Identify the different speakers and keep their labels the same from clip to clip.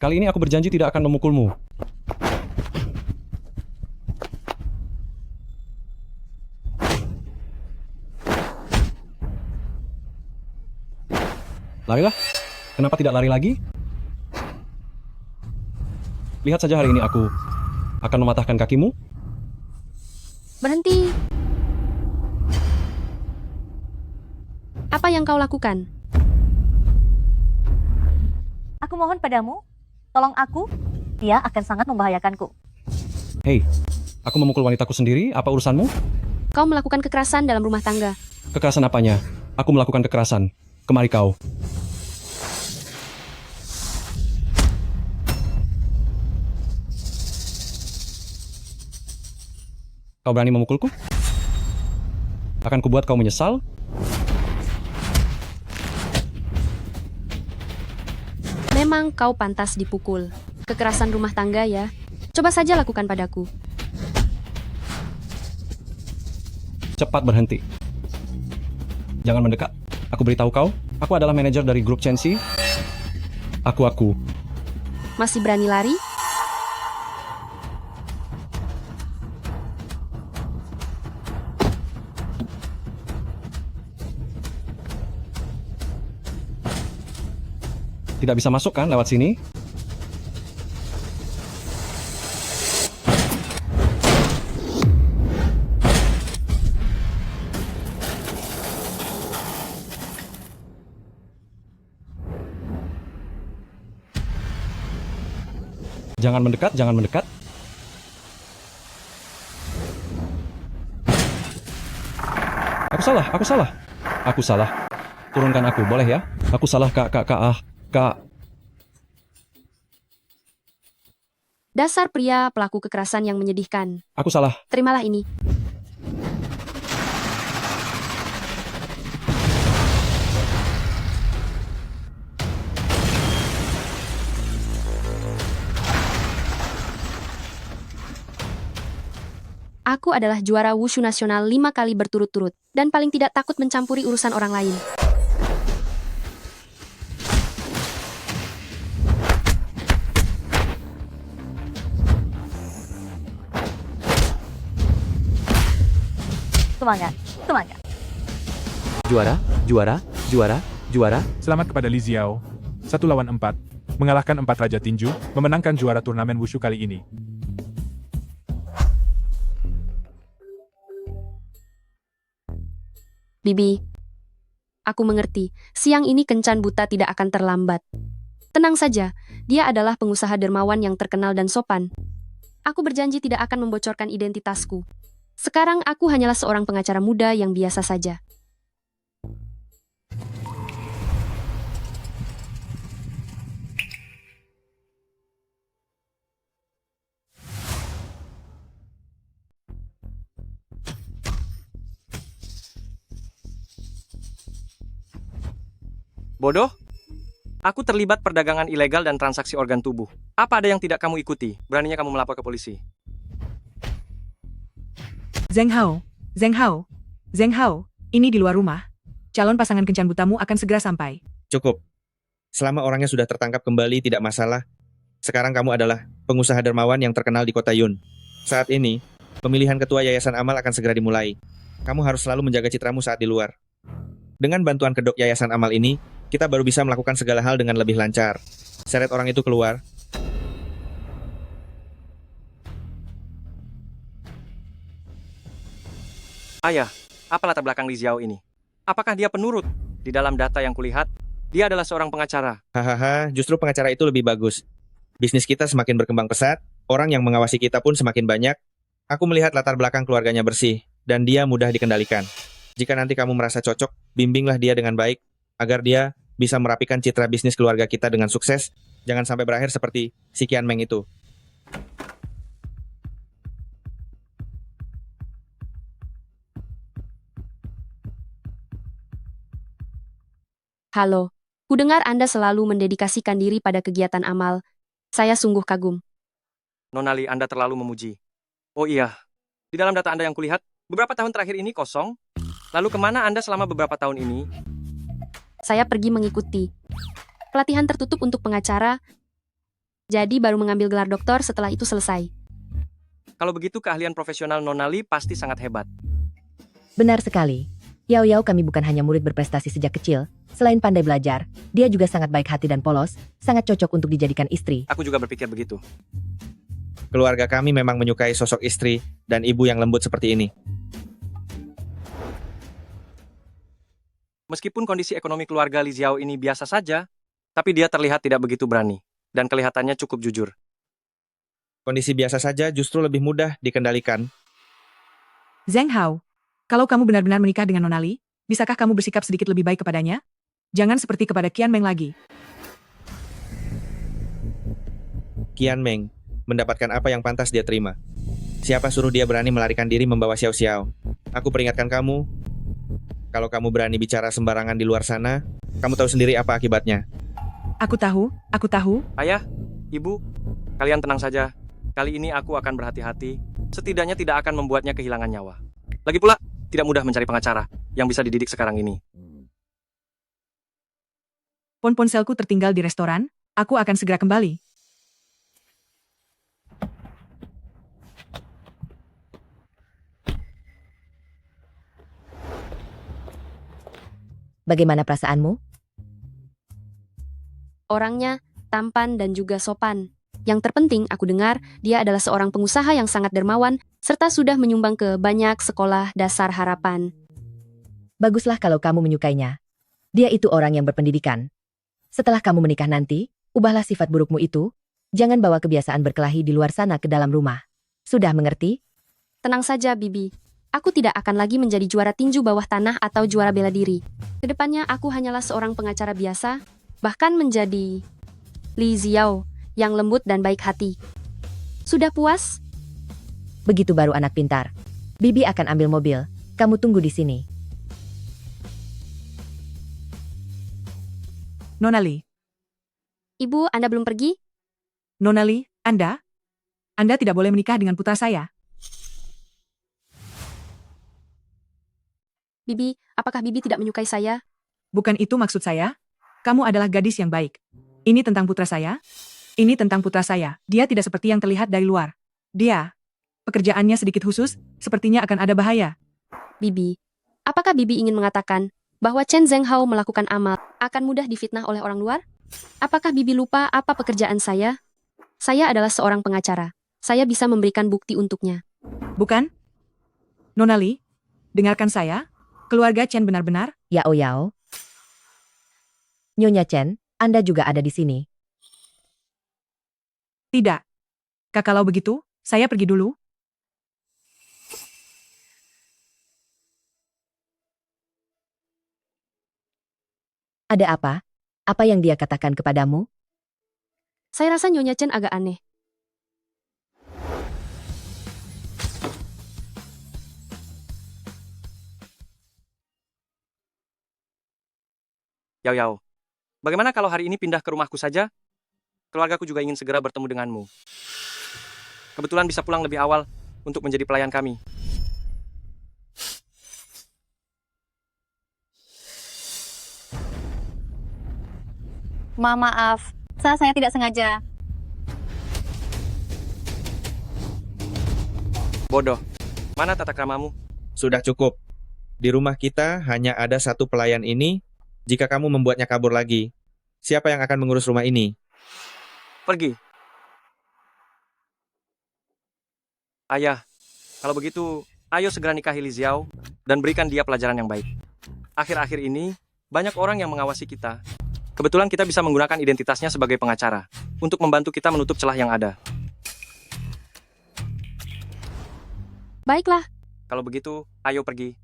Speaker 1: Kali ini aku berjanji tidak akan memukulmu. Larilah. Kenapa tidak lari lagi? Lihat saja hari ini aku akan mematahkan kakimu.
Speaker 2: Berhenti. Apa yang kau lakukan?
Speaker 3: Aku mohon padamu, tolong aku. Dia akan sangat membahayakanku.
Speaker 1: Hei, aku memukul wanitaku sendiri, apa urusanmu?
Speaker 2: Kau melakukan kekerasan dalam rumah tangga.
Speaker 1: Kekerasan apanya? Aku melakukan kekerasan. Kemari kau. Kau berani memukulku? Akan kubuat kau menyesal?
Speaker 2: Memang kau pantas dipukul. Kekerasan rumah tangga ya. Coba saja lakukan padaku.
Speaker 1: Cepat berhenti. Jangan mendekat. Aku beritahu kau, aku adalah manajer dari grup Chensi. Aku.
Speaker 2: Masih berani lari?
Speaker 1: Tidak bisa masuk kan lewat sini? Jangan mendekat, jangan mendekat. Aku salah. Turunkan aku, boleh ya? Aku salah, Kak.
Speaker 2: Dasar pria pelaku kekerasan yang menyedihkan.
Speaker 1: Aku salah.
Speaker 2: Terimalah ini. Aku adalah juara wushu nasional 5 kali berturut-turut, dan paling tidak takut mencampuri urusan orang lain.
Speaker 3: Semangat, semangat.
Speaker 4: Juara. Selamat kepada Li Xiao. 1 lawan 4. Mengalahkan 4 Raja Tinju, memenangkan juara turnamen wushu kali ini.
Speaker 2: Bibi, aku mengerti. Siang ini kencan buta tidak akan terlambat. Tenang saja, dia adalah pengusaha dermawan yang terkenal dan sopan. Aku berjanji tidak akan membocorkan identitasku. Sekarang aku hanyalah seorang pengacara muda yang biasa saja.
Speaker 5: Bodoh? Aku terlibat perdagangan ilegal dan transaksi organ tubuh. Apa ada yang tidak kamu ikuti? Beraninya kamu melapor ke polisi.
Speaker 6: Zheng Hao, ini di luar rumah. Calon pasangan kencan butamu akan segera sampai.
Speaker 7: Cukup. Selama orangnya sudah tertangkap kembali tidak masalah. Sekarang kamu adalah pengusaha dermawan yang terkenal di kota Yun. Saat ini, pemilihan ketua Yayasan Amal akan segera dimulai. Kamu harus selalu menjaga citramu saat di luar. Dengan bantuan kedok Yayasan Amal ini, kita baru bisa melakukan segala hal dengan lebih lancar. Seret orang itu keluar.
Speaker 5: Ayah, apa latar belakang Li Xiao ini? Apakah dia penurut? Di dalam data yang kulihat, dia adalah seorang pengacara.
Speaker 7: Hahaha, justru pengacara itu lebih bagus. Bisnis kita semakin berkembang pesat, orang yang mengawasi kita pun semakin banyak. Aku melihat latar belakang keluarganya bersih, dan dia mudah dikendalikan. Jika nanti kamu merasa cocok, bimbinglah dia dengan baik, agar dia bisa merapikan citra bisnis keluarga kita dengan sukses. Jangan sampai berakhir seperti si Qian Meng itu.
Speaker 2: Halo, kudengar Anda selalu mendedikasikan diri pada kegiatan amal. Saya sungguh kagum.
Speaker 5: Nona Li, Anda terlalu memuji. Oh iya, di dalam data Anda yang kulihat, beberapa tahun terakhir ini kosong. Lalu kemana Anda selama beberapa tahun ini?
Speaker 2: Saya pergi mengikuti pelatihan tertutup untuk pengacara. Jadi baru mengambil gelar doktor setelah itu selesai.
Speaker 5: Kalau begitu keahlian profesional Nona Li pasti sangat hebat.
Speaker 8: Benar sekali. Yao Yao kami bukan hanya murid berprestasi sejak kecil. Selain pandai belajar, dia juga sangat baik hati dan polos, sangat cocok untuk dijadikan istri.
Speaker 5: Aku juga berpikir begitu.
Speaker 7: Keluarga kami memang menyukai sosok istri dan ibu yang lembut seperti ini.
Speaker 5: Meskipun kondisi ekonomi keluarga Li Xiao ini biasa saja, tapi dia terlihat tidak begitu berani, dan kelihatannya cukup jujur.
Speaker 7: Kondisi biasa saja justru lebih mudah dikendalikan.
Speaker 6: Zheng Hao, kalau kamu benar-benar menikah dengan Nona Li, bisakah kamu bersikap sedikit lebih baik kepadanya? Jangan seperti kepada Qian Meng lagi.
Speaker 7: Qian Meng mendapatkan apa yang pantas dia terima. Siapa suruh dia berani melarikan diri membawa Xiao Xiao? Aku peringatkan kamu, kalau kamu berani bicara sembarangan di luar sana, kamu tahu sendiri apa akibatnya.
Speaker 6: Aku tahu.
Speaker 5: Ayah, ibu, kalian tenang saja. Kali ini aku akan berhati-hati, setidaknya tidak akan membuatnya kehilangan nyawa. Lagi pula, tidak mudah mencari pengacara yang bisa dididik sekarang ini.
Speaker 6: Ponselku tertinggal di restoran, aku akan segera kembali.
Speaker 8: Bagaimana perasaanmu?
Speaker 2: Orangnya tampan dan juga sopan. Yang terpenting, aku dengar dia adalah seorang pengusaha yang sangat dermawan, serta sudah menyumbang ke banyak sekolah dasar harapan.
Speaker 8: Baguslah kalau kamu menyukainya. Dia itu orang yang berpendidikan. Setelah kamu menikah nanti, ubahlah sifat burukmu itu. Jangan bawa kebiasaan berkelahi di luar sana ke dalam rumah. Sudah mengerti?
Speaker 2: Tenang saja, Bibi. Aku tidak akan lagi menjadi juara tinju bawah tanah atau juara bela diri. Kedepannya aku hanyalah seorang pengacara biasa, bahkan menjadi Li Xiao yang lembut dan baik hati. Sudah puas?
Speaker 8: Begitu baru anak pintar. Bibi akan ambil mobil. Kamu tunggu di sini.
Speaker 6: Nona Li.
Speaker 2: Ibu, Anda belum pergi?
Speaker 6: Nona Li, Anda tidak boleh menikah dengan putra saya.
Speaker 2: Bibi, apakah Bibi tidak menyukai saya?
Speaker 6: Bukan itu maksud saya. Kamu adalah gadis yang baik. Ini tentang putra saya. Ini tentang putra saya. Dia tidak seperti yang terlihat dari luar. Dia, pekerjaannya sedikit khusus, sepertinya akan ada bahaya.
Speaker 2: Bibi, apakah Bibi ingin mengatakan bahwa Chen Zheng Hao melakukan amal akan mudah difitnah oleh orang luar? Apakah Bibi lupa apa pekerjaan saya? Saya adalah seorang pengacara. Saya bisa memberikan bukti untuknya.
Speaker 6: Bukan? Nona Li, dengarkan saya. Keluarga Chen benar-benar.
Speaker 8: Yao Yao. Nyonya Chen, Anda juga ada di sini.
Speaker 6: Tidak. Kalau begitu, saya pergi dulu.
Speaker 8: Ada apa? Apa yang dia katakan kepadamu?
Speaker 2: Saya rasa Nyonya Chen agak aneh.
Speaker 5: Yao Yao, bagaimana kalau hari ini pindah ke rumahku saja? Keluargaku juga ingin segera bertemu denganmu. Kebetulan bisa pulang lebih awal untuk menjadi pelayan kami.
Speaker 3: Maaf, saya tidak sengaja.
Speaker 5: Bodoh, mana tata kramamu?
Speaker 7: Sudah cukup. Di rumah kita hanya ada satu pelayan ini. Jika kamu membuatnya kabur lagi, siapa yang akan mengurus rumah ini?
Speaker 5: Pergi. Ayah, kalau begitu, ayo segera nikahi Li Xiao dan berikan dia pelajaran yang baik. Akhir-akhir ini, banyak orang yang mengawasi kita. Kebetulan kita bisa menggunakan identitasnya sebagai pengacara untuk membantu kita menutup celah yang ada.
Speaker 2: Baiklah,
Speaker 5: Kalau begitu, ayo pergi.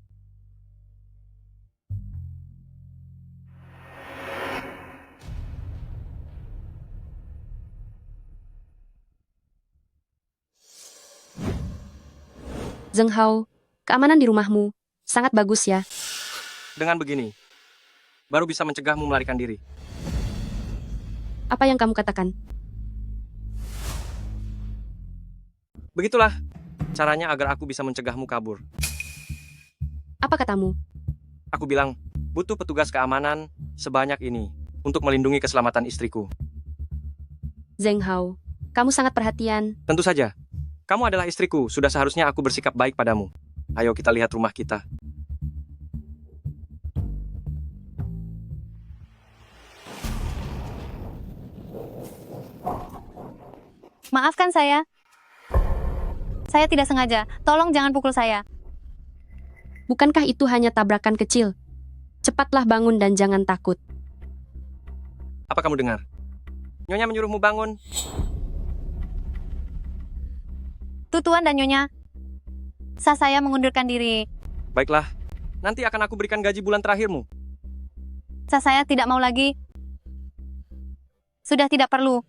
Speaker 2: Zheng Hao, keamanan di rumahmu sangat bagus ya.
Speaker 5: Dengan begini, baru bisa mencegahmu melarikan diri.
Speaker 2: Apa yang kamu katakan?
Speaker 5: Begitulah caranya agar aku bisa mencegahmu kabur.
Speaker 2: Apa katamu?
Speaker 5: Aku bilang, butuh petugas keamanan sebanyak ini untuk melindungi keselamatan istriku.
Speaker 2: Zheng Hao, kamu sangat perhatian.
Speaker 5: Tentu saja. Kamu adalah istriku, sudah seharusnya aku bersikap baik padamu. Ayo kita lihat rumah kita.
Speaker 3: Maafkan saya. Saya tidak sengaja. Tolong jangan pukul saya.
Speaker 2: Bukankah itu hanya tabrakan kecil? Cepatlah bangun dan jangan takut.
Speaker 5: Apa kamu dengar? Nyonya menyuruhmu bangun.
Speaker 3: Tuan dan Nyonya. Saya mengundurkan diri.
Speaker 5: Baiklah, nanti akan aku berikan gaji bulan terakhirmu.
Speaker 3: Saya tidak mau lagi. Sudah tidak perlu.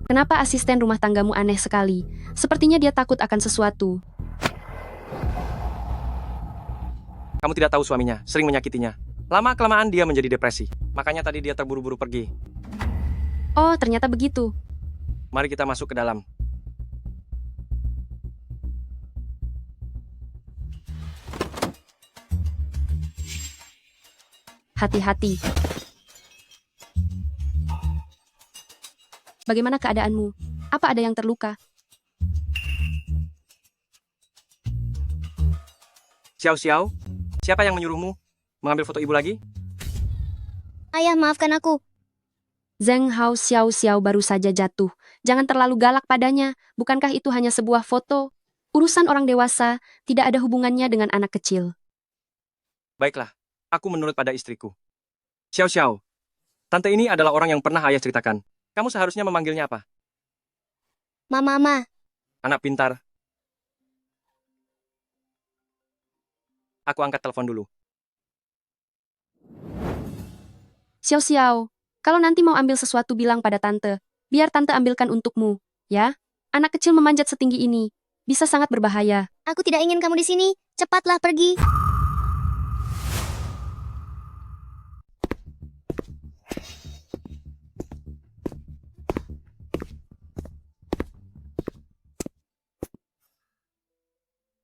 Speaker 2: Kenapa asisten rumah tanggamu aneh sekali? Sepertinya dia takut akan sesuatu.
Speaker 5: Kamu tidak tahu suaminya, sering menyakitinya. Lama-kelamaan dia menjadi depresi. Makanya tadi dia terburu-buru pergi.
Speaker 2: Oh, ternyata begitu.
Speaker 5: Mari kita masuk ke dalam.
Speaker 2: Hati-hati. Bagaimana keadaanmu? Apa ada yang terluka?
Speaker 5: Xiao Xiao, siapa yang menyuruhmu mengambil foto ibu lagi?
Speaker 3: Ayah, maafkan aku.
Speaker 2: Zheng Hao Xiao Xiao baru saja jatuh. Jangan terlalu galak padanya. Bukankah itu hanya sebuah foto? Urusan orang dewasa tidak ada hubungannya dengan anak kecil.
Speaker 5: Baiklah, aku menurut pada istriku. Xiao Xiao, tante ini adalah orang yang pernah ayah ceritakan. Kamu seharusnya memanggilnya apa?
Speaker 3: Mama.
Speaker 5: Anak pintar. Aku angkat telepon dulu.
Speaker 2: Xiao Xiao, kalau nanti mau ambil sesuatu bilang pada tante. Biar tante ambilkan untukmu, ya? Anak kecil memanjat setinggi ini. Bisa sangat berbahaya.
Speaker 3: Aku tidak ingin kamu di sini. Cepatlah pergi.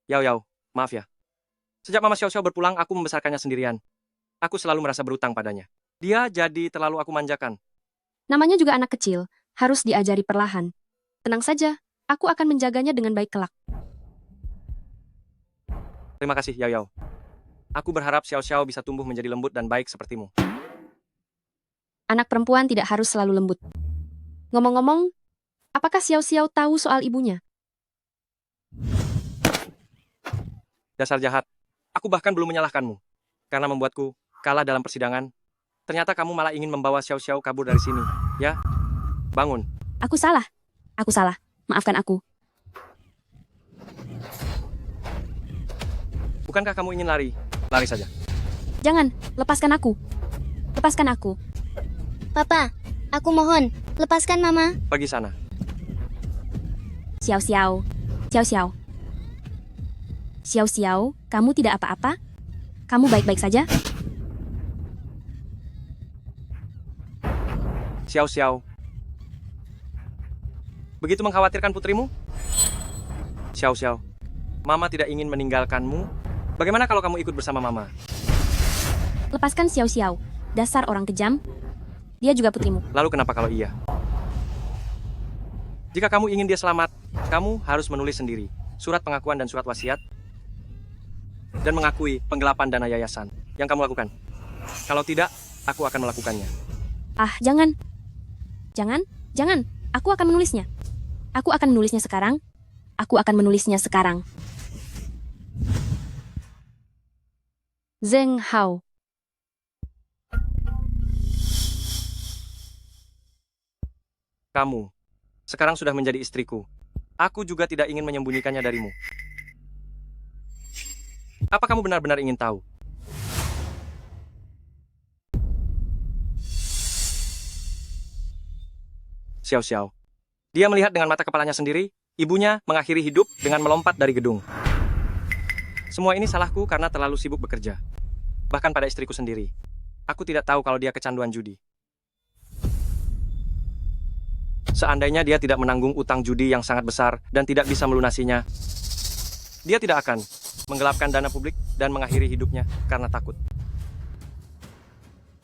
Speaker 5: Yao Yao, maaf ya. Sejak Mama Xiao Xiao berpulang, aku membesarkannya sendirian. Aku selalu merasa berutang padanya. Dia jadi terlalu aku manjakan.
Speaker 2: Namanya juga anak kecil, harus diajari perlahan. Tenang saja, aku akan menjaganya dengan baik kelak.
Speaker 5: Terima kasih, Yao Yao. Aku berharap Xiao Xiao bisa tumbuh menjadi lembut dan baik sepertimu.
Speaker 2: Anak perempuan tidak harus selalu lembut. Ngomong-ngomong, apakah Xiao Xiao tahu soal ibunya?
Speaker 5: Dasar jahat. Aku bahkan belum menyalahkanmu. Karena membuatku kalah dalam persidangan. Ternyata kamu malah ingin membawa Xiao Xiao kabur dari sini. Ya? Bangun.
Speaker 2: Aku salah. Aku salah. Maafkan aku.
Speaker 5: Bukankah kamu ingin lari? Lari saja.
Speaker 2: Jangan, lepaskan aku. Lepaskan aku.
Speaker 3: Papa, aku mohon. Lepaskan Mama.
Speaker 5: Pergi sana.
Speaker 2: Xiao Xiao. Xiao Xiao. Xiao Xiao, kamu tidak apa-apa? Kamu baik-baik saja?
Speaker 5: Xiao Xiao. Begitu mengkhawatirkan putrimu? Xiao Xiao, Mama tidak ingin meninggalkanmu. Bagaimana kalau kamu ikut bersama Mama?
Speaker 2: Lepaskan Xiao Xiao. Dasar orang kejam. Dia juga putrimu.
Speaker 5: Lalu kenapa kalau iya? Jika kamu ingin dia selamat, kamu harus menulis sendiri surat pengakuan dan surat wasiat dan mengakui penggelapan dana yayasan yang kamu lakukan. Kalau tidak, aku akan melakukannya.
Speaker 2: Ah, jangan. Jangan. Aku akan menulisnya. Aku akan menulisnya sekarang. Aku akan menulisnya sekarang. Zheng Hao.
Speaker 5: Kamu sekarang sudah menjadi istriku. Aku juga tidak ingin menyembunyikannya darimu. Apa kamu benar-benar ingin tahu? Xiao Xiao. Dia melihat dengan mata kepalanya sendiri, ibunya mengakhiri hidup dengan melompat dari gedung. Semua ini salahku karena terlalu sibuk bekerja. Bahkan pada istriku sendiri. Aku tidak tahu kalau dia kecanduan judi. Seandainya dia tidak menanggung utang judi yang sangat besar dan tidak bisa melunasinya, dia tidak akan menggelapkan dana publik dan mengakhiri hidupnya karena takut.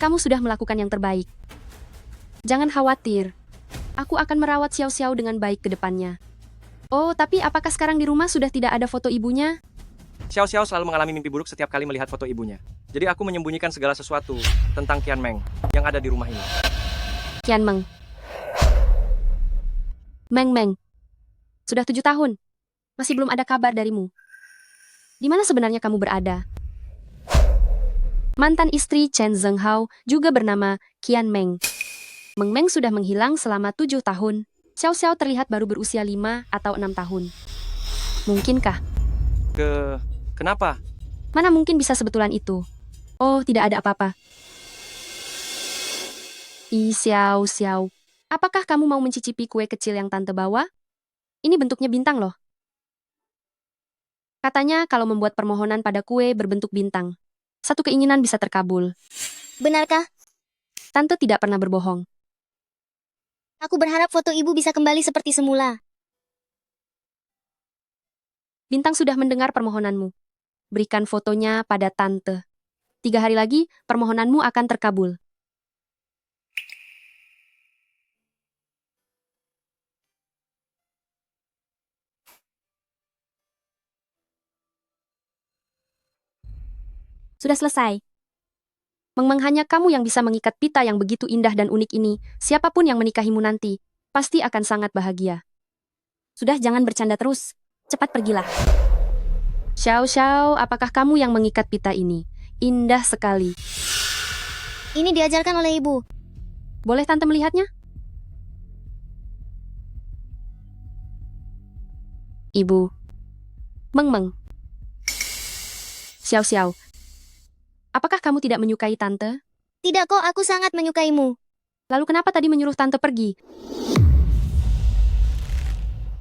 Speaker 2: Kamu sudah melakukan yang terbaik. Jangan khawatir. Aku akan merawat Xiao Xiao dengan baik ke depannya. Oh, tapi apakah sekarang di rumah sudah tidak ada foto ibunya?
Speaker 5: Xiao Xiao selalu mengalami mimpi buruk setiap kali melihat foto ibunya. Jadi aku menyembunyikan segala sesuatu tentang Qian Meng yang ada di rumah ini.
Speaker 2: Qian Meng. Meng. Sudah 7 tahun. Masih belum ada kabar darimu. Di mana sebenarnya kamu berada? Mantan istri Chen Zhenghao juga bernama Qian Meng. Meng sudah menghilang selama 7 tahun. Xiao Xiao terlihat baru berusia 5 atau 6 tahun. Mungkinkah?
Speaker 5: Kenapa?
Speaker 2: Mana mungkin bisa sebetulan itu? Oh, tidak ada apa-apa. Xiao Xiao. Apakah kamu mau mencicipi kue kecil yang tante bawa? Ini bentuknya bintang loh. Katanya kalau membuat permohonan pada kue berbentuk bintang, satu keinginan bisa terkabul.
Speaker 9: Benarkah?
Speaker 2: Tante tidak pernah berbohong.
Speaker 9: Aku berharap foto ibu bisa kembali seperti semula.
Speaker 2: Bintang sudah mendengar permohonanmu. Berikan fotonya pada tante. 3 hari lagi, permohonanmu akan terkabul. Sudah selesai. Meng hanya kamu yang bisa mengikat pita yang begitu indah dan unik ini. Siapapun yang menikahimu nanti, pasti akan sangat bahagia. Sudah, jangan bercanda terus. Cepat pergilah. Xiao Xiao, apakah kamu yang mengikat pita ini? Indah sekali.
Speaker 9: Ini diajarkan oleh ibu.
Speaker 2: Boleh tante melihatnya? Ibu. Meng. Xiao Xiao. Apakah kamu tidak menyukai tante?
Speaker 9: Tidak kok, aku sangat menyukaimu.
Speaker 2: Lalu kenapa tadi menyuruh tante pergi?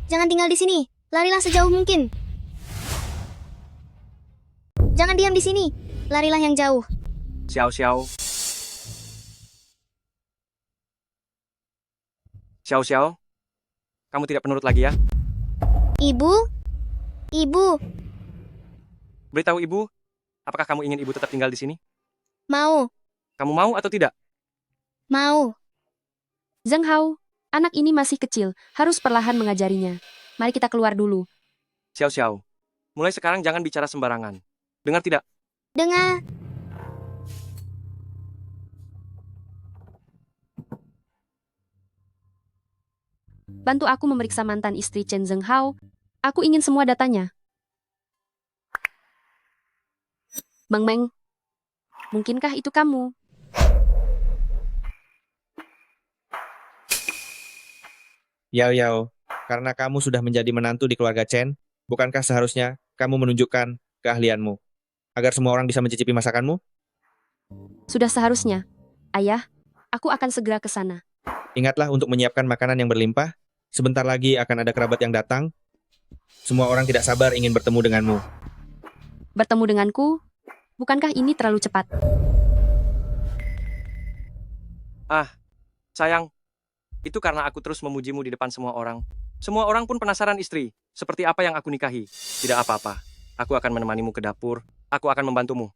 Speaker 9: Jangan tinggal di sini. Larilah sejauh mungkin. Jangan diam di sini. Larilah yang jauh.
Speaker 5: Xiao Xiao. Xiao Xiao. Kamu tidak penurut lagi ya?
Speaker 9: Ibu? Ibu,
Speaker 5: Beritahu ibu, apakah kamu ingin ibu tetap tinggal di sini?
Speaker 9: mau.
Speaker 5: Kamu mau atau tidak?
Speaker 9: Mau.
Speaker 2: Zhenghao, anak ini masih kecil, harus perlahan mengajarinya. Mari kita keluar dulu.
Speaker 5: Xiao Xiao. Mulai sekarang jangan bicara sembarangan. Dengar tidak?
Speaker 9: Dengar.
Speaker 2: Bantu aku memeriksa mantan istri Chen Zhenghao. Aku ingin semua datanya. Meng, mungkinkah itu kamu?
Speaker 7: Yao, karena kamu sudah menjadi menantu di keluarga Chen, bukankah seharusnya kamu menunjukkan keahlianmu agar semua orang bisa mencicipi masakanmu?
Speaker 2: Sudah seharusnya. Ayah, aku akan segera ke sana.
Speaker 7: Ingatlah untuk menyiapkan makanan yang berlimpah. Sebentar lagi akan ada kerabat yang datang. Semua orang tidak sabar ingin bertemu denganmu.
Speaker 2: Bertemu denganku? Bukankah ini terlalu cepat?
Speaker 5: Sayang, itu karena aku terus memujimu di depan semua orang. Semua orang pun penasaran istri, seperti apa yang aku nikahi. Tidak apa-apa, aku akan menemanimu ke dapur. Aku akan membantumu.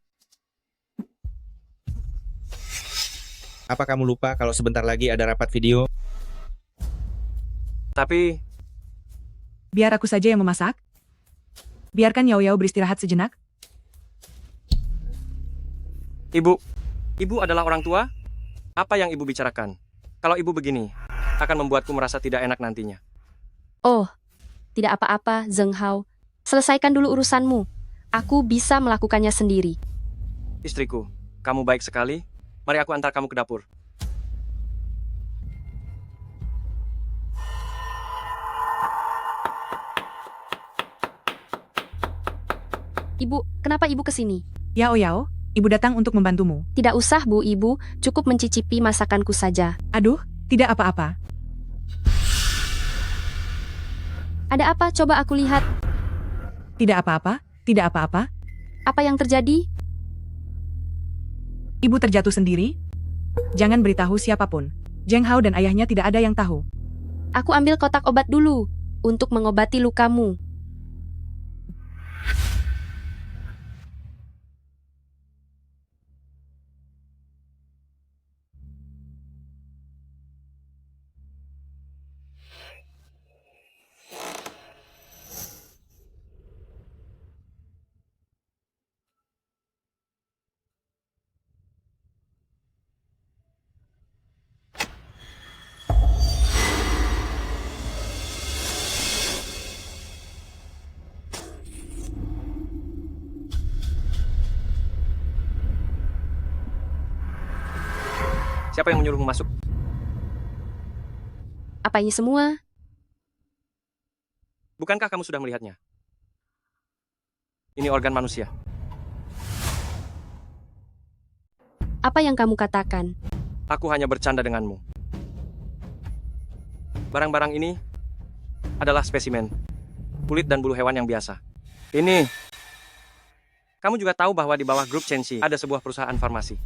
Speaker 7: Apa kamu lupa kalau sebentar lagi ada rapat video?
Speaker 5: Tapi,
Speaker 6: Biar aku saja yang memasak. Biarkan Yao beristirahat sejenak.
Speaker 5: ibu adalah orang tua? Apa yang ibu bicarakan? Kalau ibu begini, akan membuatku merasa tidak enak nantinya.
Speaker 2: Oh, tidak apa-apa, Zhenghao. Selesaikan dulu urusanmu. Aku bisa melakukannya sendiri.
Speaker 5: Istriku, kamu baik sekali. Mari aku antar kamu ke dapur.
Speaker 2: Ibu, kenapa ibu kesini?
Speaker 6: Yao, ibu datang untuk membantumu.
Speaker 2: Tidak usah, Bu, Ibu. Cukup mencicipi masakanku saja.
Speaker 6: Aduh, tidak apa-apa.
Speaker 2: Ada apa? Coba aku lihat.
Speaker 6: Tidak apa-apa, tidak apa-apa.
Speaker 2: Apa yang terjadi?
Speaker 6: Ibu terjatuh sendiri. Jangan beritahu siapapun. Zhenghao dan ayahnya tidak ada yang tahu.
Speaker 2: Aku ambil kotak obat dulu untuk mengobati lukamu.
Speaker 5: Siapa yang menyuruhmu masuk?
Speaker 2: Apa ini semua?
Speaker 5: Bukankah kamu sudah melihatnya? Ini organ manusia.
Speaker 2: Apa yang kamu katakan?
Speaker 5: Aku hanya bercanda denganmu. Barang-barang ini adalah spesimen kulit dan bulu hewan yang biasa. Ini. Kamu juga tahu bahwa di bawah grup Chenxi ada sebuah perusahaan farmasi.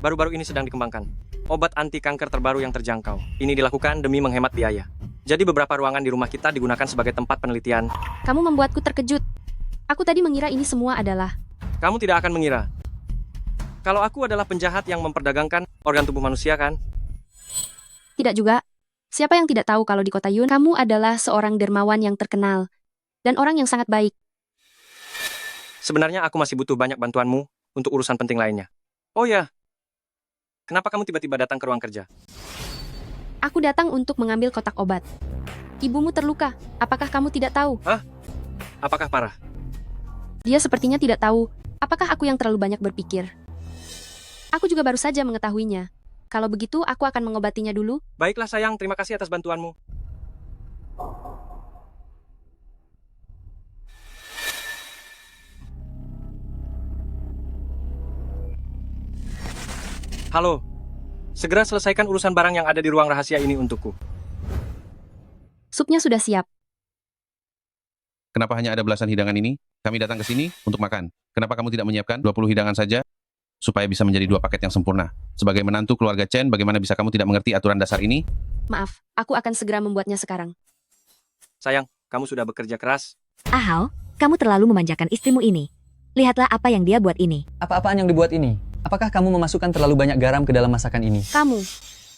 Speaker 5: Baru-baru ini sedang dikembangkan obat anti kanker terbaru yang terjangkau. Ini dilakukan demi menghemat biaya. Jadi beberapa ruangan di rumah kita digunakan sebagai tempat penelitian.
Speaker 2: Kamu membuatku terkejut. Aku tadi mengira ini semua adalah...
Speaker 5: Kamu tidak akan mengira kalau aku adalah penjahat yang memperdagangkan organ tubuh manusia, kan?
Speaker 2: Tidak juga. Siapa yang tidak tahu kalau di kota Yun, kamu adalah seorang dermawan yang terkenal. Dan orang yang sangat baik.
Speaker 5: Sebenarnya aku masih butuh banyak bantuanmu untuk urusan penting lainnya. Oh ya, kenapa kamu tiba-tiba datang ke ruang kerja?
Speaker 2: Aku datang untuk mengambil kotak obat. Ibumu terluka. Apakah kamu tidak tahu?
Speaker 5: Hah? Apakah parah?
Speaker 2: Dia sepertinya tidak tahu. Apakah aku yang terlalu banyak berpikir? Aku juga baru saja mengetahuinya. Kalau begitu, aku akan mengobatinya dulu.
Speaker 5: Baiklah sayang, terima kasih atas bantuanmu. Halo, segera selesaikan urusan barang yang ada di ruang rahasia ini untukku.
Speaker 2: Supnya sudah siap.
Speaker 10: Kenapa hanya ada belasan hidangan ini? Kami datang ke sini untuk makan. Kenapa kamu tidak menyiapkan 20 hidangan saja? Supaya bisa menjadi 2 paket yang sempurna. Sebagai menantu keluarga Chen, bagaimana bisa kamu tidak mengerti aturan dasar ini?
Speaker 2: Maaf, aku akan segera membuatnya sekarang.
Speaker 5: Sayang, kamu sudah bekerja keras.
Speaker 8: Ahau, kamu terlalu memanjakan istrimu ini. Lihatlah apa yang dia buat ini.
Speaker 11: Apa-apaan yang dibuat ini? Apakah kamu memasukkan terlalu banyak garam ke dalam masakan ini?
Speaker 2: Kamu.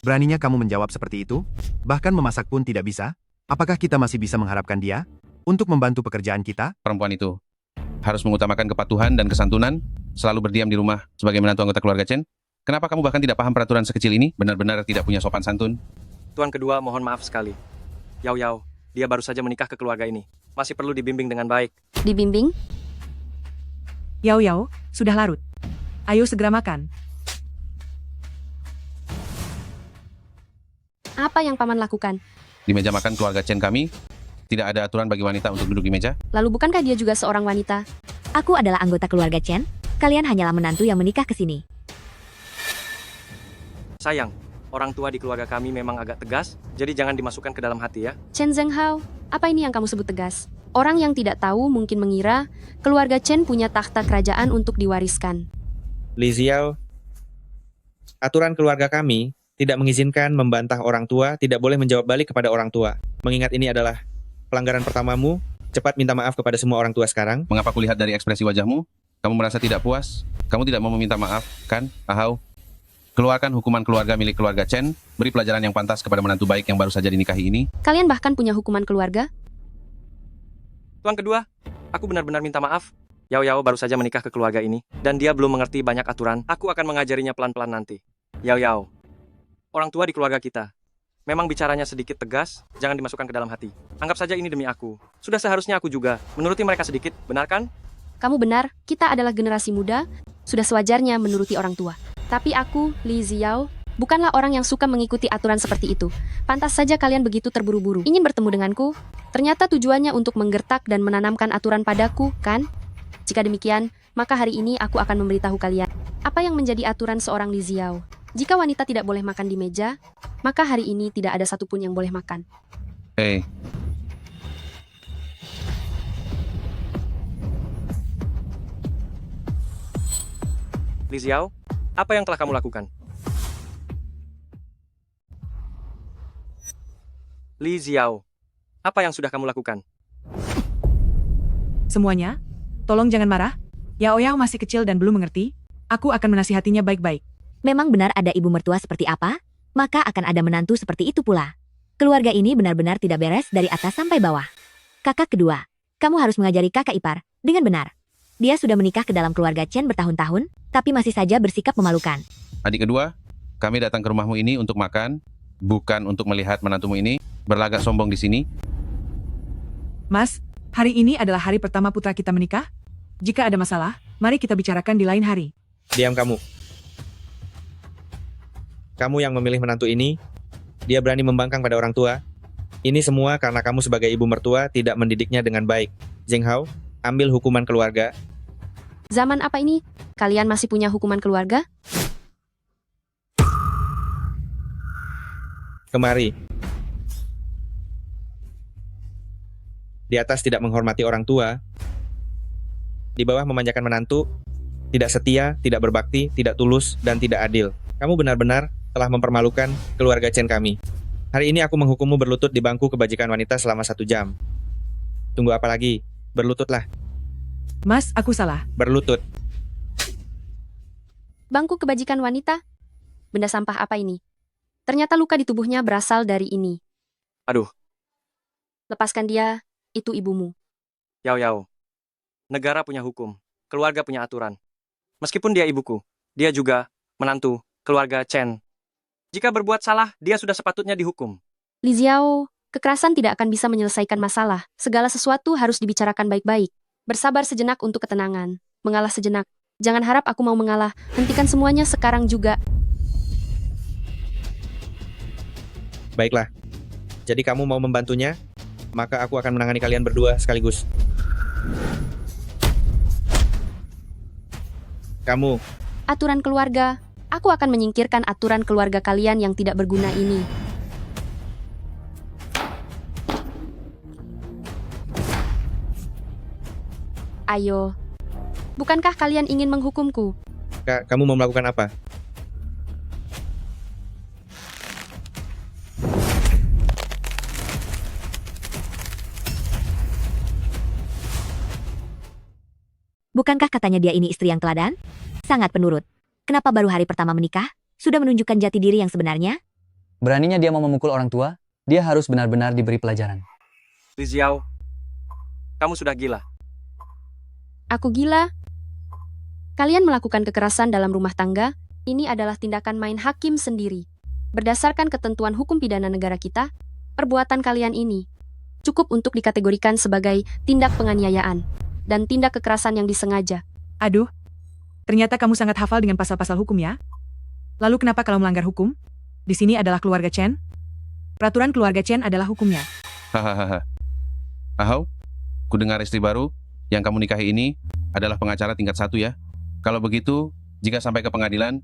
Speaker 12: Beraninya kamu menjawab seperti itu? Bahkan memasak pun tidak bisa? Apakah kita masih bisa mengharapkan dia untuk membantu pekerjaan kita?
Speaker 10: Perempuan itu harus mengutamakan kepatuhan dan kesantunan, selalu berdiam di rumah sebagai menantu anggota keluarga Chen. Kenapa kamu bahkan tidak paham peraturan sekecil ini? Benar-benar tidak punya sopan santun.
Speaker 5: Tuan kedua, mohon maaf sekali. Yao Yao, dia baru saja menikah ke keluarga ini. Masih perlu dibimbing dengan baik.
Speaker 2: Dibimbing?
Speaker 6: Yao Yao, sudah larut. Ayo segera makan.
Speaker 2: Apa yang paman lakukan?
Speaker 10: Di meja makan keluarga Chen kami, tidak ada aturan bagi wanita untuk duduk di meja.
Speaker 2: Lalu bukankah dia juga seorang wanita?
Speaker 8: Aku adalah anggota keluarga Chen. Kalian hanyalah menantu yang menikah ke sini.
Speaker 5: Sayang, orang tua di keluarga kami memang agak tegas, jadi jangan dimasukkan ke dalam hati ya.
Speaker 2: Chen Zhenghao, apa ini yang kamu sebut tegas? Orang yang tidak tahu mungkin mengira keluarga Chen punya takhta kerajaan untuk diwariskan.
Speaker 7: Li Xiao, aturan keluarga kami tidak mengizinkan membantah orang tua, tidak boleh menjawab balik kepada orang tua. Mengingat ini adalah pelanggaran pertamamu, cepat minta maaf kepada semua orang tua sekarang.
Speaker 10: Mengapa kulihat dari ekspresi wajahmu? Kamu merasa tidak puas? Kamu tidak mau meminta maaf, kan, Ahau? Keluarkan hukuman keluarga milik keluarga Chen, beri pelajaran yang pantas kepada menantu baik yang baru saja dinikahi ini.
Speaker 2: Kalian bahkan punya hukuman keluarga?
Speaker 5: Tuan kedua, aku benar-benar minta maaf. Yao Yao baru saja menikah ke keluarga ini, dan dia belum mengerti banyak aturan. Aku akan mengajarinya pelan-pelan nanti. Yao Yao, orang tua di keluarga kita. Memang bicaranya sedikit tegas, jangan dimasukkan ke dalam hati. Anggap saja ini demi aku. Sudah seharusnya aku juga menuruti mereka sedikit, benar kan?
Speaker 2: Kamu benar, kita adalah generasi muda, sudah sewajarnya menuruti orang tua. Tapi aku, Li Xiao, bukanlah orang yang suka mengikuti aturan seperti itu. Pantas saja kalian begitu terburu-buru. Ingin bertemu denganku? Ternyata tujuannya untuk menggertak dan menanamkan aturan padaku, kan? Jika demikian, maka hari ini aku akan memberitahu kalian apa yang menjadi aturan seorang Li Xiao. Jika wanita tidak boleh makan di meja, maka hari ini tidak ada satupun yang boleh makan.
Speaker 5: Li Xiao, apa yang telah kamu lakukan? Li Xiao, apa yang sudah kamu lakukan?
Speaker 6: Semuanya, tolong jangan marah. Yao Yao masih kecil dan belum mengerti. Aku akan menasihatinya baik-baik.
Speaker 8: Memang benar ada ibu mertua seperti apa, maka akan ada menantu seperti itu pula. Keluarga ini benar-benar tidak beres dari atas sampai bawah. Kakak kedua, kamu harus mengajari kakak ipar dengan benar. Dia sudah menikah ke dalam keluarga Chen bertahun-tahun, tapi masih saja bersikap memalukan.
Speaker 10: Adik kedua, kami datang ke rumahmu ini untuk makan, bukan untuk melihat menantumu ini berlagak sombong di sini.
Speaker 6: Mas, hari ini adalah hari pertama putra kita menikah. Jika ada masalah, mari kita bicarakan di lain hari.
Speaker 7: Diam kamu. Kamu yang memilih menantu ini, dia berani membangkang pada orang tua. Ini semua karena kamu sebagai ibu mertua tidak mendidiknya dengan baik. Zheng Hao, ambil hukuman keluarga.
Speaker 2: Zaman apa ini? Kalian masih punya hukuman keluarga?
Speaker 7: Kemari. Di atas tidak menghormati orang tua, di bawah memanjakan menantu, tidak setia, tidak berbakti, tidak tulus, dan tidak adil. Kamu benar-benar telah mempermalukan keluarga Chen kami. Hari ini aku menghukummu berlutut di bangku kebajikan wanita selama 1 jam. Tunggu apa lagi? Berlututlah.
Speaker 6: Mas, aku salah.
Speaker 7: Berlutut.
Speaker 2: Bangku kebajikan wanita? Benda sampah apa ini? Ternyata luka di tubuhnya berasal dari ini.
Speaker 5: Aduh.
Speaker 2: Lepaskan dia, itu ibumu.
Speaker 5: Yao Yao. Negara punya hukum, keluarga punya aturan. Meskipun dia ibuku, dia juga menantu keluarga Chen. Jika berbuat salah, dia sudah sepatutnya dihukum.
Speaker 2: Li Xiao, kekerasan tidak akan bisa menyelesaikan masalah. Segala sesuatu harus dibicarakan baik-baik. Bersabar sejenak untuk ketenangan. Mengalah sejenak. Jangan harap aku mau mengalah. Hentikan semuanya sekarang juga.
Speaker 7: Baiklah. Jadi kamu mau membantunya? Maka aku akan menangani kalian berdua sekaligus. Kamu.
Speaker 2: Aturan keluarga. Aku akan menyingkirkan aturan keluarga kalian yang tidak berguna ini. Ayo. Bukankah kalian ingin menghukumku?
Speaker 7: Kamu mau melakukan apa?
Speaker 8: Bukankah katanya dia ini istri yang teladan? Sangat penurut. Kenapa baru hari pertama menikah? Sudah menunjukkan jati diri yang sebenarnya?
Speaker 11: Beraninya dia mau memukul orang tua, dia harus benar-benar diberi pelajaran.
Speaker 5: Li Xiao, kamu sudah gila.
Speaker 2: Aku gila? Kalian melakukan kekerasan dalam rumah tangga? Ini adalah tindakan main hakim sendiri. Berdasarkan ketentuan hukum pidana negara kita, perbuatan kalian ini cukup untuk dikategorikan sebagai tindak penganiayaan dan tindak kekerasan yang disengaja.
Speaker 6: Aduh, ternyata kamu sangat hafal dengan pasal-pasal hukum ya? Lalu kenapa kalau melanggar hukum? Di sini adalah keluarga Chen. Peraturan keluarga Chen adalah hukumnya.
Speaker 10: Hahaha. Ahau, ku dengar istri baru yang kamu nikahi ini adalah pengacara tingkat 1 ya. Kalau begitu, jika sampai ke pengadilan,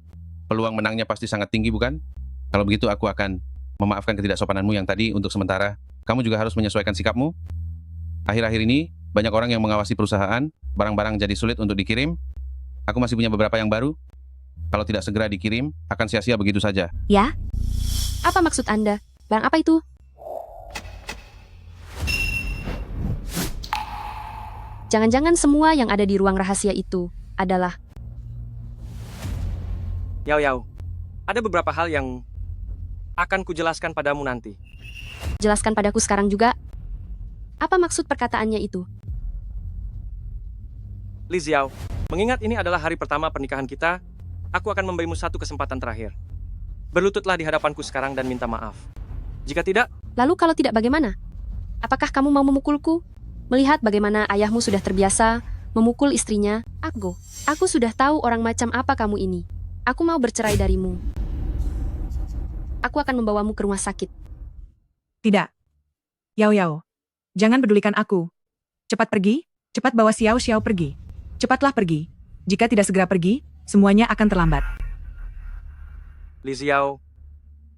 Speaker 10: peluang menangnya pasti sangat tinggi bukan? Kalau begitu aku akan memaafkan ketidaksopananmu yang tadi untuk sementara. Kamu juga harus menyesuaikan sikapmu. Akhir-akhir ini, banyak orang yang mengawasi perusahaan, barang-barang jadi sulit untuk dikirim. Aku masih punya beberapa yang baru. Kalau tidak segera dikirim, akan sia-sia begitu saja.
Speaker 8: Ya?
Speaker 2: Apa maksud Anda? Barang apa itu? Jangan-jangan semua yang ada di ruang rahasia itu adalah...
Speaker 5: Yao Yao, ada beberapa hal yang akan kujelaskan padamu nanti.
Speaker 2: Jelaskan padaku sekarang juga. Apa maksud perkataannya itu?
Speaker 5: Li Xiao, mengingat ini adalah hari pertama pernikahan kita, aku akan memberimu satu kesempatan terakhir. Berlututlah di hadapanku sekarang dan minta maaf. Jika tidak...
Speaker 2: Lalu kalau tidak bagaimana? Apakah kamu mau memukulku? Melihat bagaimana ayahmu sudah terbiasa memukul istrinya, aku sudah tahu orang macam apa kamu ini. Aku mau bercerai darimu. Aku akan membawamu ke rumah sakit.
Speaker 6: Tidak. Yao Yao, jangan pedulikan aku. Cepat pergi, cepat bawa Xiao Xiao pergi. Cepatlah pergi. Jika tidak segera pergi, semuanya akan terlambat.
Speaker 5: Li Xiao,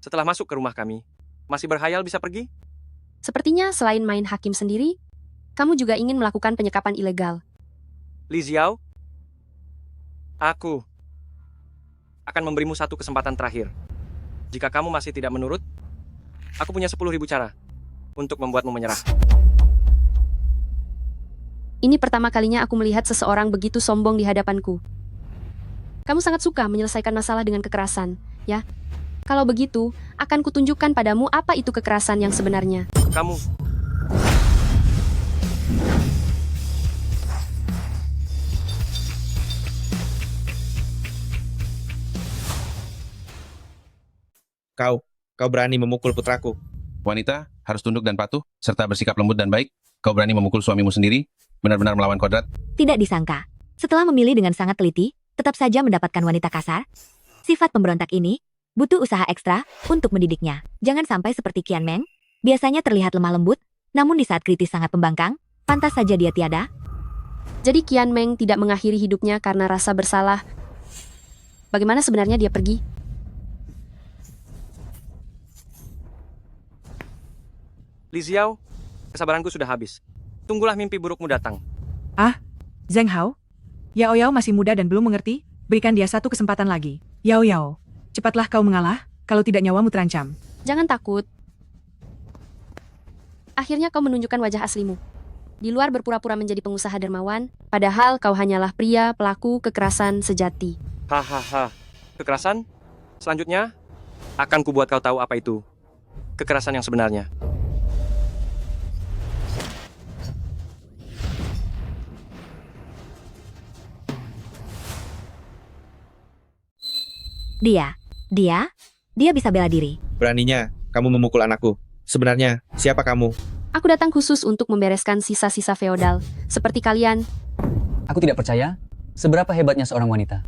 Speaker 5: setelah masuk ke rumah kami, masih berhayal bisa pergi?
Speaker 2: Sepertinya selain main hakim sendiri, kamu juga ingin melakukan penyekapan ilegal.
Speaker 5: Li Xiao, aku akan memberimu satu kesempatan terakhir. Jika kamu masih tidak menurut, aku punya 10.000 cara untuk membuatmu menyerah.
Speaker 2: Ini pertama kalinya aku melihat seseorang begitu sombong di hadapanku. Kamu sangat suka menyelesaikan masalah dengan kekerasan, ya? Kalau begitu, akan kutunjukkan padamu apa itu kekerasan yang sebenarnya.
Speaker 5: Kamu...
Speaker 7: Kau berani memukul putraku.
Speaker 10: Wanita harus tunduk dan patuh, serta bersikap lembut dan baik. Kau berani memukul suamimu sendiri, benar-benar melawan kodrat.
Speaker 8: Tidak disangka. Setelah memilih dengan sangat teliti, tetap saja mendapatkan wanita kasar. Sifat pemberontak ini Butuh usaha ekstra untuk mendidiknya. Jangan sampai seperti Qian Meng. Biasanya terlihat lemah lembut, namun di saat kritis sangat pembangkang. Pantas saja dia tiada.
Speaker 2: Jadi Qian Meng tidak mengakhiri hidupnya karena rasa bersalah. Bagaimana sebenarnya dia pergi?
Speaker 5: Li Xiao, kesabaranku sudah habis. Tunggulah mimpi burukmu datang.
Speaker 6: Zheng Hao? Yao Yao masih muda dan belum mengerti, berikan dia satu kesempatan lagi. Yao Yao, cepatlah kau mengalah, kalau tidak nyawamu terancam.
Speaker 2: Jangan takut. Akhirnya kau menunjukkan wajah aslimu. Di luar berpura-pura menjadi pengusaha dermawan, padahal kau hanyalah pria pelaku kekerasan sejati.
Speaker 5: Hahaha. Kekerasan? Selanjutnya, akan kubuat kau tahu apa itu kekerasan yang sebenarnya.
Speaker 8: Dia bisa bela diri.
Speaker 7: Beraninya kamu memukul anakku. Sebenarnya, siapa kamu?
Speaker 2: Aku datang khusus untuk membereskan sisa-sisa feodal. Seperti kalian,
Speaker 11: Aku tidak percaya seberapa hebatnya seorang wanita.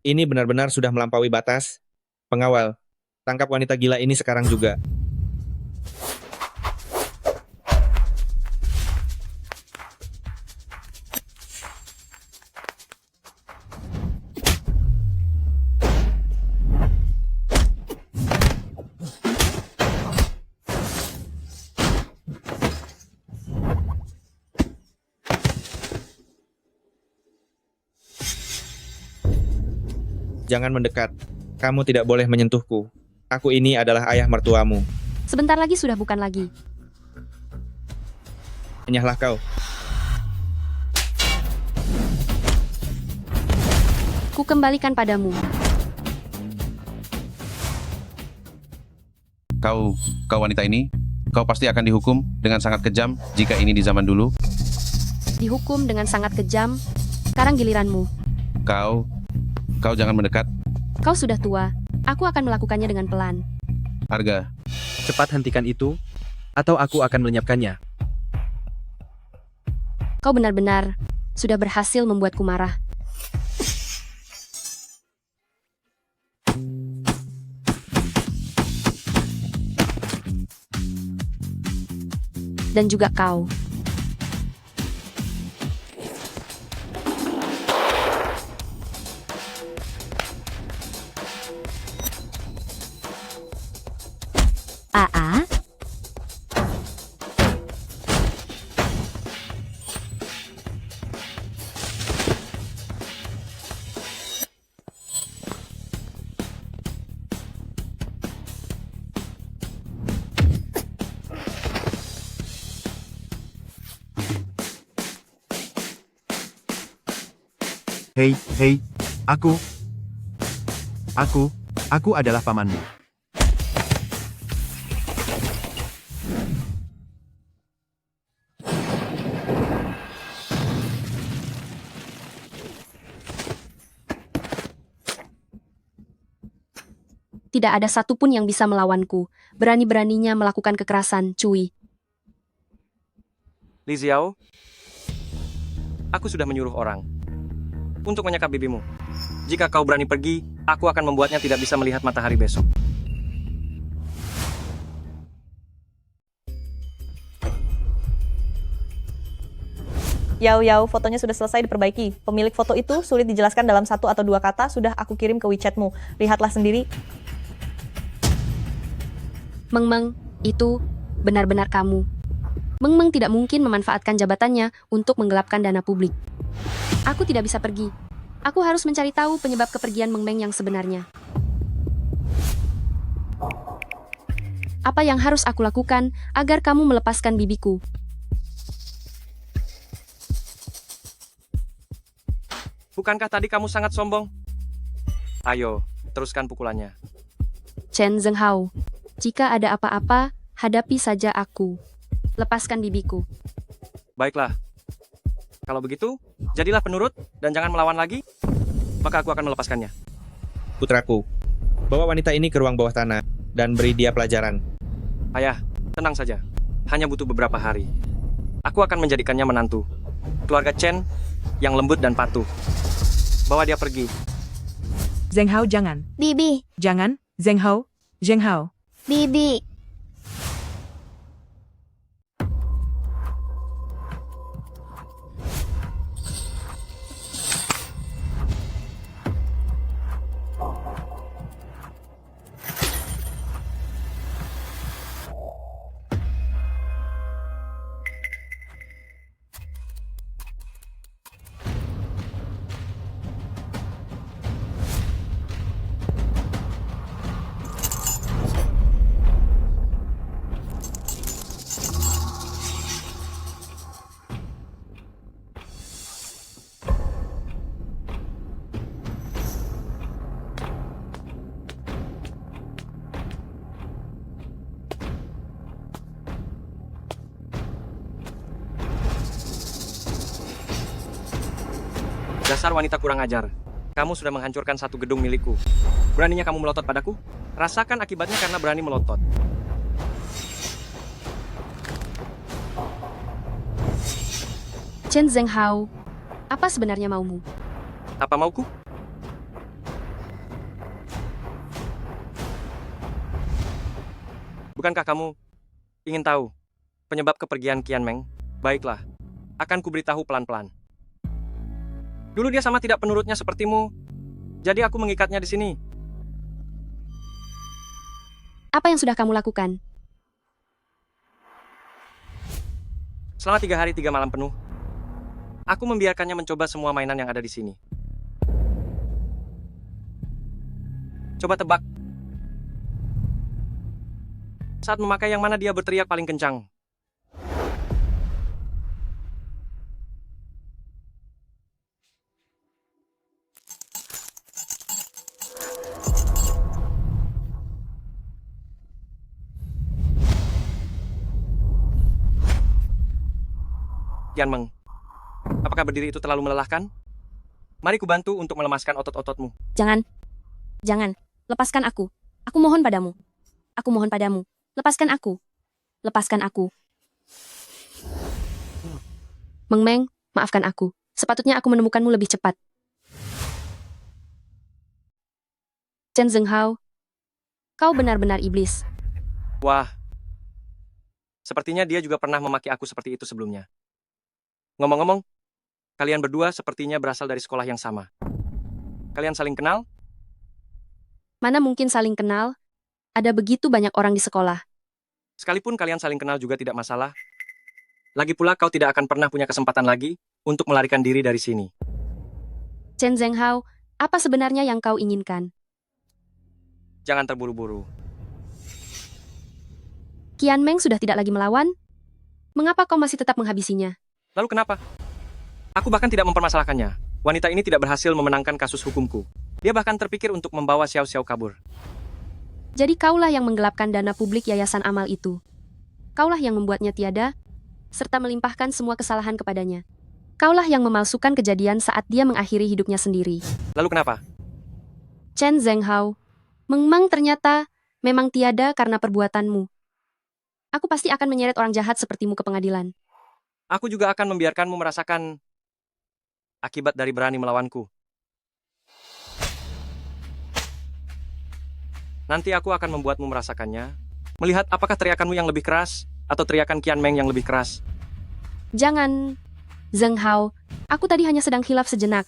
Speaker 7: Ini benar-benar sudah melampaui batas. Pengawal, tangkap wanita gila ini sekarang juga. Jangan mendekat. Kamu tidak boleh menyentuhku. Aku ini adalah ayah mertuamu.
Speaker 2: sebentar lagi sudah bukan lagi.
Speaker 7: Enyahlah kau.
Speaker 2: Ku kembalikan padamu.
Speaker 10: Kau wanita ini, kau pasti akan dihukum dengan sangat kejam jika ini di zaman dulu.
Speaker 2: Dihukum dengan sangat kejam. Sekarang giliranmu.
Speaker 10: Kau jangan mendekat.
Speaker 2: Kau sudah tua. Aku akan melakukannya dengan pelan.
Speaker 10: Arga,
Speaker 13: Cepat hentikan itu, atau aku akan melenyapkannya.
Speaker 2: Kau benar-benar sudah berhasil membuatku marah. Dan juga kau.
Speaker 8: Aa,
Speaker 12: Hei, aku adalah pamanmu.
Speaker 2: Tidak ada satupun yang bisa melawanku. Berani-beraninya melakukan kekerasan, Cui.
Speaker 5: Li Xiao, aku sudah menyuruh orang untuk menyekap bibimu. Jika kau berani pergi, aku akan membuatnya tidak bisa melihat matahari besok.
Speaker 14: Yau, fotonya sudah selesai diperbaiki. Pemilik foto itu sulit dijelaskan dalam 1 atau 2 kata, sudah aku kirim ke WeChatmu. Lihatlah sendiri.
Speaker 2: Meng, itu benar-benar kamu. Meng tidak mungkin memanfaatkan jabatannya untuk menggelapkan dana publik. Aku tidak bisa pergi. Aku harus mencari tahu penyebab kepergian Meng yang sebenarnya. Apa yang harus aku lakukan agar kamu melepaskan bibiku?
Speaker 5: Bukankah tadi kamu sangat sombong? Ayo, teruskan pukulannya.
Speaker 2: Chen Zhenghao, jika ada apa-apa, hadapi saja aku. Lepaskan bibiku.
Speaker 5: Baiklah. Kalau begitu, jadilah penurut dan jangan melawan lagi, maka aku akan melepaskannya.
Speaker 7: Putraku, bawa wanita ini ke ruang bawah tanah dan beri dia pelajaran.
Speaker 5: Ayah, tenang saja. Hanya butuh beberapa hari. Aku akan menjadikannya menantu. Keluarga Chen yang lembut dan patuh. Bawa dia pergi.
Speaker 6: Zheng Hao jangan.
Speaker 9: Bibi,
Speaker 6: Jangan, Zheng Hao. Zheng Hao.
Speaker 9: Bibi.
Speaker 5: Dasar wanita kurang ajar. Kamu sudah menghancurkan satu gedung milikku. Beraninya kamu melotot padaku? Rasakan akibatnya karena berani melotot.
Speaker 2: Chen Zheng Hao, apa sebenarnya maumu?
Speaker 5: Apa mauku? Bukankah kamu ingin tahu penyebab kepergian Qian Meng? Baiklah, akan kuberitahu pelan-pelan. Dulu dia sama tidak penurutnya sepertimu, jadi aku mengikatnya di sini.
Speaker 2: Apa yang sudah kamu lakukan?
Speaker 5: Selama 3 hari 3 malam penuh, aku membiarkannya mencoba semua mainan yang ada di sini. Coba tebak. Saat memakai yang mana dia berteriak paling kencang? Qian Meng, apakah berdiri itu terlalu melelahkan? Mari kubantu untuk melemaskan otot-ototmu.
Speaker 2: Jangan. Jangan. Lepaskan aku. Aku mohon padamu. Aku mohon padamu. Lepaskan aku. Lepaskan aku. Meng Meng, maafkan aku. Sepatutnya aku menemukanmu lebih cepat. Chen Zheng Hao, kau benar-benar iblis.
Speaker 5: Wah, sepertinya dia juga pernah memaki aku seperti itu sebelumnya. Ngomong-ngomong, kalian berdua sepertinya berasal dari sekolah yang sama. Kalian saling kenal?
Speaker 2: Mana mungkin saling kenal? Ada begitu banyak orang di sekolah.
Speaker 5: Sekalipun kalian saling kenal juga tidak masalah. Lagi pula kau tidak akan pernah punya kesempatan lagi untuk melarikan diri dari sini.
Speaker 2: Chen Zheng Hao, apa sebenarnya yang kau inginkan?
Speaker 5: Jangan terburu-buru.
Speaker 2: Qian Meng sudah tidak lagi melawan? Mengapa kau masih tetap menghabisinya?
Speaker 5: Lalu kenapa? Aku bahkan tidak mempermasalahkannya. Wanita ini tidak berhasil memenangkan kasus hukumku. Dia bahkan terpikir untuk membawa Xiao Xiao kabur.
Speaker 2: Jadi kaulah yang menggelapkan dana publik Yayasan Amal itu. Kaulah yang membuatnya tiada, serta melimpahkan semua kesalahan kepadanya. Kaulah yang memalsukan kejadian saat dia mengakhiri hidupnya sendiri.
Speaker 5: Lalu kenapa?
Speaker 2: Chen Zheng Hao, Meng Meng ternyata memang tiada karena perbuatanmu. Aku pasti akan menyeret orang jahat sepertimu ke pengadilan.
Speaker 5: Aku juga akan membiarkanmu merasakan akibat dari berani melawanku. Nanti aku akan membuatmu merasakannya, melihat apakah teriakanmu yang lebih keras, atau teriakan Qian Meng yang lebih keras.
Speaker 2: Jangan, Zheng Hao, aku tadi hanya sedang khilaf sejenak.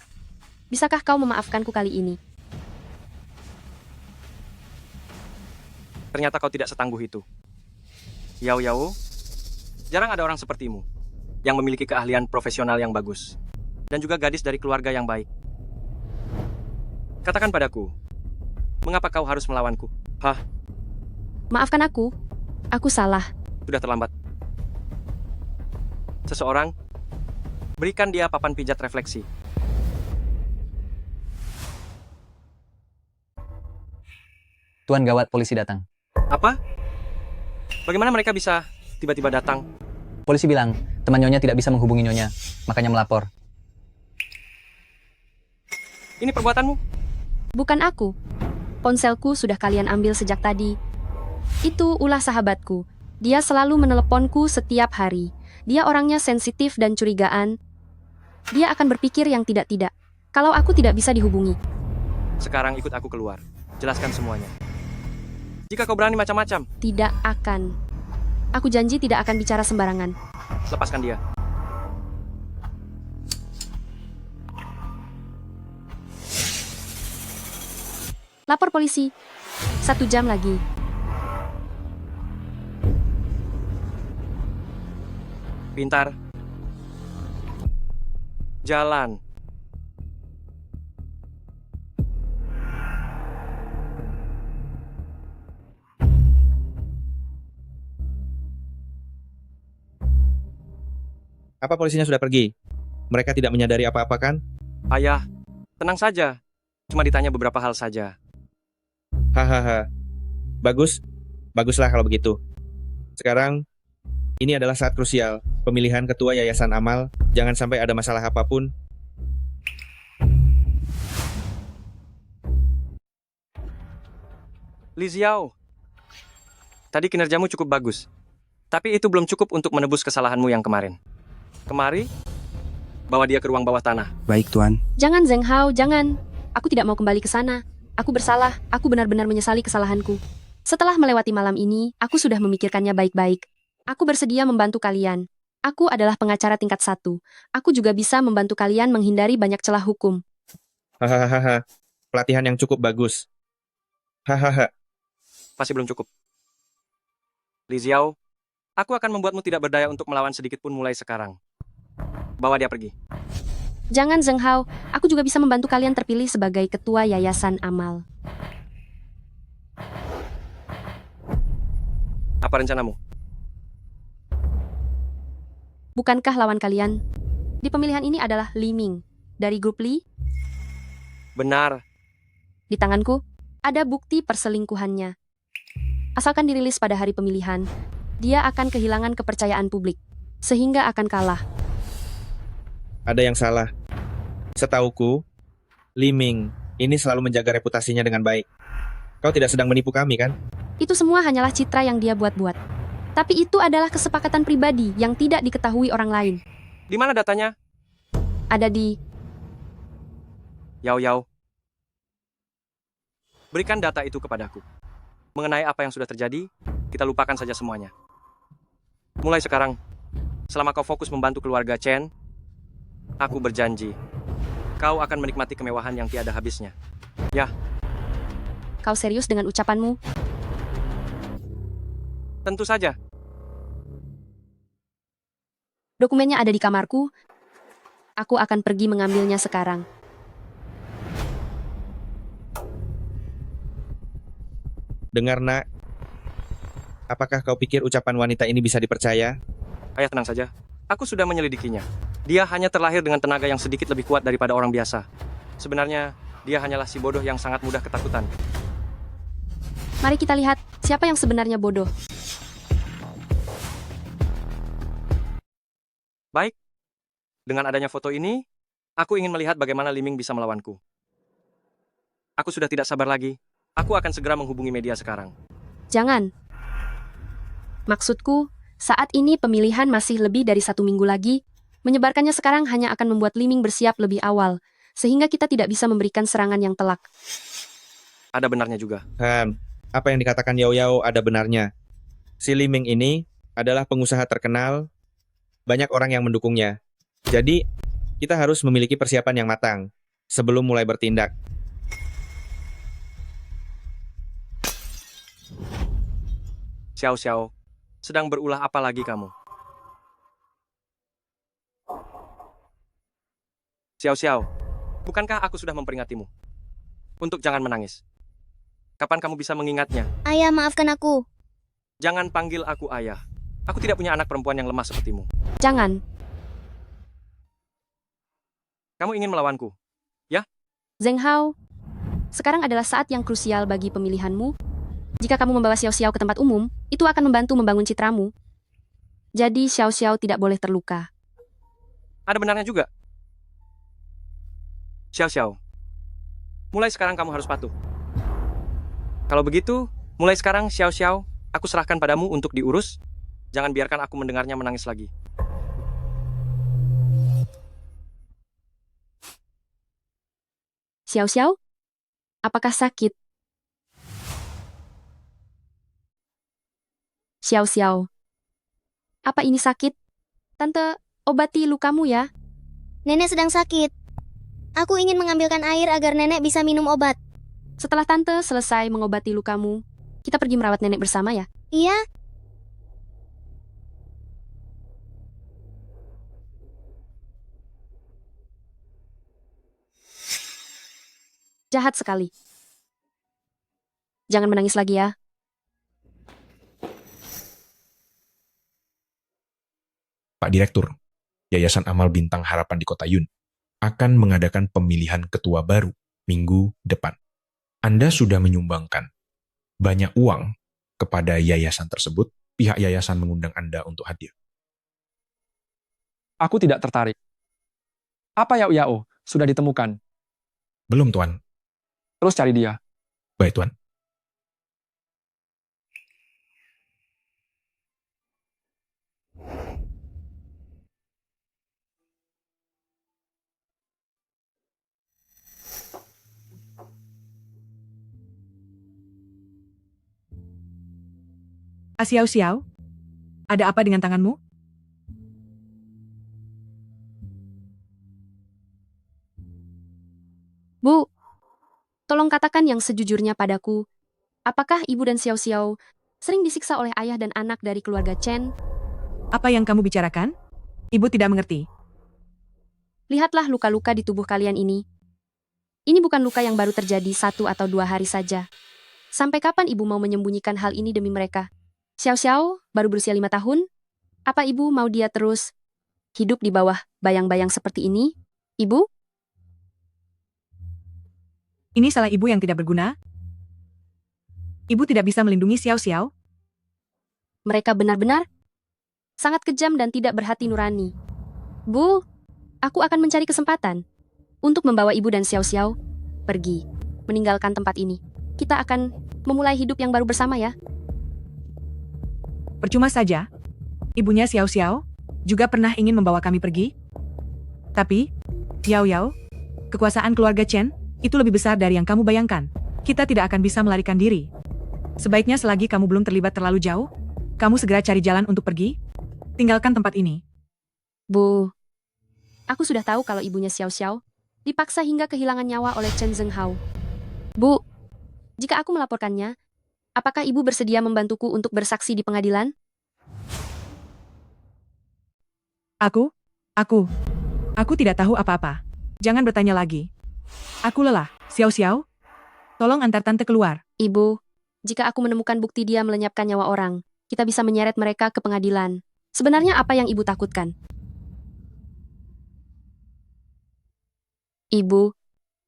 Speaker 2: Bisakah kau memaafkanku kali ini?
Speaker 5: Ternyata kau tidak setangguh itu. Yao Yao, jarang ada orang sepertimu yang memiliki keahlian profesional yang bagus, dan juga gadis dari keluarga yang baik. Katakan padaku, mengapa kau harus melawanku? Hah?
Speaker 2: Maafkan aku salah.
Speaker 5: Sudah terlambat. Seseorang, berikan dia papan pijat refleksi.
Speaker 11: Tuan gawat, polisi datang.
Speaker 5: Apa? Bagaimana mereka bisa tiba-tiba datang?
Speaker 11: Polisi bilang, teman Nyonya tidak bisa menghubungi Nyonya, makanya melapor.
Speaker 5: Ini perbuatanmu?
Speaker 2: Bukan aku. Ponselku sudah kalian ambil sejak tadi. Itu ulah sahabatku. Dia selalu meneleponku setiap hari. Dia orangnya sensitif dan curigaan. Dia akan berpikir yang tidak-tidak. Kalau aku tidak bisa dihubungi,
Speaker 5: Sekarang ikut aku keluar. Jelaskan semuanya. Jika kau berani macam-macam,
Speaker 2: tidak akan. Aku janji tidak akan bicara sembarangan.
Speaker 5: lepaskan dia.
Speaker 2: Lapor polisi. 1 jam lagi.
Speaker 5: Pintar. Jalan.
Speaker 7: Apa polisinya sudah pergi? Mereka tidak menyadari apa-apa kan?
Speaker 5: Ayah, tenang saja. Cuma ditanya beberapa hal saja.
Speaker 7: Hahaha. Bagus. Baguslah kalau begitu. Sekarang, ini adalah saat krusial. Pemilihan ketua Yayasan Amal. Jangan sampai ada masalah apapun.
Speaker 5: Li Xiao, tadi kinerjamu cukup bagus. Tapi itu belum cukup untuk menebus kesalahanmu yang kemarin. Kemari, bawa dia ke ruang bawah tanah.
Speaker 13: Baik, Tuan.
Speaker 2: Jangan Zheng Hao, jangan. Aku tidak mau kembali ke sana. Aku bersalah, aku benar-benar menyesali kesalahanku. Setelah melewati malam ini, aku sudah memikirkannya baik-baik. Aku bersedia membantu kalian. Aku adalah pengacara tingkat 1. Aku juga bisa membantu kalian menghindari banyak celah hukum.
Speaker 7: Hahaha. Pelatihan yang cukup bagus. Hahaha.
Speaker 5: Masih belum cukup. Li Xiao, aku akan membuatmu tidak berdaya untuk melawan sedikit pun mulai sekarang. Bawa dia pergi.
Speaker 2: Jangan Zheng Hao, aku juga bisa membantu kalian terpilih sebagai ketua Yayasan Amal.
Speaker 5: Apa rencanamu?
Speaker 2: Bukankah lawan kalian di pemilihan ini adalah Li Ming dari grup Li?
Speaker 5: Benar.
Speaker 2: Di tanganku ada bukti perselingkuhannya. Asalkan dirilis pada hari pemilihan, dia akan kehilangan kepercayaan publik, sehingga akan kalah.
Speaker 7: Ada yang salah. Setauku, Li Ming ini selalu menjaga reputasinya dengan baik. Kau tidak sedang menipu kami, kan?
Speaker 2: Itu semua hanyalah citra yang dia buat-buat. Tapi itu adalah kesepakatan pribadi yang tidak diketahui orang lain.
Speaker 5: Di mana datanya?
Speaker 2: Ada di...
Speaker 5: Yao Yao. Berikan data itu kepadaku. Mengenai apa yang sudah terjadi, kita lupakan saja semuanya. Mulai sekarang, selama kau fokus membantu keluarga Chen, aku berjanji, kau akan menikmati kemewahan yang tiada habisnya. Ya.
Speaker 2: Kau serius dengan ucapanmu?
Speaker 5: Tentu saja.
Speaker 2: Dokumennya ada di kamarku. Aku akan pergi mengambilnya sekarang.
Speaker 7: Dengar, nak. Apakah kau pikir ucapan wanita ini bisa dipercaya?
Speaker 5: Ayah, tenang saja. Aku sudah menyelidikinya. Dia hanya terlahir dengan tenaga yang sedikit lebih kuat daripada orang biasa. Sebenarnya, dia hanyalah si bodoh yang sangat mudah ketakutan.
Speaker 2: Mari kita lihat siapa yang sebenarnya bodoh.
Speaker 5: Baik. Dengan adanya foto ini, aku ingin melihat bagaimana Li Ming bisa melawanku. Aku sudah tidak sabar lagi. Aku akan segera menghubungi media sekarang.
Speaker 2: Jangan. Maksudku, saat ini pemilihan masih lebih dari 1 minggu lagi. Menyebarkannya sekarang hanya akan membuat Li Ming bersiap lebih awal, sehingga kita tidak bisa memberikan serangan yang telak.
Speaker 5: Ada benarnya juga.
Speaker 7: Apa yang dikatakan Yao Yao ada benarnya. Si Li Ming ini adalah pengusaha terkenal, banyak orang yang mendukungnya. Jadi, kita harus memiliki persiapan yang matang sebelum mulai bertindak.
Speaker 5: Xiao Xiao, sedang berulah apa lagi kamu? Xiao Xiao, bukankah aku sudah memperingatimu? Untuk jangan menangis. Kapan kamu bisa mengingatnya?
Speaker 9: Ayah, maafkan aku.
Speaker 5: Jangan panggil aku ayah. Aku tidak punya anak perempuan yang lemah sepertimu.
Speaker 2: Jangan.
Speaker 5: Kamu ingin melawanku, ya?
Speaker 2: Zheng Hao, sekarang adalah saat yang krusial bagi pemilihanmu. Jika kamu membawa Xiao Xiao ke tempat umum, itu akan membantu membangun citramu. Jadi Xiao Xiao tidak boleh terluka.
Speaker 5: Ada benarnya juga. Xiao Xiao, mulai sekarang kamu harus patuh. Kalau begitu, mulai sekarang Xiao Xiao, aku serahkan padamu untuk diurus. Jangan biarkan aku mendengarnya menangis lagi.
Speaker 2: Xiao Xiao? Apakah sakit? Xiao Xiao. Apa ini sakit? Tante, obati lukamu ya.
Speaker 9: Nenek sedang sakit. Aku ingin mengambilkan air agar nenek bisa minum obat.
Speaker 2: Setelah tante selesai mengobati lukamu, kita pergi merawat nenek bersama ya.
Speaker 9: Iya,
Speaker 2: Jahat sekali. Jangan menangis lagi ya.
Speaker 15: Pak Direktur, Yayasan Amal Bintang Harapan di Kota Yun akan mengadakan pemilihan ketua baru minggu depan. Anda sudah menyumbangkan banyak uang kepada yayasan tersebut, pihak yayasan mengundang Anda untuk hadir.
Speaker 11: Aku tidak tertarik. Apa Yao Yao? Sudah ditemukan.
Speaker 15: Belum, Tuan.
Speaker 11: Terus cari dia.
Speaker 15: Baik, Tuan.
Speaker 6: Xiao Xiao, ada apa dengan tanganmu?
Speaker 2: Bu, tolong katakan yang sejujurnya padaku. Apakah ibu dan Xiao Xiao sering disiksa oleh ayah dan anak dari keluarga Chen?
Speaker 6: Apa yang kamu bicarakan? Ibu tidak mengerti.
Speaker 2: Lihatlah luka-luka di tubuh kalian ini. Ini bukan luka yang baru terjadi 1 atau 2 hari saja. Sampai kapan ibu mau menyembunyikan hal ini demi mereka? Xiao Xiao baru berusia 5 tahun. Apa ibu mau dia terus hidup di bawah bayang-bayang seperti ini? Ibu?
Speaker 6: Ini salah ibu yang tidak berguna. Ibu tidak bisa melindungi Xiao Xiao.
Speaker 2: Mereka benar-benar sangat kejam dan tidak berhati nurani. Bu, aku akan mencari kesempatan untuk membawa ibu dan Xiao Xiao pergi, meninggalkan tempat ini. Kita akan memulai hidup yang baru bersama ya.
Speaker 6: Percuma saja. Ibunya Xiao Xiao juga pernah ingin membawa kami pergi. Tapi, Yao Yao, kekuasaan keluarga Chen itu lebih besar dari yang kamu bayangkan. Kita tidak akan bisa melarikan diri. Sebaiknya selagi kamu belum terlibat terlalu jauh, kamu segera cari jalan untuk pergi. Tinggalkan tempat ini.
Speaker 2: Bu, aku sudah tahu kalau ibunya Xiao Xiao dipaksa hingga kehilangan nyawa oleh Chen Zhenghao. Bu, jika aku melaporkannya, apakah ibu bersedia membantuku untuk bersaksi di pengadilan?
Speaker 6: Aku tidak tahu apa-apa. Jangan bertanya lagi. Aku lelah. Xiao Xiao, tolong antar tante keluar.
Speaker 2: Ibu, jika aku menemukan bukti dia melenyapkan nyawa orang, kita bisa menyeret mereka ke pengadilan. Sebenarnya apa yang ibu takutkan? Ibu,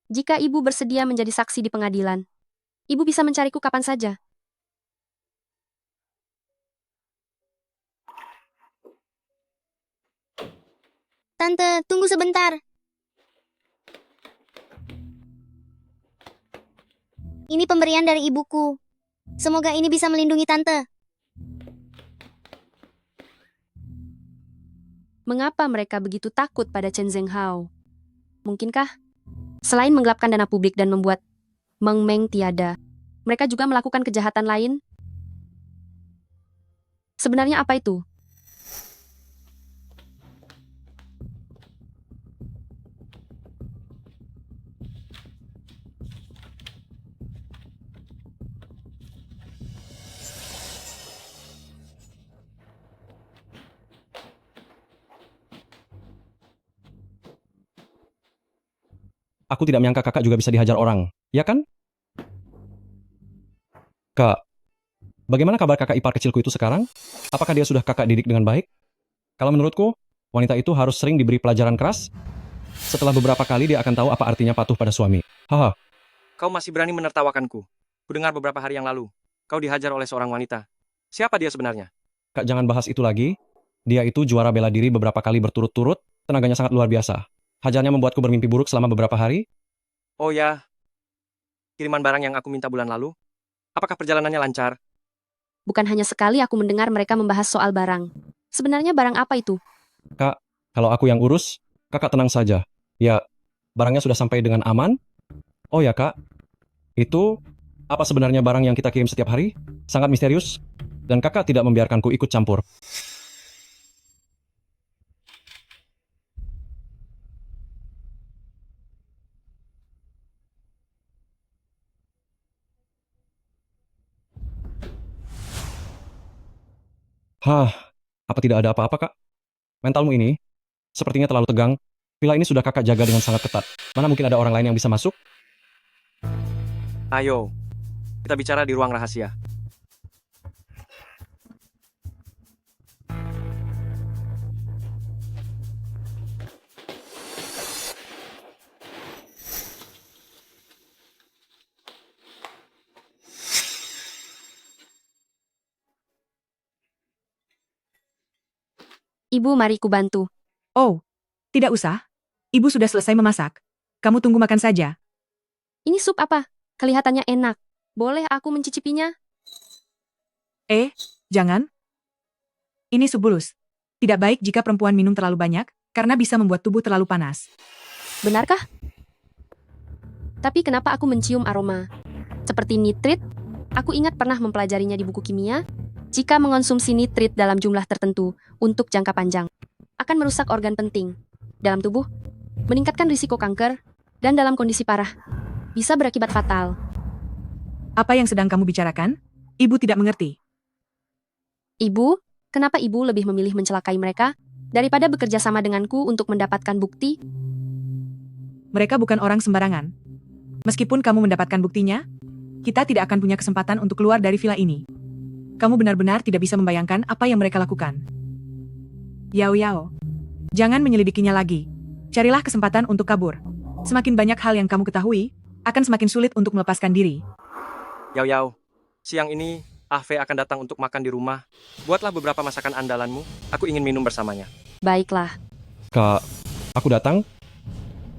Speaker 2: jika ibu bersedia menjadi saksi di pengadilan, ibu bisa mencariku kapan saja.
Speaker 9: Tante, tunggu sebentar. Ini pemberian dari ibuku. Semoga ini bisa melindungi tante.
Speaker 2: Mengapa mereka begitu takut pada Chen Zhenghao? Mungkinkah selain menggelapkan dana publik dan membuat Meng Meng tiada, mereka juga melakukan kejahatan lain? Sebenarnya apa itu?
Speaker 1: Aku tidak menyangka kakak juga bisa dihajar orang, ya kan? Kak, bagaimana kabar kakak ipar kecilku itu sekarang? Apakah dia sudah kakak didik dengan baik? Kalau menurutku, wanita itu harus sering diberi pelajaran keras. Setelah beberapa kali dia akan tahu apa artinya patuh pada suami. Haha.
Speaker 5: Kau masih berani menertawakanku. Kudengar beberapa hari yang lalu, kau dihajar oleh seorang wanita. Siapa dia sebenarnya?
Speaker 1: Kak, jangan bahas itu lagi. Dia itu juara bela diri beberapa kali berturut-turut, tenaganya sangat luar biasa. Hajarnya membuatku bermimpi buruk selama beberapa hari.
Speaker 5: Oh ya, kiriman barang yang aku minta bulan lalu. Apakah perjalanannya lancar?
Speaker 2: Bukan hanya sekali aku mendengar mereka membahas soal barang. Sebenarnya barang apa itu?
Speaker 1: Kak, kalau aku yang urus, kakak tenang saja. Ya, barangnya sudah sampai dengan aman. Oh ya kak, itu apa sebenarnya barang yang kita kirim setiap hari? Sangat misterius, dan kakak tidak membiarkanku ikut campur. Hah, apa tidak ada apa-apa kak? Mentalmu ini sepertinya terlalu tegang. Villa ini sudah kakak jaga dengan sangat ketat. Mana mungkin ada orang lain yang bisa masuk?
Speaker 5: Ayo, kita bicara di ruang rahasia.
Speaker 2: Ibu, mari ku bantu.
Speaker 6: Oh, tidak usah. Ibu sudah selesai memasak. Kamu tunggu makan saja.
Speaker 2: Ini sup apa? Kelihatannya enak. Boleh aku mencicipinya?
Speaker 6: Jangan. Ini sup bulus. Tidak baik jika perempuan minum terlalu banyak, karena bisa membuat tubuh terlalu panas.
Speaker 2: Benarkah? Tapi kenapa aku mencium aroma? Seperti nitrit? Aku ingat pernah mempelajarinya di buku kimia. Jika mengonsumsi nitrit dalam jumlah tertentu untuk jangka panjang, akan merusak organ penting dalam tubuh, meningkatkan risiko kanker, dan dalam kondisi parah, bisa berakibat fatal.
Speaker 6: Apa yang sedang kamu bicarakan? Ibu tidak mengerti.
Speaker 2: Ibu, kenapa ibu lebih memilih mencelakai mereka daripada bekerja sama denganku untuk mendapatkan bukti?
Speaker 6: Mereka bukan orang sembarangan. Meskipun kamu mendapatkan buktinya, kita tidak akan punya kesempatan untuk keluar dari villa ini. Kamu benar-benar tidak bisa membayangkan apa yang mereka lakukan. Yao Yao, jangan menyelidikinya lagi. Carilah kesempatan untuk kabur. Semakin banyak hal yang kamu ketahui, akan semakin sulit untuk melepaskan diri.
Speaker 5: Yao Yao, siang ini Ahve akan datang untuk makan di rumah. Buatlah beberapa masakan andalanmu. Aku ingin minum bersamanya.
Speaker 2: Baiklah.
Speaker 1: Kak, aku datang.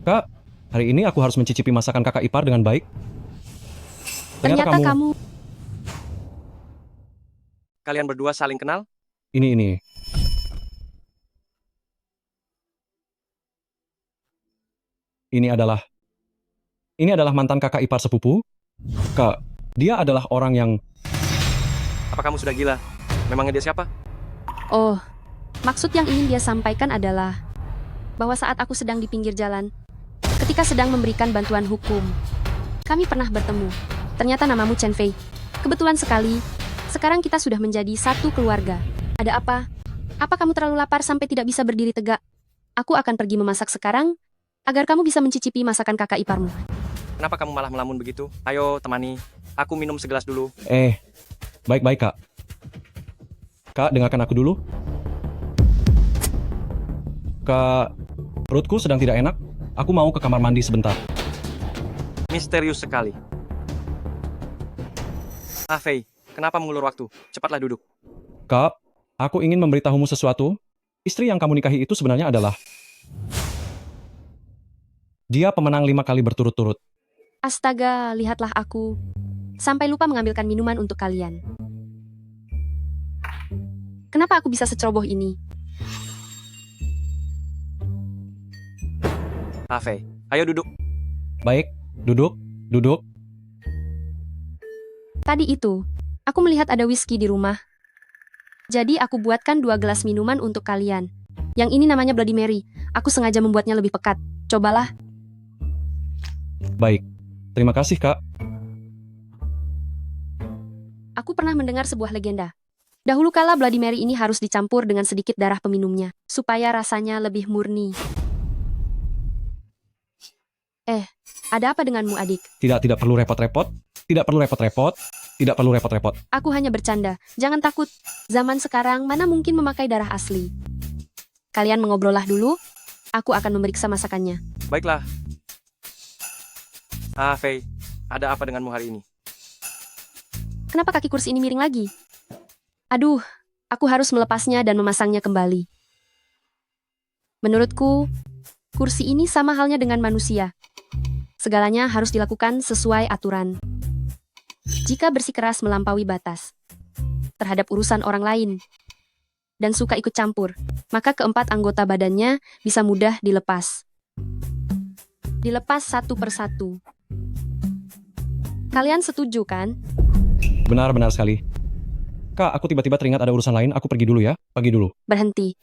Speaker 1: Kak, hari ini aku harus mencicipi masakan kakak ipar dengan baik.
Speaker 2: Ternyata kamu...
Speaker 5: Kalian berdua saling kenal?
Speaker 1: Ini. Ini adalah mantan kakak ipar sepupu. Kak, dia adalah orang yang...
Speaker 5: Apa kamu sudah gila? Memangnya dia siapa?
Speaker 2: Oh, maksud yang ingin dia sampaikan adalah bahwa saat aku sedang di pinggir jalan, ketika sedang memberikan bantuan hukum, kami pernah bertemu. Ternyata namamu Chen Fei. Kebetulan sekali, sekarang kita sudah menjadi satu keluarga. Ada apa? Apa kamu terlalu lapar sampai tidak bisa berdiri tegak? Aku akan pergi memasak sekarang, agar kamu bisa mencicipi masakan kakak iparmu.
Speaker 5: Kenapa kamu malah melamun begitu? Ayo, temani. Aku minum segelas dulu.
Speaker 1: Baik-baik, Kak. Kak, dengarkan aku dulu. Kak, perutku sedang tidak enak. Aku mau ke kamar mandi sebentar.
Speaker 5: Misterius sekali. Ahve, kenapa mengulur waktu? Cepatlah duduk.
Speaker 1: Kak, aku ingin memberitahumu sesuatu. Istri yang kamu nikahi itu sebenarnya adalah... Dia pemenang 5 kali berturut-turut.
Speaker 2: Astaga, lihatlah aku. Sampai lupa mengambilkan minuman untuk kalian. Kenapa aku bisa seceroboh ini?
Speaker 5: Ahve, ayo duduk.
Speaker 1: Baik, duduk.
Speaker 2: Tadi itu, aku melihat ada whisky di rumah. Jadi aku buatkan 2 gelas minuman untuk kalian. Yang ini namanya Bloody Mary. Aku sengaja membuatnya lebih pekat. Cobalah.
Speaker 1: Baik, terima kasih, Kak.
Speaker 2: Aku pernah mendengar sebuah legenda. Dahulu kala Bloody Mary ini harus dicampur dengan sedikit darah peminumnya, supaya rasanya lebih murni. Ada apa denganmu, adik?
Speaker 1: Tidak perlu repot-repot.
Speaker 2: Aku hanya bercanda. Jangan takut. Zaman sekarang mana mungkin memakai darah asli. Kalian mengobrollah dulu. Aku akan memeriksa masakannya.
Speaker 5: Baiklah. Ahve, ada apa denganmu hari ini?
Speaker 2: Kenapa kaki kursi ini miring lagi? Aduh, aku harus melepasnya dan memasangnya kembali. Menurutku, kursi ini sama halnya dengan manusia. Segalanya harus dilakukan sesuai aturan. Jika bersikeras melampaui batas terhadap urusan orang lain dan suka ikut campur, maka keempat anggota badannya bisa mudah dilepas. Dilepas satu persatu. Kalian setuju kan?
Speaker 1: Benar-benar sekali. Kak, aku tiba-tiba teringat ada urusan lain, aku pergi dulu ya. Pergi dulu.
Speaker 2: Berhenti.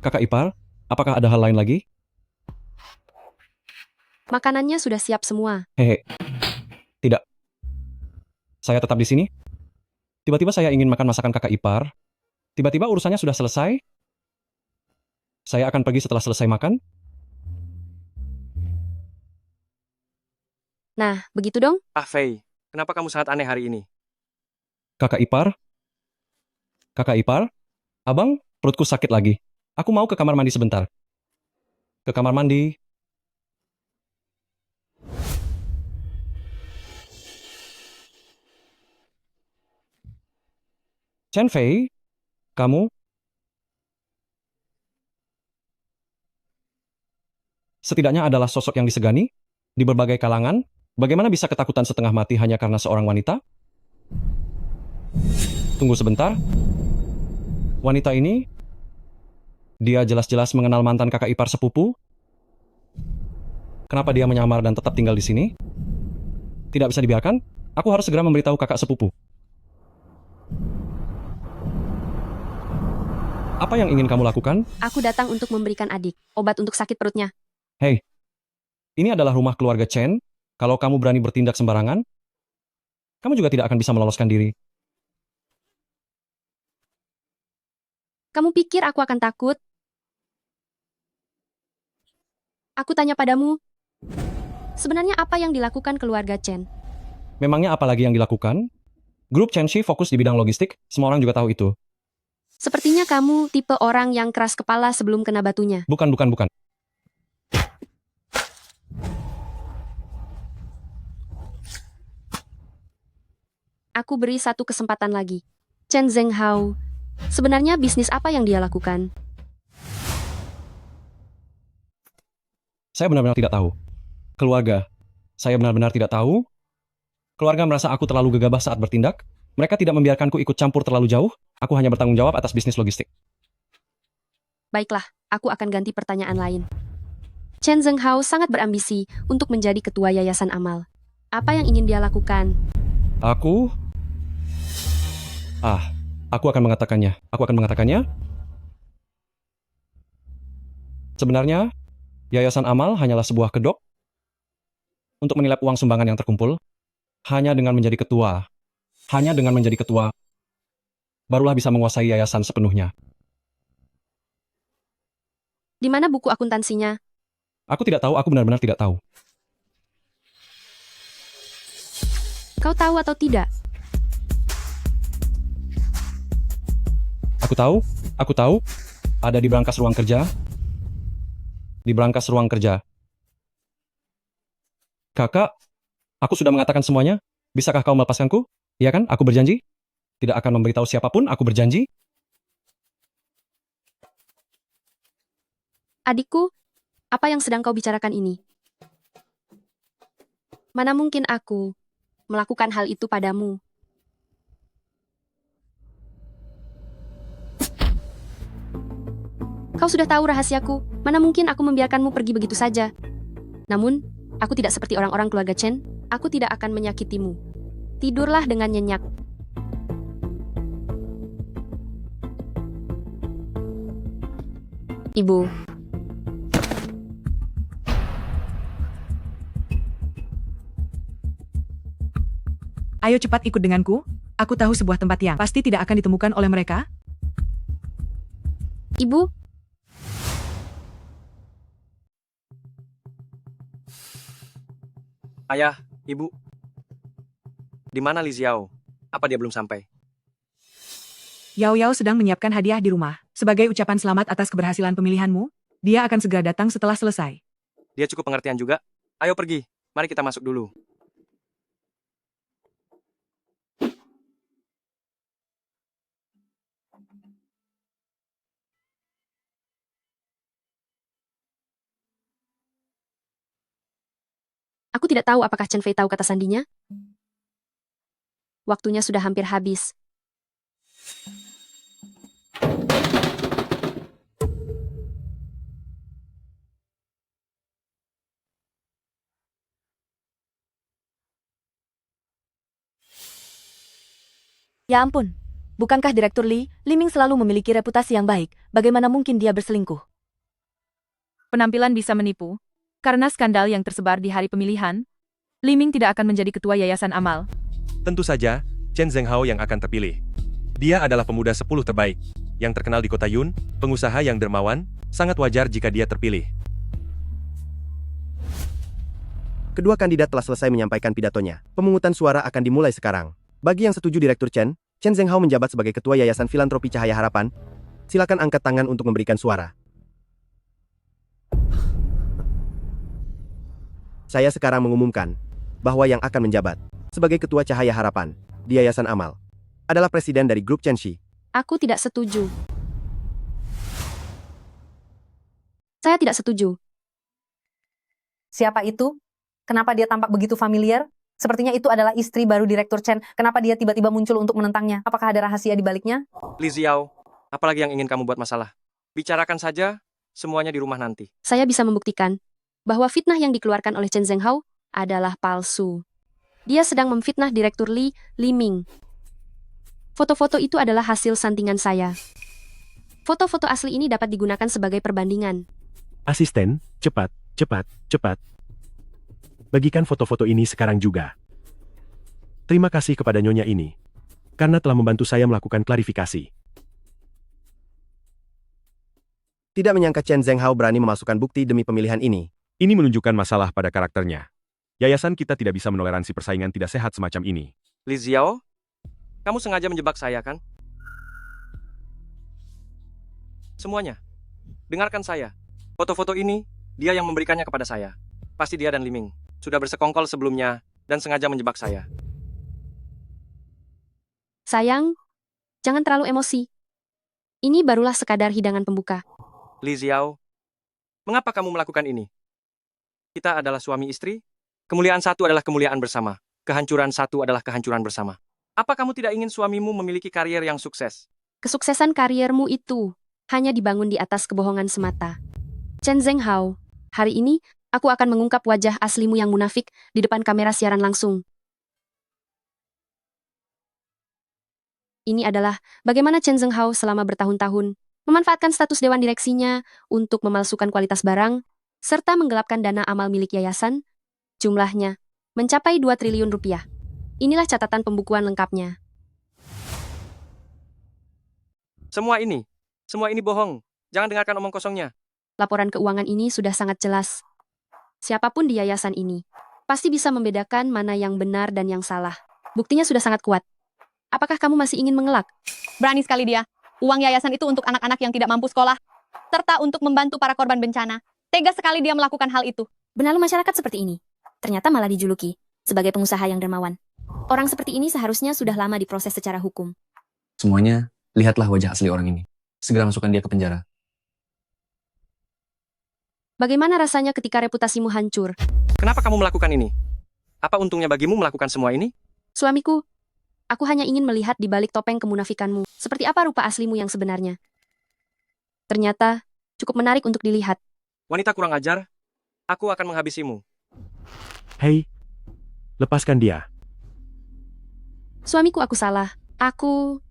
Speaker 1: Kakak ipar, apakah ada hal lain lagi?
Speaker 2: Makanannya sudah siap semua.
Speaker 1: Hehe. Tidak. Saya tetap di sini. Tiba-tiba saya ingin makan masakan kakak ipar. Tiba-tiba urusannya sudah selesai. Saya akan pergi setelah selesai makan.
Speaker 2: Nah, begitu dong.
Speaker 5: Ah, Fei, kenapa kamu sangat aneh hari ini?
Speaker 1: Kakak ipar? Kakak ipar? Abang, perutku sakit lagi. Aku mau ke kamar mandi sebentar. Ke kamar mandi. Chen Fei, kamu? Setidaknya adalah sosok yang disegani di berbagai kalangan. Bagaimana bisa ketakutan setengah mati hanya karena seorang wanita? Tunggu sebentar. Wanita ini, dia jelas-jelas mengenal mantan kakak ipar sepupu. Kenapa dia menyamar dan tetap tinggal di sini? Tidak bisa dibiarkan. Aku harus segera memberitahu kakak sepupu. Apa yang ingin kamu lakukan?
Speaker 2: Aku datang untuk memberikan adik obat untuk sakit perutnya.
Speaker 1: Hei, ini adalah rumah keluarga Chen. Kalau kamu berani bertindak sembarangan, kamu juga tidak akan bisa meloloskan diri.
Speaker 2: Kamu pikir aku akan takut? Aku tanya padamu, sebenarnya apa yang dilakukan keluarga Chen?
Speaker 1: Memangnya apa lagi yang dilakukan? Grup Chenshi fokus di bidang logistik, semua orang juga tahu itu.
Speaker 2: Sepertinya kamu tipe orang yang keras kepala sebelum kena batunya.
Speaker 1: Bukan.
Speaker 2: Aku beri satu kesempatan lagi. Chen Zhenghao, sebenarnya bisnis apa yang dia lakukan?
Speaker 1: Saya benar-benar tidak tahu. Keluarga, saya benar-benar tidak tahu. Keluarga merasa aku terlalu gegabah saat bertindak. Mereka tidak membiarkanku ikut campur terlalu jauh. Aku hanya bertanggung jawab atas bisnis logistik.
Speaker 2: Baiklah, aku akan ganti pertanyaan lain. Chen Zhenghao sangat berambisi untuk menjadi ketua yayasan amal. Apa yang ingin dia lakukan?
Speaker 1: Aku akan mengatakannya. Sebenarnya, yayasan amal hanyalah sebuah kedok untuk menilap uang sumbangan yang terkumpul. Hanya dengan menjadi ketua, barulah bisa menguasai yayasan sepenuhnya.
Speaker 2: Di mana buku akuntansinya?
Speaker 1: Aku tidak tahu, aku benar-benar tidak tahu.
Speaker 2: Kau tahu atau tidak?
Speaker 1: Aku tahu. Ada di brankas ruang kerja. Kakak, aku sudah mengatakan semuanya. Bisakah kau melepaskanku? Iya kan? Aku berjanji. Tidak akan memberitahu siapapun, aku berjanji.
Speaker 2: Adikku, apa yang sedang kau bicarakan ini? Mana mungkin aku melakukan hal itu padamu? Kau sudah tahu rahasiaku. Mana mungkin aku membiarkanmu pergi begitu saja? Namun, aku tidak seperti orang-orang keluarga Chen. Aku tidak akan menyakitimu. Tidurlah dengan nyenyak. Ibu.
Speaker 6: Ayo cepat ikut denganku. Aku tahu sebuah tempat yang pasti tidak akan ditemukan oleh mereka.
Speaker 2: Ibu.
Speaker 5: Ayah, Ibu. Di mana Li Xiao? Apa dia belum sampai?
Speaker 6: Yao Yao sedang menyiapkan hadiah di rumah. Sebagai ucapan selamat atas keberhasilan pemilihanmu, dia akan segera datang setelah selesai.
Speaker 5: Dia cukup pengertian juga. Ayo pergi. Mari kita masuk dulu.
Speaker 2: Aku tidak tahu apakah Chen Fei tahu kata sandinya. Waktunya sudah hampir habis.
Speaker 8: Ya ampun. Bukankah Direktur Liming selalu memiliki reputasi yang baik? Bagaimana mungkin dia berselingkuh?
Speaker 6: Penampilan bisa menipu. Karena skandal yang tersebar di hari pemilihan, Liming tidak akan menjadi ketua Yayasan Amal.
Speaker 16: Tentu saja, Chen Zhenghao yang akan terpilih. Dia adalah pemuda 10 terbaik, yang terkenal di kota Yun, pengusaha yang dermawan, sangat wajar jika dia terpilih.
Speaker 12: Kedua kandidat telah selesai menyampaikan pidatonya. Pemungutan suara akan dimulai sekarang. Bagi yang setuju Direktur Chen Zhenghao menjabat sebagai Ketua Yayasan Filantropi Cahaya Harapan. Silakan angkat tangan untuk memberikan suara. Saya sekarang mengumumkan bahwa yang akan menjabat sebagai Ketua Cahaya Harapan di Yayasan Amal adalah Presiden dari Grup Chenxi.
Speaker 2: Aku tidak setuju. Saya tidak setuju.
Speaker 14: Siapa itu? Kenapa dia tampak begitu familiar? Sepertinya itu adalah istri baru Direktur Chen. Kenapa dia tiba-tiba muncul untuk menentangnya? Apakah ada rahasia di baliknya?
Speaker 5: Li Xiao, apalagi yang ingin kamu buat masalah? Bicarakan saja, semuanya di rumah nanti.
Speaker 2: Saya bisa membuktikan bahwa fitnah yang dikeluarkan oleh Chen Zhenghao adalah palsu. Dia sedang memfitnah Direktur Liming. Foto-foto itu adalah hasil santingan saya. Foto-foto asli ini dapat digunakan sebagai perbandingan.
Speaker 17: Asisten, cepat. Bagikan foto-foto ini sekarang juga. Terima kasih kepada Nyonya ini, karena telah membantu saya melakukan klarifikasi.
Speaker 12: Tidak menyangka Chen Zhenghao berani memasukkan bukti demi pemilihan ini.
Speaker 16: Ini menunjukkan masalah pada karakternya. Yayasan kita tidak bisa menoleransi persaingan tidak sehat semacam ini.
Speaker 5: Li Xiao, kamu sengaja menjebak saya, kan? Semuanya. Dengarkan saya. Foto-foto ini, dia yang memberikannya kepada saya. Pasti dia dan Liming sudah bersekongkol sebelumnya dan sengaja menjebak saya.
Speaker 2: Sayang, jangan terlalu emosi. Ini barulah sekadar hidangan pembuka.
Speaker 5: Li Xiao, mengapa kamu melakukan ini? Kita adalah suami istri. Kemuliaan satu adalah kemuliaan bersama. Kehancuran satu adalah kehancuran bersama. Apa kamu tidak ingin suamimu memiliki karier yang sukses?
Speaker 2: Kesuksesan kariermu itu hanya dibangun di atas kebohongan semata. Chen Zhenghao, hari ini aku akan mengungkap wajah aslimu yang munafik di depan kamera siaran langsung. Ini adalah bagaimana Chen Zhenghao selama bertahun-tahun memanfaatkan status dewan direksinya untuk memalsukan kualitas barang, serta menggelapkan dana amal milik yayasan. Jumlahnya mencapai 2 triliun rupiah. Inilah catatan pembukuan lengkapnya.
Speaker 5: Semua ini bohong. Jangan dengarkan omong kosongnya.
Speaker 2: Laporan keuangan ini sudah sangat jelas. Siapapun di yayasan ini pasti bisa membedakan mana yang benar dan yang salah. Buktinya sudah sangat kuat. Apakah kamu masih ingin mengelak?
Speaker 3: Berani sekali dia. Uang yayasan itu untuk anak-anak yang tidak mampu sekolah, serta untuk membantu para korban bencana. Tega sekali dia melakukan hal itu.
Speaker 18: Benalu masyarakat seperti ini. Ternyata malah dijuluki sebagai pengusaha yang dermawan. Orang seperti ini seharusnya sudah lama diproses secara hukum.
Speaker 11: Semuanya, lihatlah wajah asli orang ini. Segera masukkan dia ke penjara.
Speaker 2: Bagaimana rasanya ketika reputasimu hancur?
Speaker 5: Kenapa kamu melakukan ini? Apa untungnya bagimu melakukan semua ini?
Speaker 2: Suamiku, aku hanya ingin melihat di balik topeng kemunafikanmu, seperti apa rupa aslimu yang sebenarnya. Ternyata, cukup menarik untuk dilihat.
Speaker 5: Wanita kurang ajar, aku akan menghabisimu.
Speaker 17: Hei, lepaskan dia.
Speaker 2: Suamiku, aku salah. Aku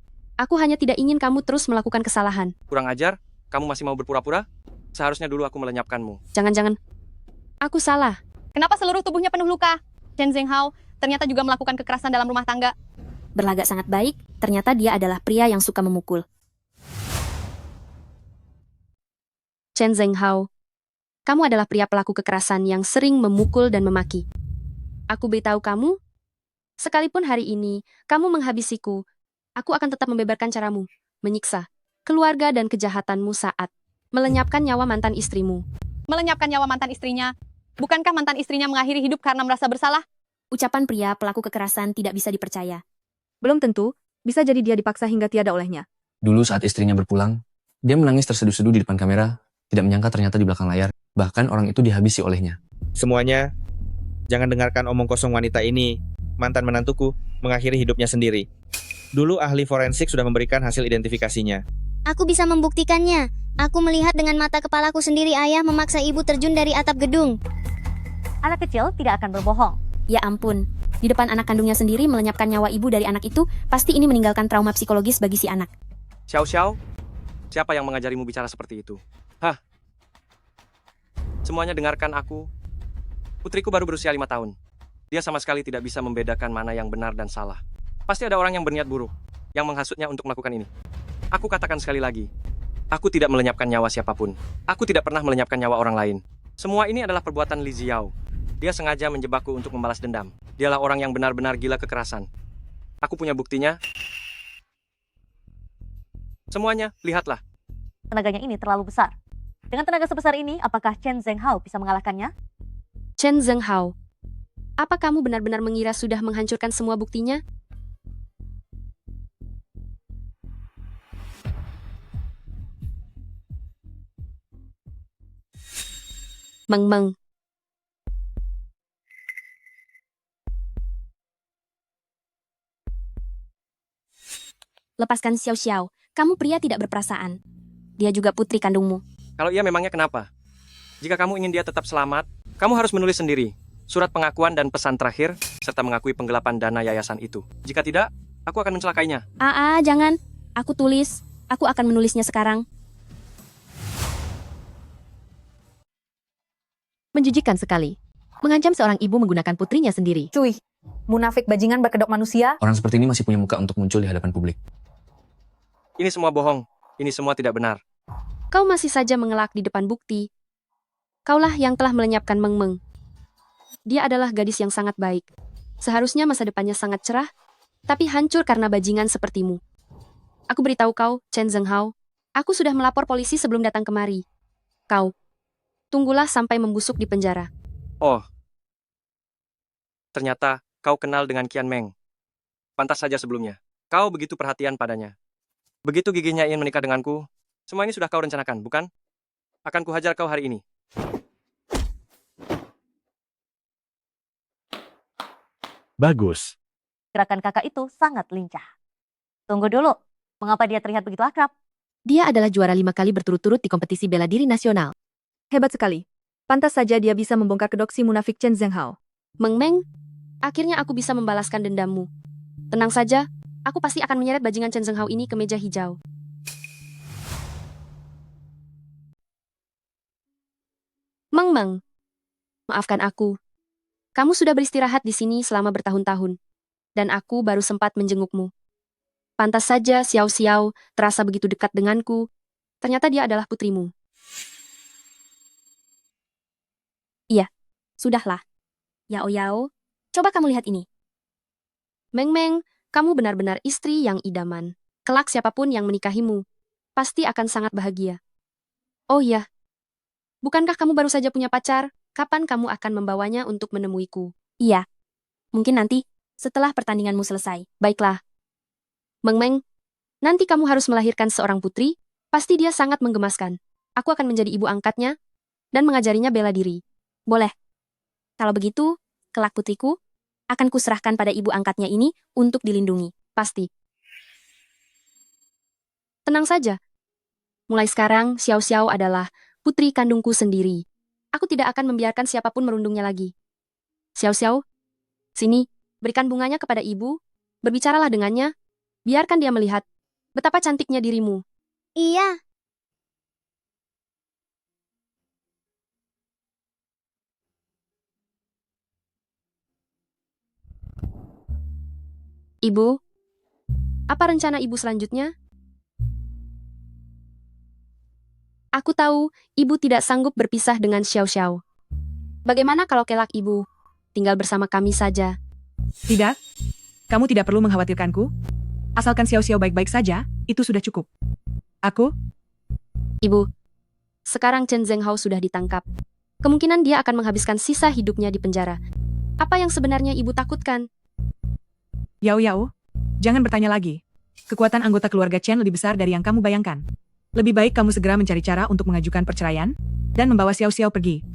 Speaker 2: hanya tidak ingin kamu terus melakukan kesalahan.
Speaker 5: Kurang ajar, kamu masih mau berpura-pura? Seharusnya dulu aku melenyapkanmu.
Speaker 2: Jangan-jangan, aku salah.
Speaker 3: Kenapa seluruh tubuhnya penuh luka? Chen Zhenghao ternyata juga melakukan kekerasan dalam rumah tangga.
Speaker 18: Berlagak sangat baik, ternyata dia adalah pria yang suka memukul.
Speaker 2: Chen Zhenghao, kamu adalah pria pelaku kekerasan yang sering memukul dan memaki. Aku beritahu kamu, sekalipun hari ini kamu menghabisiku, aku akan tetap membeberkan caramu, menyiksa keluarga dan kejahatanmu saat melenyapkan nyawa mantan istrimu.
Speaker 3: Melenyapkan nyawa mantan istrinya? Bukankah mantan istrinya mengakhiri hidup karena merasa bersalah?
Speaker 18: Ucapan pria pelaku kekerasan tidak bisa dipercaya.
Speaker 6: Belum tentu, bisa jadi dia dipaksa hingga tiada olehnya.
Speaker 11: Dulu saat istrinya berpulang, dia menangis terseduh-seduh di depan kamera, tidak menyangka ternyata di belakang layar, bahkan orang itu dihabisi olehnya.
Speaker 7: Semuanya, jangan dengarkan omong kosong wanita ini. Mantan menantuku mengakhiri hidupnya sendiri. Dulu ahli forensik sudah memberikan hasil identifikasinya.
Speaker 9: Aku bisa membuktikannya. Aku melihat dengan mata kepalaku sendiri ayah memaksa ibu terjun dari atap gedung.
Speaker 3: Anak kecil tidak akan berbohong.
Speaker 18: Ya ampun, Di depan anak kandungnya sendiri melenyapkan nyawa ibu dari anak itu, pasti ini meninggalkan trauma psikologis bagi si anak.
Speaker 5: Xiao Xiao, siapa yang mengajarimu bicara seperti itu? Hah? Semuanya dengarkan aku. Putriku baru berusia 5 tahun. Dia sama sekali tidak bisa membedakan mana yang benar dan salah. Pasti ada orang yang berniat buruk, yang menghasutnya untuk melakukan ini. Aku katakan sekali lagi, aku tidak melenyapkan nyawa siapapun. Aku tidak pernah melenyapkan nyawa orang lain. Semua ini adalah perbuatan Li Ziao. Dia sengaja menjebakku untuk membalas dendam. Dialah orang yang benar-benar gila kekerasan. Aku punya buktinya. Semuanya, lihatlah.
Speaker 19: Tenaganya ini terlalu besar. Dengan tenaga sebesar ini, apakah Chen Zhenghao bisa mengalahkannya?
Speaker 2: Chen Zhenghao, apa kamu benar-benar mengira sudah menghancurkan semua buktinya? Meng Meng.
Speaker 18: Lepaskan Xiao Xiao, kamu pria tidak berperasaan. Dia juga putri kandungmu.
Speaker 5: Kalau iya memangnya kenapa? Jika kamu ingin dia tetap selamat, kamu harus menulis sendiri surat pengakuan dan pesan terakhir, serta mengakui penggelapan dana yayasan itu. Jika tidak, aku akan mencelakainya.
Speaker 18: Jangan. Aku tulis. Aku akan menulisnya sekarang.
Speaker 8: Menjijikan sekali. Mengancam seorang ibu menggunakan putrinya sendiri.
Speaker 14: Cuy, munafik bajingan berkedok manusia.
Speaker 11: Orang seperti ini masih punya muka untuk muncul di hadapan publik.
Speaker 5: Ini semua bohong. Ini semua tidak benar.
Speaker 2: Kau masih saja mengelak di depan bukti. Kaulah yang telah melenyapkan Meng Meng. Dia adalah gadis yang sangat baik. Seharusnya masa depannya sangat cerah, tapi hancur karena bajingan sepertimu. Aku beritahu kau, Chen Zhenghao, aku sudah melapor polisi sebelum datang kemari. Kau, tunggulah sampai membusuk di penjara.
Speaker 5: Oh. Ternyata kau kenal dengan Qian Meng. Pantas saja sebelumnya. Kau begitu perhatian padanya. Begitu giginya ingin menikah denganku, semua ini sudah kau rencanakan, bukan? Akan kuhajar kau hari ini.
Speaker 17: Bagus.
Speaker 19: Gerakan kakak itu sangat lincah. Tunggu dulu, mengapa dia terlihat begitu akrab?
Speaker 8: Dia adalah juara 5 kali berturut-turut di kompetisi bela diri nasional.
Speaker 6: Hebat sekali. Pantas saja dia bisa membongkar kedok si munafik Chen Zhenghao.
Speaker 2: Meng Meng, akhirnya aku bisa membalaskan dendammu. Tenang saja, aku pasti akan menyeret bajingan Chen Zhenghao ini ke meja hijau. Meng Meng, maafkan aku. Kamu sudah beristirahat di sini selama bertahun-tahun, dan aku baru sempat menjengukmu. Pantas saja Xiao Xiao terasa begitu dekat denganku. Ternyata dia adalah putrimu.
Speaker 18: Iya, sudahlah. Yao Yao, coba kamu lihat ini.
Speaker 2: Meng Meng, kamu benar-benar istri yang idaman. Kelak siapapun yang menikahimu, pasti akan sangat bahagia. Oh iya, bukankah kamu baru saja punya pacar? Kapan kamu akan membawanya untuk menemuiku?
Speaker 18: Iya, mungkin nanti, setelah pertandinganmu selesai.
Speaker 2: Baiklah. Meng Meng, nanti kamu harus melahirkan seorang putri, pasti dia sangat menggemaskan. Aku akan menjadi ibu angkatnya, dan mengajarinya bela diri.
Speaker 18: Boleh. Kalau begitu, kelak putriku, akan kuserahkan pada ibu angkatnya ini untuk dilindungi.
Speaker 2: Pasti. Tenang saja. Mulai sekarang, Xiao Xiao adalah putri kandungku sendiri. Aku tidak akan membiarkan siapapun merundungnya lagi. Xiao Xiao, sini, berikan bunganya kepada ibu, berbicaralah dengannya, biarkan dia melihat betapa cantiknya dirimu.
Speaker 9: Iya.
Speaker 2: Ibu, apa rencana ibu selanjutnya? Aku tahu, ibu tidak sanggup berpisah dengan Xiao Xiao. Bagaimana kalau kelak ibu tinggal bersama kami saja?
Speaker 6: Tidak. Kamu tidak perlu mengkhawatirkanku. Asalkan Xiao Xiao baik-baik saja, itu sudah cukup. Aku?
Speaker 2: Ibu, sekarang Chen Zhenghao sudah ditangkap. Kemungkinan dia akan menghabiskan sisa hidupnya di penjara. Apa yang sebenarnya ibu takutkan?
Speaker 6: Yao Yao, jangan bertanya lagi. Kekuatan anggota keluarga Chen lebih besar dari yang kamu bayangkan. Lebih baik kamu segera mencari cara untuk mengajukan perceraian, dan membawa Xiao Xiao pergi.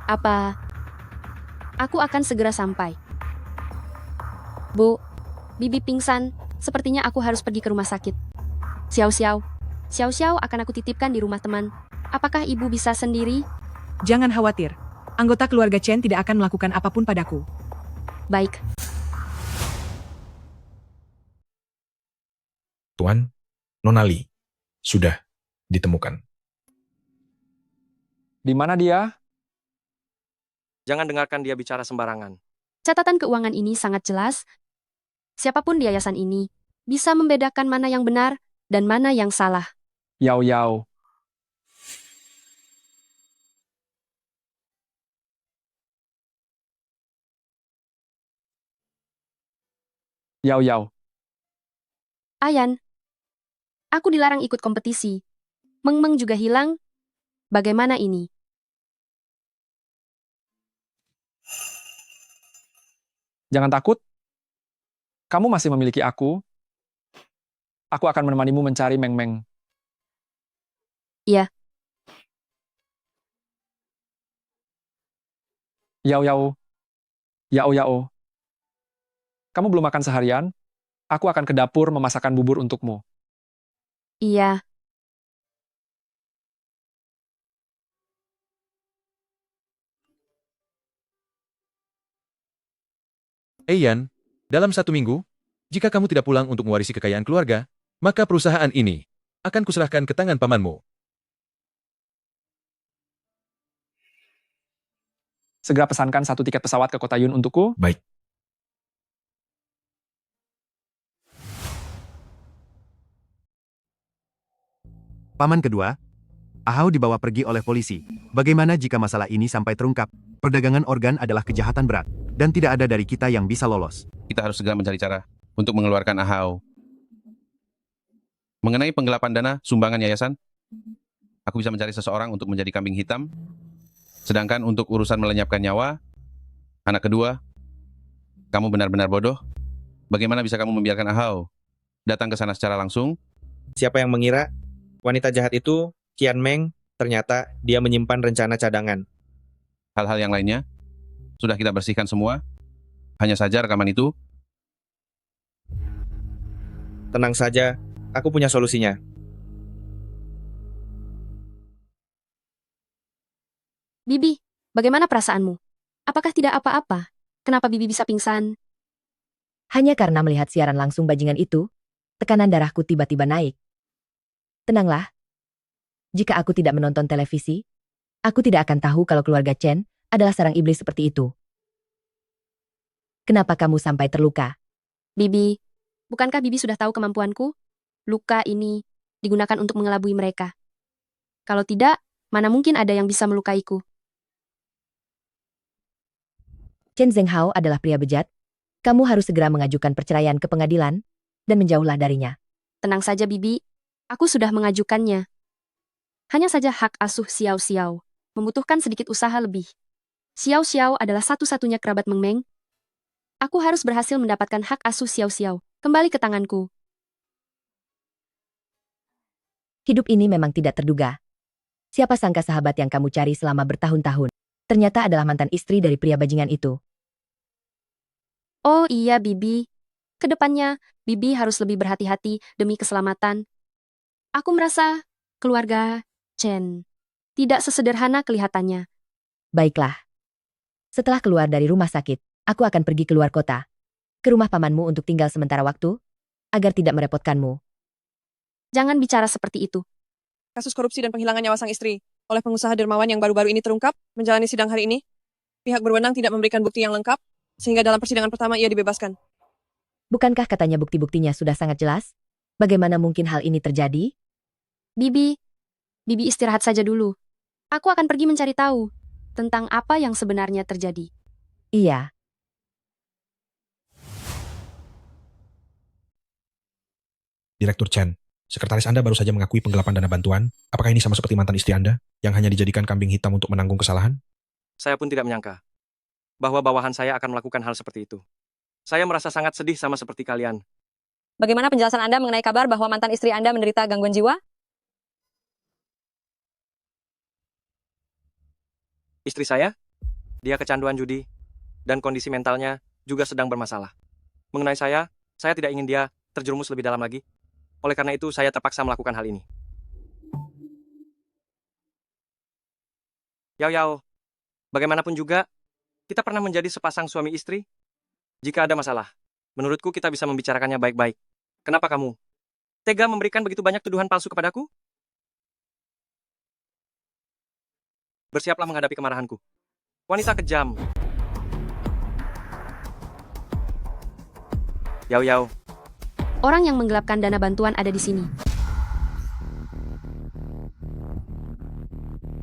Speaker 2: Apa? Aku akan segera sampai. Bu, bibi pingsan, sepertinya aku harus pergi ke rumah sakit. Xiao Xiao akan aku titipkan di rumah teman. Apakah ibu bisa sendiri?
Speaker 6: Jangan khawatir. Anggota keluarga Chen tidak akan melakukan apapun padaku.
Speaker 2: Baik.
Speaker 15: Tuan, Nona Li sudah ditemukan.
Speaker 11: Di mana dia?
Speaker 5: Jangan dengarkan dia bicara sembarangan.
Speaker 2: Catatan keuangan ini sangat jelas. Siapapun di yayasan ini bisa membedakan mana yang benar dan mana yang salah.
Speaker 11: Yao Yao. Yao Yao.
Speaker 2: Ayan, aku dilarang ikut kompetisi. Meng Meng juga hilang. Bagaimana ini?
Speaker 11: Jangan takut. Kamu masih memiliki aku. Aku akan menemanimu mencari Meng Meng.
Speaker 2: Iya.
Speaker 11: Yao Yao. Yao Yao. Kamu belum makan seharian? Aku akan ke dapur memasakkan bubur untukmu.
Speaker 2: Iya.
Speaker 16: Yan, dalam 1 minggu, jika kamu tidak pulang untuk mewarisi kekayaan keluarga, maka perusahaan ini akan kuserahkan ke tangan pamanmu.
Speaker 11: Segera pesankan 1 tiket pesawat ke kota Yun untukku.
Speaker 15: Baik.
Speaker 12: Paman kedua, Ahau dibawa pergi oleh polisi. Bagaimana jika masalah ini sampai terungkap? Perdagangan organ adalah kejahatan berat, dan tidak ada dari kita yang bisa lolos.
Speaker 10: Kita harus segera mencari cara untuk mengeluarkan Ahau. Mengenai penggelapan dana sumbangan yayasan, aku bisa mencari seseorang untuk menjadi kambing hitam. Sedangkan untuk urusan melenyapkan nyawa, anak kedua, kamu benar-benar bodoh. Bagaimana bisa kamu membiarkan Ahau datang ke sana secara langsung?
Speaker 7: Siapa yang mengira wanita jahat itu Qian Meng, ternyata dia menyimpan rencana cadangan.
Speaker 10: Hal-hal yang lainnya sudah kita bersihkan semua. Hanya saja rekaman itu.
Speaker 7: Tenang saja, aku punya solusinya.
Speaker 2: Bibi, bagaimana perasaanmu? Apakah tidak apa-apa? Kenapa Bibi bisa pingsan?
Speaker 8: Hanya karena melihat siaran langsung bajingan itu, tekanan darahku tiba-tiba naik. Tenanglah. Jika aku tidak menonton televisi, aku tidak akan tahu kalau keluarga Chen adalah sarang iblis seperti itu. Kenapa kamu sampai terluka?
Speaker 2: Bibi, bukankah Bibi sudah tahu kemampuanku? Luka ini digunakan untuk mengelabui mereka. Kalau tidak, mana mungkin ada yang bisa melukaiku?
Speaker 8: Chen Zhenghao adalah pria bejat. Kamu harus segera mengajukan perceraian ke pengadilan dan menjauhlah darinya.
Speaker 2: Tenang saja, Bibi. Aku sudah mengajukannya. Hanya saja hak asuh Xiao Xiao membutuhkan sedikit usaha lebih. Xiao Xiao adalah satu-satunya kerabat Meng Meng. Aku harus berhasil mendapatkan hak asuh Xiao Xiao kembali ke tanganku.
Speaker 8: Hidup ini memang tidak terduga. Siapa sangka sahabat yang kamu cari selama bertahun-tahun ternyata adalah mantan istri dari pria bajingan itu.
Speaker 2: Oh iya, Bibi. Kedepannya, Bibi harus lebih berhati-hati demi keselamatan. Aku merasa keluarga Chen tidak sesederhana kelihatannya.
Speaker 8: Baiklah. Setelah keluar dari rumah sakit, aku akan pergi keluar kota. Ke rumah pamanmu untuk tinggal sementara waktu, agar tidak merepotkanmu.
Speaker 2: Jangan bicara seperti itu.
Speaker 20: Kasus korupsi dan penghilangan nyawa sang istri oleh pengusaha dermawan yang baru-baru ini terungkap, menjalani sidang hari ini. Pihak berwenang tidak memberikan bukti yang lengkap, sehingga dalam persidangan pertama ia dibebaskan.
Speaker 8: Bukankah katanya bukti-buktinya sudah sangat jelas? Bagaimana mungkin hal ini terjadi?
Speaker 2: Bibi istirahat saja dulu. Aku akan pergi mencari tahu tentang apa yang sebenarnya terjadi.
Speaker 8: Iya.
Speaker 15: Direktur Chen, sekretaris Anda baru saja mengakui penggelapan dana bantuan. Apakah ini sama seperti mantan istri Anda, yang hanya dijadikan kambing hitam untuk menanggung kesalahan?
Speaker 5: Saya pun tidak menyangka bahwa bawahan saya akan melakukan hal seperti itu. Saya merasa sangat sedih sama seperti kalian.
Speaker 3: Bagaimana penjelasan Anda mengenai kabar bahwa mantan istri Anda menderita gangguan jiwa?
Speaker 5: Istri saya, dia kecanduan judi, dan kondisi mentalnya juga sedang bermasalah. Mengenai saya tidak ingin dia terjerumus lebih dalam lagi. Oleh karena itu, saya terpaksa melakukan hal ini. Yao Yao, bagaimanapun juga, kita pernah menjadi sepasang suami istri. Jika ada masalah, menurutku kita bisa membicarakannya baik-baik. Kenapa kamu tega memberikan begitu banyak tuduhan palsu kepadaku? Bersiaplah menghadapi kemarahanku. Wanita kejam. Yao Yao,
Speaker 2: Orang yang menggelapkan dana bantuan ada di sini.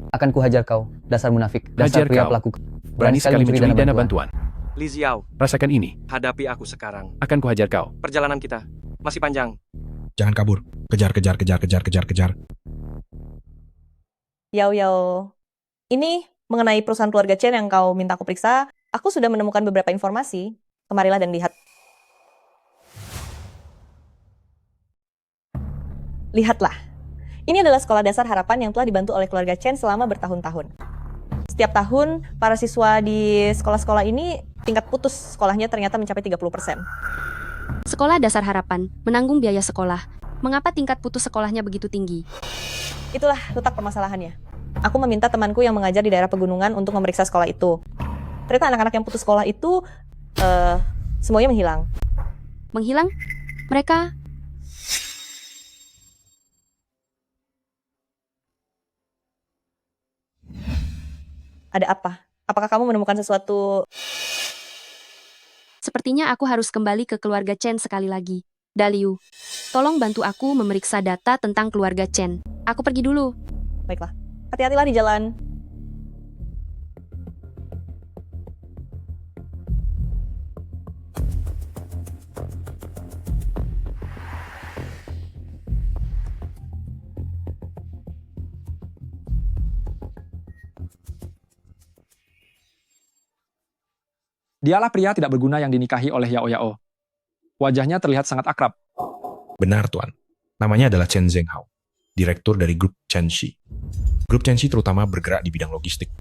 Speaker 21: Akan kuhajar kau, dasar munafik, dasar
Speaker 17: Hajar
Speaker 21: pria
Speaker 17: kau.
Speaker 21: pelaku.
Speaker 17: Berani sekali mencuri dana bantuan.
Speaker 5: Li Xiao,
Speaker 17: Rasakan ini.
Speaker 5: hadapi aku sekarang.
Speaker 17: Akan kuhajar kau.
Speaker 5: Perjalanan kita masih panjang.
Speaker 15: Jangan kabur. Kejar, kejar, kejar, kejar, kejar, kejar.
Speaker 22: Yao Yao. Ini mengenai perusahaan keluarga Chen yang kau minta aku periksa, aku sudah menemukan beberapa informasi. Kemarilah dan lihat. Lihatlah. Ini adalah sekolah dasar harapan yang telah dibantu oleh keluarga Chen selama bertahun-tahun. Setiap tahun, para siswa di sekolah-sekolah ini tingkat putus sekolahnya ternyata mencapai 30%.
Speaker 2: Sekolah Dasar Harapan menanggung biaya sekolah. Mengapa tingkat putus sekolahnya begitu tinggi?
Speaker 22: Itulah letak permasalahannya. Aku meminta temanku yang mengajar di daerah pegunungan untuk memeriksa sekolah itu. Ternyata anak-anak yang putus sekolah itu semuanya menghilang.
Speaker 2: Menghilang? Mereka
Speaker 22: ada apa? Apakah kamu menemukan sesuatu?
Speaker 2: Sepertinya aku harus kembali ke keluarga Chen sekali lagi. Daliu, tolong bantu aku memeriksa data tentang keluarga Chen. Aku pergi dulu.
Speaker 22: Baiklah. Hati-hatilah di jalan.
Speaker 11: Dialah pria tidak berguna yang dinikahi oleh Yao Yao. Wajahnya terlihat sangat akrab.
Speaker 15: Benar, Tuan. Namanya adalah Chen Zhenghao, direktur dari grup Chenxi. Grup Chenxi terutama bergerak di bidang logistik.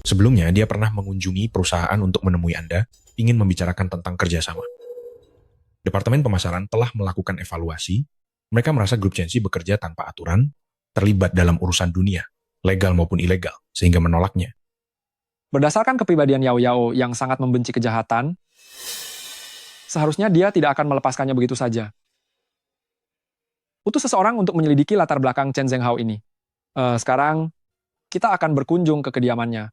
Speaker 15: Sebelumnya, dia pernah mengunjungi perusahaan untuk menemui Anda, ingin membicarakan tentang kerjasama. Departemen pemasaran telah melakukan evaluasi. Mereka merasa grup Chenxi bekerja tanpa aturan, terlibat dalam urusan dunia, legal maupun ilegal, sehingga menolaknya.
Speaker 11: Berdasarkan kepribadian Yao Yao yang sangat membenci kejahatan, seharusnya dia tidak akan melepaskannya begitu saja. Utus seseorang untuk menyelidiki latar belakang Chen Zhenghao ini. Sekarang, kita akan berkunjung ke kediamannya.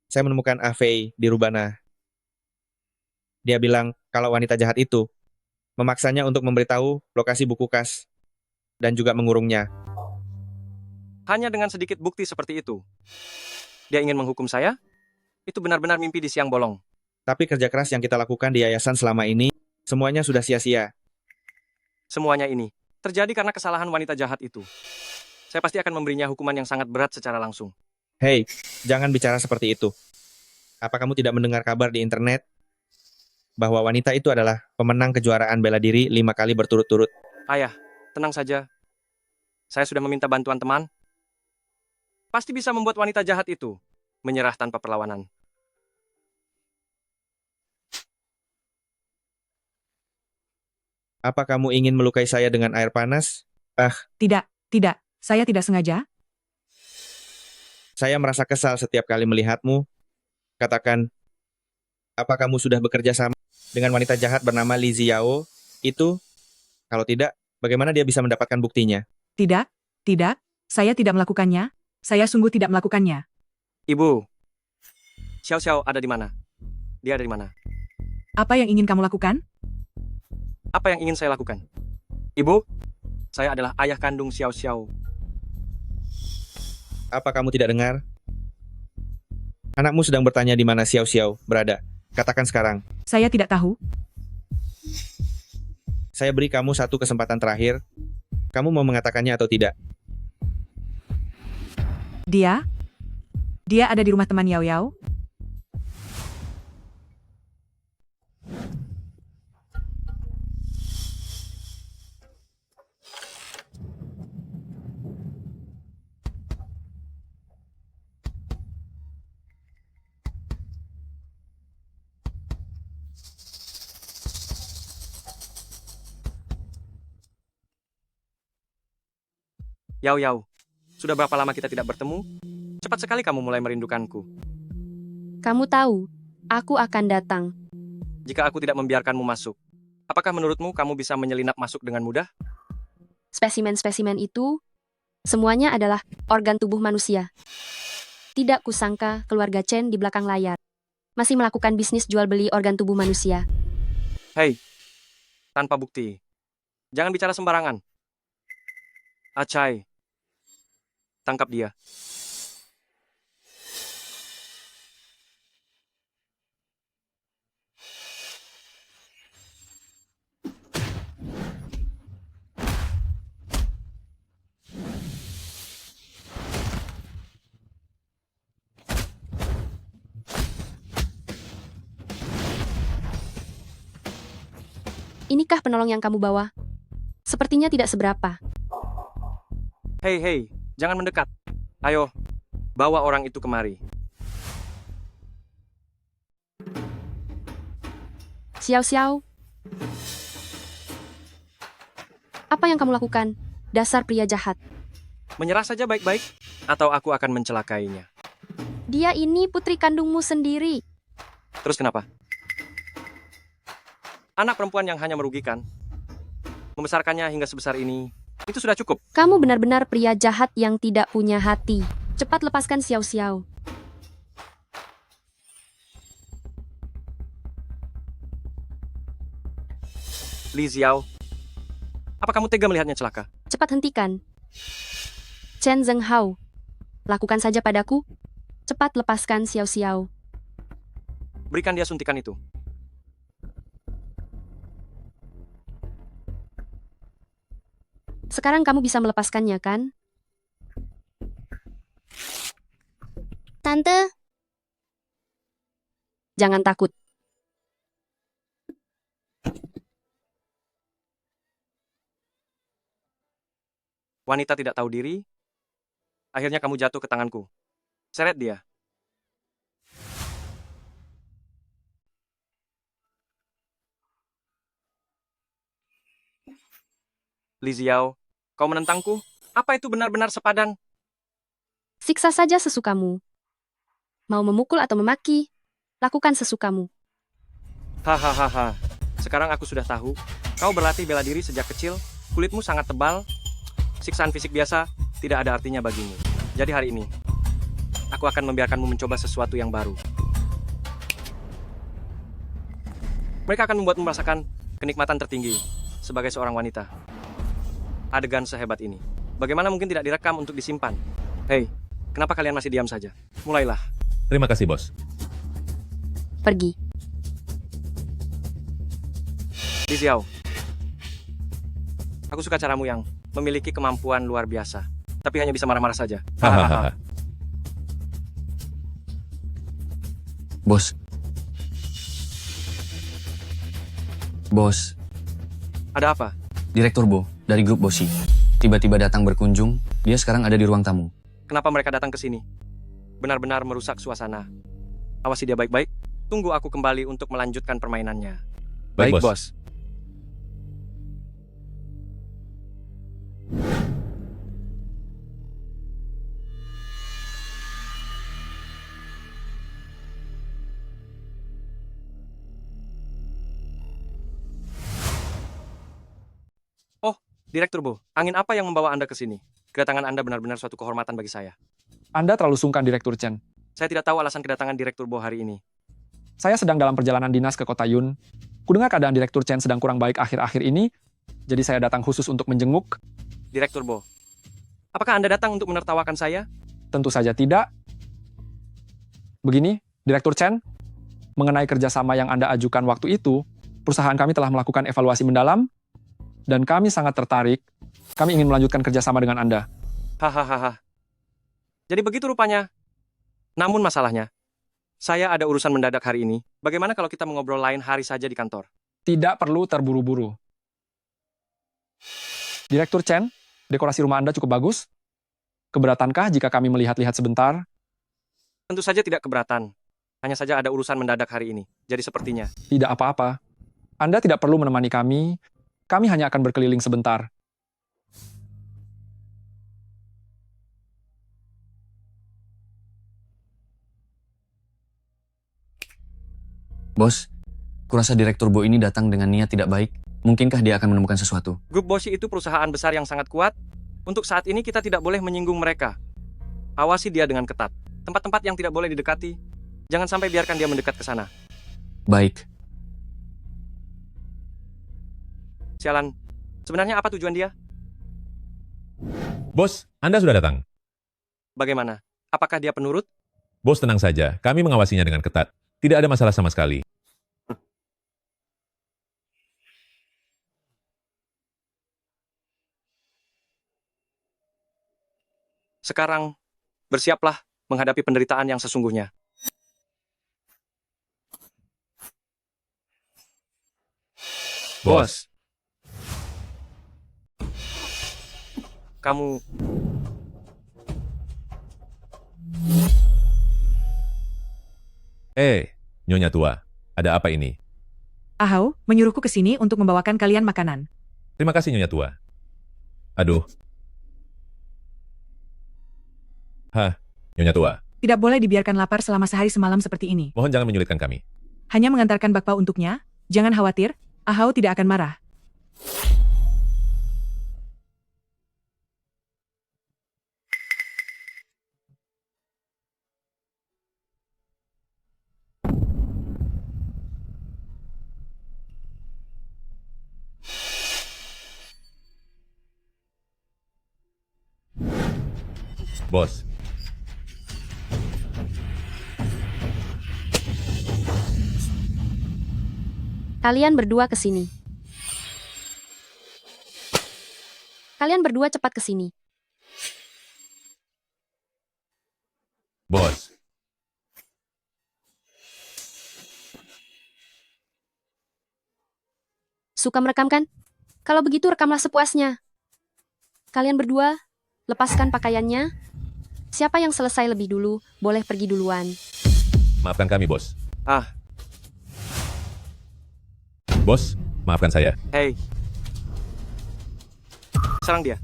Speaker 7: Saya menemukan Ah Fei di Rubana. Dia bilang kalau wanita jahat itu memaksanya untuk memberitahu lokasi buku kas dan juga mengurungnya.
Speaker 5: Hanya dengan sedikit bukti seperti itu. Dia ingin menghukum saya? Itu benar-benar mimpi di siang bolong.
Speaker 7: Tapi kerja keras yang kita lakukan di yayasan selama ini, semuanya sudah sia-sia.
Speaker 5: Semuanya ini terjadi karena kesalahan wanita jahat itu. Saya pasti akan memberinya hukuman yang sangat berat secara langsung.
Speaker 7: Hei, jangan bicara seperti itu. Apa kamu tidak mendengar kabar di internet bahwa wanita itu adalah pemenang kejuaraan bela diri 5 kali berturut-turut?
Speaker 5: Ayah, tenang saja. Saya sudah meminta bantuan teman. Pasti bisa membuat wanita jahat itu menyerah tanpa perlawanan.
Speaker 7: Apa kamu ingin melukai saya dengan air panas?
Speaker 6: Tidak, tidak. Saya tidak sengaja.
Speaker 7: Saya merasa kesal setiap kali melihatmu. Katakan, apa kamu sudah bekerja sama dengan wanita jahat bernama Li Xiao itu? Kalau tidak, bagaimana dia bisa mendapatkan buktinya?
Speaker 6: Tidak, tidak. Saya tidak melakukannya. Saya sungguh tidak melakukannya.
Speaker 5: Ibu, Xiao Xiao ada di mana? Dia ada di mana?
Speaker 6: Apa yang ingin kamu lakukan?
Speaker 5: Apa yang ingin saya lakukan? Ibu, saya adalah ayah kandung Xiao Xiao.
Speaker 7: Apa kamu tidak dengar? Anakmu sedang bertanya di mana Xiao Xiao berada. Katakan sekarang.
Speaker 6: Saya tidak tahu.
Speaker 7: Saya beri kamu satu kesempatan terakhir. Kamu mau mengatakannya atau tidak?
Speaker 6: Dia ada di rumah teman Yao Yao.
Speaker 5: Yao Yao, sudah berapa lama kita tidak bertemu? Cepat sekali kamu mulai merindukanku.
Speaker 2: Kamu tahu, aku akan datang.
Speaker 5: Jika aku tidak membiarkanmu masuk, apakah menurutmu kamu bisa menyelinap masuk dengan mudah?
Speaker 2: Spesimen-spesimen itu, semuanya adalah organ tubuh manusia. Tidak kusangka keluarga Chen di belakang layar masih melakukan bisnis jual beli organ tubuh manusia.
Speaker 5: Hei, tanpa bukti. Jangan bicara sembarangan. Acai, tangkap dia.
Speaker 2: Inikah penolong yang kamu bawa? Sepertinya tidak seberapa.
Speaker 5: Hei, jangan mendekat. Ayo, bawa orang itu kemari.
Speaker 2: Xiao Xiao. Apa yang kamu lakukan? Dasar pria jahat.
Speaker 5: Menyerah saja baik-baik, atau aku akan mencelakainya.
Speaker 2: Dia ini putri kandungmu sendiri.
Speaker 5: Terus kenapa? Anak perempuan yang hanya merugikan. Membesarkannya hingga sebesar ini, itu sudah cukup.
Speaker 2: Kamu benar-benar pria jahat yang tidak punya hati. Cepat lepaskan Xiao Xiao.
Speaker 5: Li Xiao, apa kamu tega melihatnya celaka?
Speaker 2: Cepat hentikan. Chen Zhenghao, lakukan saja padaku. Cepat lepaskan Xiao Xiao.
Speaker 5: Berikan dia suntikan itu.
Speaker 2: Sekarang kamu bisa melepaskannya, kan?
Speaker 9: Tante,
Speaker 2: Jangan takut.
Speaker 5: Wanita tidak tahu diri. Akhirnya kamu jatuh ke tanganku. Seret dia. Li Xiao, kau menentangku? Apa itu benar-benar sepadan?
Speaker 2: Siksa saja sesukamu. Mau memukul atau memaki, lakukan sesukamu.
Speaker 5: Hahaha. Sekarang aku sudah tahu. Kau berlatih bela diri sejak kecil. Kulitmu sangat tebal. Siksaan fisik biasa tidak ada artinya bagimu. Jadi hari ini, aku akan membiarkanmu mencoba sesuatu yang baru. Mereka akan membuatmu merasakan kenikmatan tertinggi sebagai seorang wanita. Adegan sehebat ini. Bagaimana mungkin tidak direkam untuk disimpan? Hei, kenapa kalian masih diam saja? Mulailah.
Speaker 4: Terima kasih, bos.
Speaker 2: Pergi.
Speaker 5: Li Xiao, aku suka caramu yang memiliki kemampuan luar biasa. Tapi hanya bisa marah-marah saja.
Speaker 4: Hahaha.
Speaker 21: Bos. Bos,
Speaker 5: Ada apa?
Speaker 21: Direktur Bo, dari grup Bosi. Tiba-tiba datang berkunjung, dia sekarang ada di ruang tamu.
Speaker 5: Kenapa mereka datang ke sini? Benar-benar merusak suasana. Awasi dia baik-baik. Tunggu aku kembali untuk melanjutkan permainannya.
Speaker 4: Baik, bos.
Speaker 5: Oh, Direktur Bo, angin apa yang membawa Anda ke sini? Kedatangan Anda benar-benar suatu kehormatan bagi saya.
Speaker 11: Anda terlalu sungkan, Direktur Chen.
Speaker 5: Saya tidak tahu alasan kedatangan Direktur Bo hari ini.
Speaker 11: Saya sedang dalam perjalanan dinas ke kota Yun. Kudengar keadaan Direktur Chen sedang kurang baik akhir-akhir ini, jadi saya datang khusus untuk menjenguk.
Speaker 5: Direktur Bo, apakah Anda datang untuk menertawakan saya?
Speaker 11: Tentu saja tidak. Begini, Direktur Chen, mengenai kerjasama yang Anda ajukan waktu itu, perusahaan kami telah melakukan evaluasi mendalam, dan kami sangat tertarik. Kami ingin melanjutkan kerjasama dengan Anda.
Speaker 5: Hahaha. Jadi begitu rupanya. Namun masalahnya, saya ada urusan mendadak hari ini. Bagaimana kalau kita mengobrol lain hari saja di kantor?
Speaker 11: Tidak perlu terburu-buru. Direktur Chen, dekorasi rumah Anda cukup bagus. Keberatankah jika kami melihat-lihat sebentar?
Speaker 5: Tentu saja tidak keberatan. Hanya saja ada urusan mendadak hari ini. Jadi sepertinya.
Speaker 11: Tidak apa-apa. Anda tidak perlu menemani kami. Kami hanya akan berkeliling sebentar.
Speaker 21: Bos, kurasa Direktur Bo ini datang dengan niat tidak baik. Mungkinkah dia akan menemukan sesuatu?
Speaker 5: Grup Bosi itu perusahaan besar yang sangat kuat. Untuk saat ini kita tidak boleh menyinggung mereka. Awasi dia dengan ketat. Tempat-tempat yang tidak boleh didekati, jangan sampai biarkan dia mendekat ke sana.
Speaker 21: Baik.
Speaker 5: Sialan, sebenarnya apa tujuan dia?
Speaker 4: Bos, Anda sudah datang.
Speaker 5: Bagaimana? Apakah dia penurut?
Speaker 4: Bos, tenang saja. Kami mengawasinya dengan ketat. Tidak ada masalah sama sekali.
Speaker 5: Sekarang, bersiaplah menghadapi penderitaan yang sesungguhnya.
Speaker 4: Bos.
Speaker 5: Kamu...
Speaker 4: Nyonya tua. Ada apa ini?
Speaker 6: Ahau, menyuruhku ke sini untuk membawakan kalian makanan.
Speaker 4: Terima kasih, Nyonya tua. Aduh. Nyonya tua.
Speaker 6: Tidak boleh dibiarkan lapar selama sehari semalam seperti ini.
Speaker 4: Mohon jangan menyulitkan kami.
Speaker 6: Hanya mengantarkan bakpao untuknya. Jangan khawatir, Ahau tidak akan marah.
Speaker 4: Bos.
Speaker 2: Kalian berdua ke sini. Kalian berdua cepat ke sini.
Speaker 4: Bos.
Speaker 2: Suka merekam kan? Kalau begitu rekamlah sepuasnya. Kalian berdua, lepaskan pakaiannya. Siapa yang selesai lebih dulu, boleh pergi duluan.
Speaker 4: Maafkan kami, Bos.
Speaker 5: Ah.
Speaker 4: Bos, maafkan saya.
Speaker 5: Hei. Serang dia.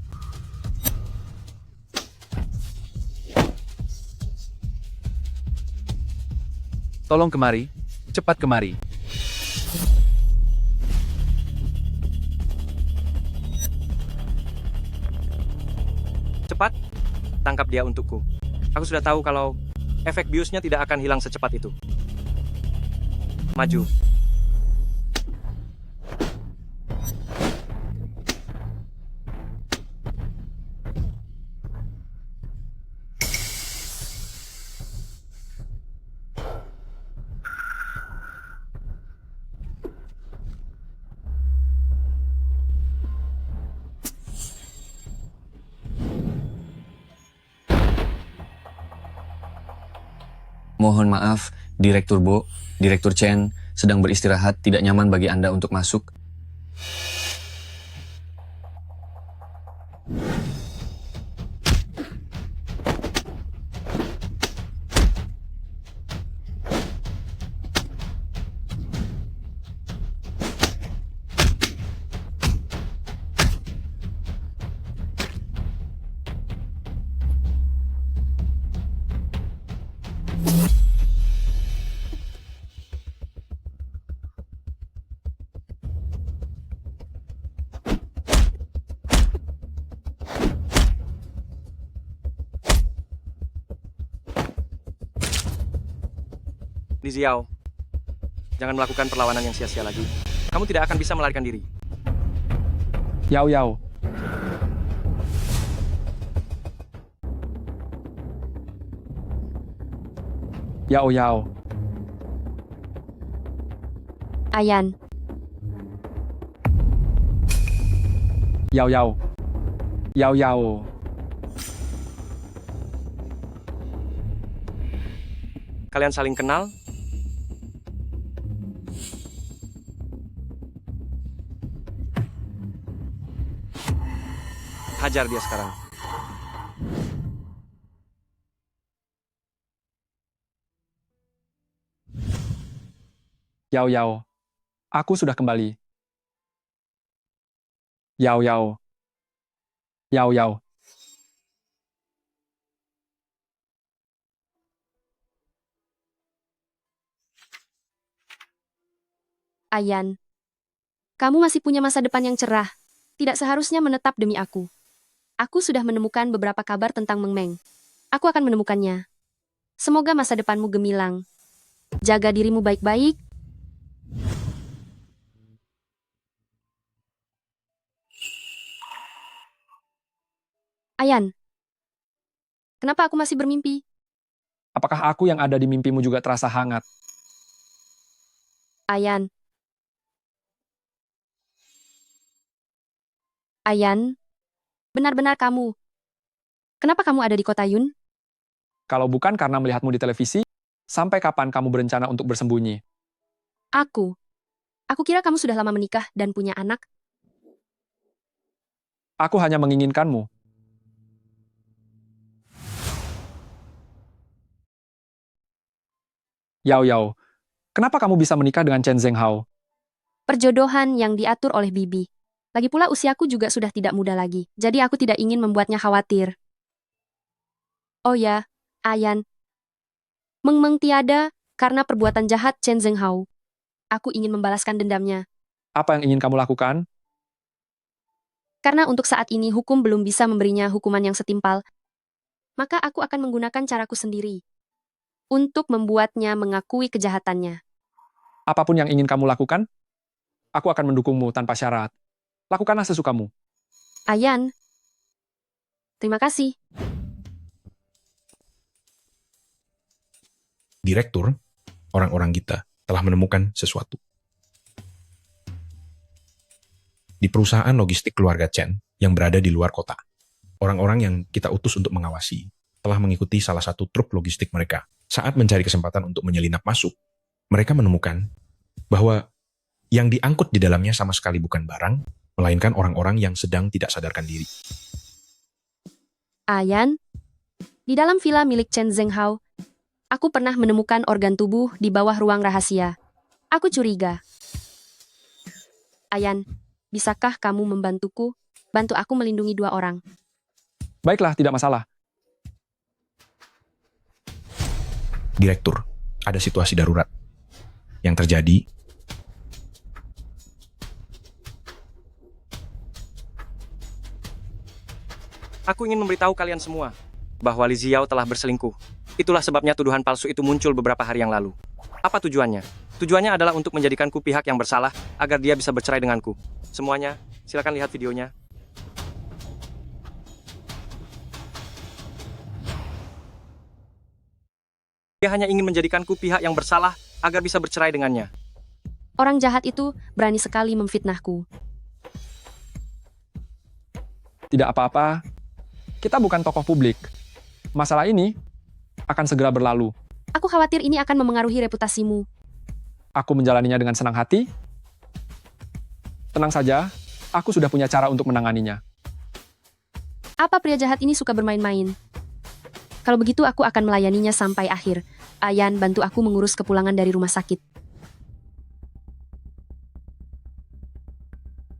Speaker 1: Tolong kemari. Cepat kemari.
Speaker 5: Cepat, tangkap dia untukku. Aku sudah tahu kalau efek biusnya tidak akan hilang secepat itu. Maju.
Speaker 21: Mohon maaf, Direktur Bo, Direktur Chen sedang beristirahat, tidak nyaman bagi Anda untuk masuk.
Speaker 5: Li Xiao, jangan melakukan perlawanan yang sia-sia lagi. Kamu tidak akan bisa melarikan diri.
Speaker 11: Yao Yao. Yao Yao.
Speaker 2: Ayan.
Speaker 11: Yao Yao. Yao Yao.
Speaker 5: Kalian saling kenal? Hajar dia sekarang.
Speaker 11: Yao Yao. Aku sudah kembali. Yao Yao. Yao Yao.
Speaker 2: Ayan, kamu masih punya masa depan yang cerah. Tidak seharusnya menetap demi aku. Aku sudah menemukan beberapa kabar tentang Meng Meng. Aku akan menemukannya. Semoga masa depanmu gemilang. Jaga dirimu baik-baik. Ayan, kenapa aku masih bermimpi?
Speaker 11: Apakah aku yang ada di mimpimu juga terasa hangat?
Speaker 2: Ayan. Ayan, benar-benar kamu. Kenapa kamu ada di kota Yun?
Speaker 11: Kalau bukan karena melihatmu di televisi, sampai kapan kamu berencana untuk bersembunyi?
Speaker 2: Aku kira kamu sudah lama menikah dan punya anak.
Speaker 11: Aku hanya menginginkanmu. Yao Yao, kenapa kamu bisa menikah dengan Chen Zhenghao?
Speaker 2: Perjodohan yang diatur oleh Bibi. Lagi pula usiaku juga sudah tidak muda lagi, jadi aku tidak ingin membuatnya khawatir. Oh ya, Ayan. Meng Meng tiada karena perbuatan jahat Chen Zhenghao. Aku ingin membalaskan dendamnya.
Speaker 11: Apa yang ingin kamu lakukan?
Speaker 2: Karena untuk saat ini hukum belum bisa memberinya hukuman yang setimpal, maka aku akan menggunakan caraku sendiri untuk membuatnya mengakui kejahatannya.
Speaker 11: Apapun yang ingin kamu lakukan, aku akan mendukungmu tanpa syarat. Lakukanlah sesukamu.
Speaker 2: Ayan. Terima kasih.
Speaker 15: Direktur, orang-orang kita telah menemukan sesuatu. Di perusahaan logistik keluarga Chen yang berada di luar kota, orang-orang yang kita utus untuk mengawasi telah mengikuti salah satu truk logistik mereka. Saat mencari kesempatan untuk menyelinap masuk, mereka menemukan bahwa yang diangkut di dalamnya sama sekali bukan barang, melainkan orang-orang yang sedang tidak sadarkan diri.
Speaker 2: Ayan, di dalam villa milik Chen Zhenghao, aku pernah menemukan organ tubuh di bawah ruang rahasia. Aku curiga. Ayan, bisakah kamu membantuku? Bantu aku melindungi 2 orang.
Speaker 11: Baiklah, tidak masalah.
Speaker 15: Direktur, ada situasi darurat. Yang terjadi,
Speaker 5: Aku ingin memberitahu kalian semua bahwa Li Xiao telah berselingkuh. Itulah sebabnya tuduhan palsu itu muncul beberapa hari yang lalu. Apa tujuannya? Tujuannya adalah untuk menjadikanku pihak yang bersalah agar dia bisa bercerai denganku. Semuanya, silakan lihat videonya. Dia hanya ingin menjadikanku pihak yang bersalah agar bisa bercerai dengannya.
Speaker 2: Orang jahat itu berani sekali memfitnahku.
Speaker 11: Tidak apa-apa. Kita bukan tokoh publik. Masalah ini akan segera berlalu.
Speaker 2: Aku khawatir ini akan memengaruhi reputasimu.
Speaker 11: Aku menjalaninya dengan senang hati. Tenang saja, aku sudah punya cara untuk menanganinya.
Speaker 2: Apa pria jahat ini suka bermain-main? Kalau begitu aku akan melayaninya sampai akhir. Ayan, bantu aku mengurus kepulangan dari rumah sakit.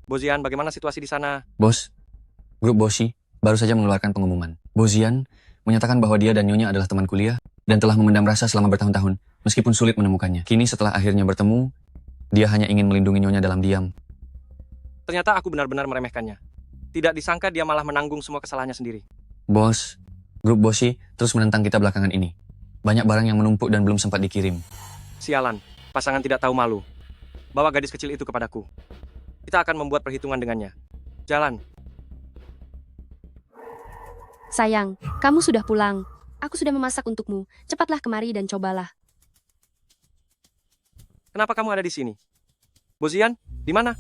Speaker 5: Bozian, bagaimana situasi di sana?
Speaker 21: Bos, grup Boshi baru saja mengeluarkan pengumuman. Bozian menyatakan bahwa dia dan Nyonya adalah teman kuliah dan telah memendam rasa selama bertahun-tahun, meskipun sulit menemukannya. Kini setelah akhirnya bertemu, dia hanya ingin melindungi Nyonya dalam diam.
Speaker 5: Ternyata aku benar-benar meremehkannya. Tidak disangka dia malah menanggung semua kesalahannya sendiri.
Speaker 21: Bos, grup Boshi terus menentang kita belakangan ini. Banyak barang yang menumpuk dan belum sempat dikirim.
Speaker 5: Sialan, pasangan tidak tahu malu. Bawa gadis kecil itu kepadaku. Kita akan membuat perhitungan dengannya. Jalan.
Speaker 2: Sayang, kamu sudah pulang. Aku sudah memasak untukmu. Cepatlah kemari dan cobalah.
Speaker 5: Kenapa kamu ada di sini? Bozian, di mana?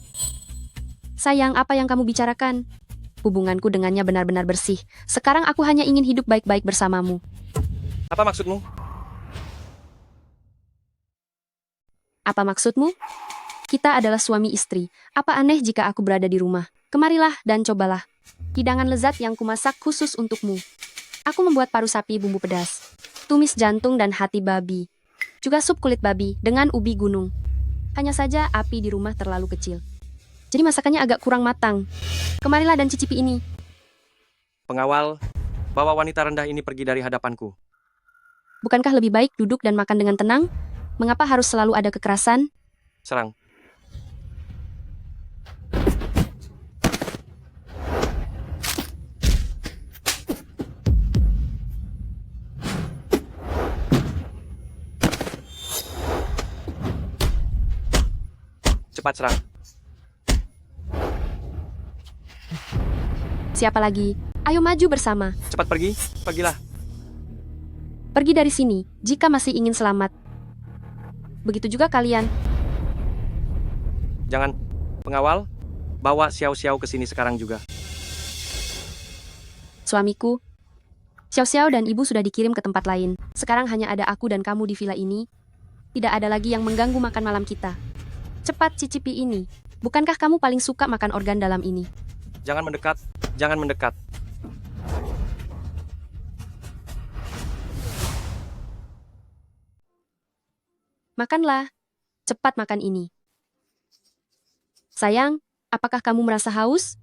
Speaker 2: Sayang, apa yang kamu bicarakan? Hubunganku dengannya benar-benar bersih. Sekarang aku hanya ingin hidup baik-baik bersamamu.
Speaker 5: Apa maksudmu?
Speaker 2: Apa maksudmu? Kita adalah suami istri. Apa aneh jika aku berada di rumah? Kemarilah dan cobalah. Hidangan lezat yang kumasak khusus untukmu. Aku membuat paru sapi bumbu pedas, tumis jantung dan hati babi, juga sup kulit babi dengan ubi gunung. Hanya saja api di rumah terlalu kecil. Jadi masakannya agak kurang matang. Kemarilah dan cicipi ini.
Speaker 5: Pengawal, bawa wanita rendah ini pergi dari hadapanku.
Speaker 2: Bukankah lebih baik duduk dan makan dengan tenang? Mengapa harus selalu ada kekerasan?
Speaker 5: Serang. cepat serang.
Speaker 2: Siapa lagi? Ayo maju bersama.
Speaker 5: Cepat pergi, pergilah.
Speaker 2: Pergi dari sini, jika masih ingin selamat. Begitu juga kalian.
Speaker 5: Jangan, pengawal, bawa Xiao Xiao ke sini sekarang juga.
Speaker 2: Suamiku, Xiao Xiao dan ibu sudah dikirim ke tempat lain. Sekarang hanya ada aku dan kamu di villa ini. Tidak ada lagi yang mengganggu makan malam kita. Cepat cicipi ini. Bukankah kamu paling suka makan organ dalam ini?
Speaker 5: Jangan mendekat, jangan mendekat.
Speaker 2: Makanlah. Cepat makan ini. Sayang, apakah kamu merasa haus?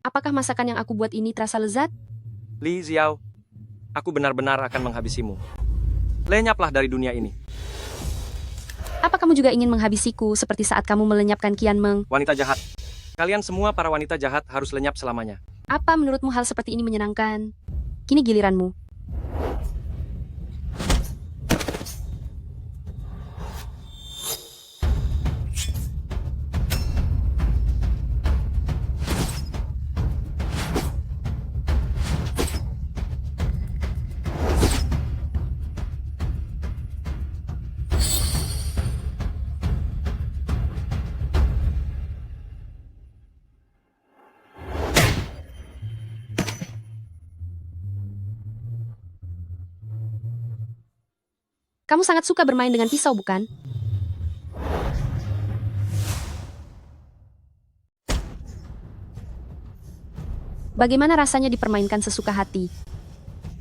Speaker 2: Apakah masakan yang aku buat ini terasa lezat?
Speaker 5: Li Xiao, aku benar-benar akan menghabisimu. Lenyaplah dari dunia ini.
Speaker 2: Apa kamu juga ingin menghabisiku seperti saat kamu melenyapkan Qian Meng?
Speaker 5: Wanita jahat. Kalian semua para wanita jahat harus lenyap selamanya.
Speaker 2: Apa menurutmu hal seperti ini menyenangkan? Kini giliranmu. Kamu sangat suka bermain dengan pisau, bukan? Bagaimana rasanya dipermainkan sesuka hati?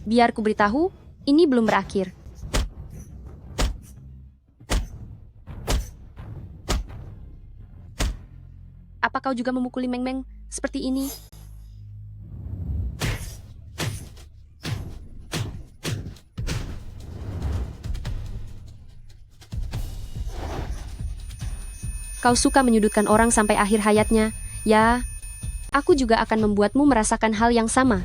Speaker 2: Biar ku beritahu, ini belum berakhir. Apa kau juga memukuli Meng Meng seperti ini? Kau suka menyudutkan orang sampai akhir hayatnya. Ya, aku juga akan membuatmu merasakan hal yang sama.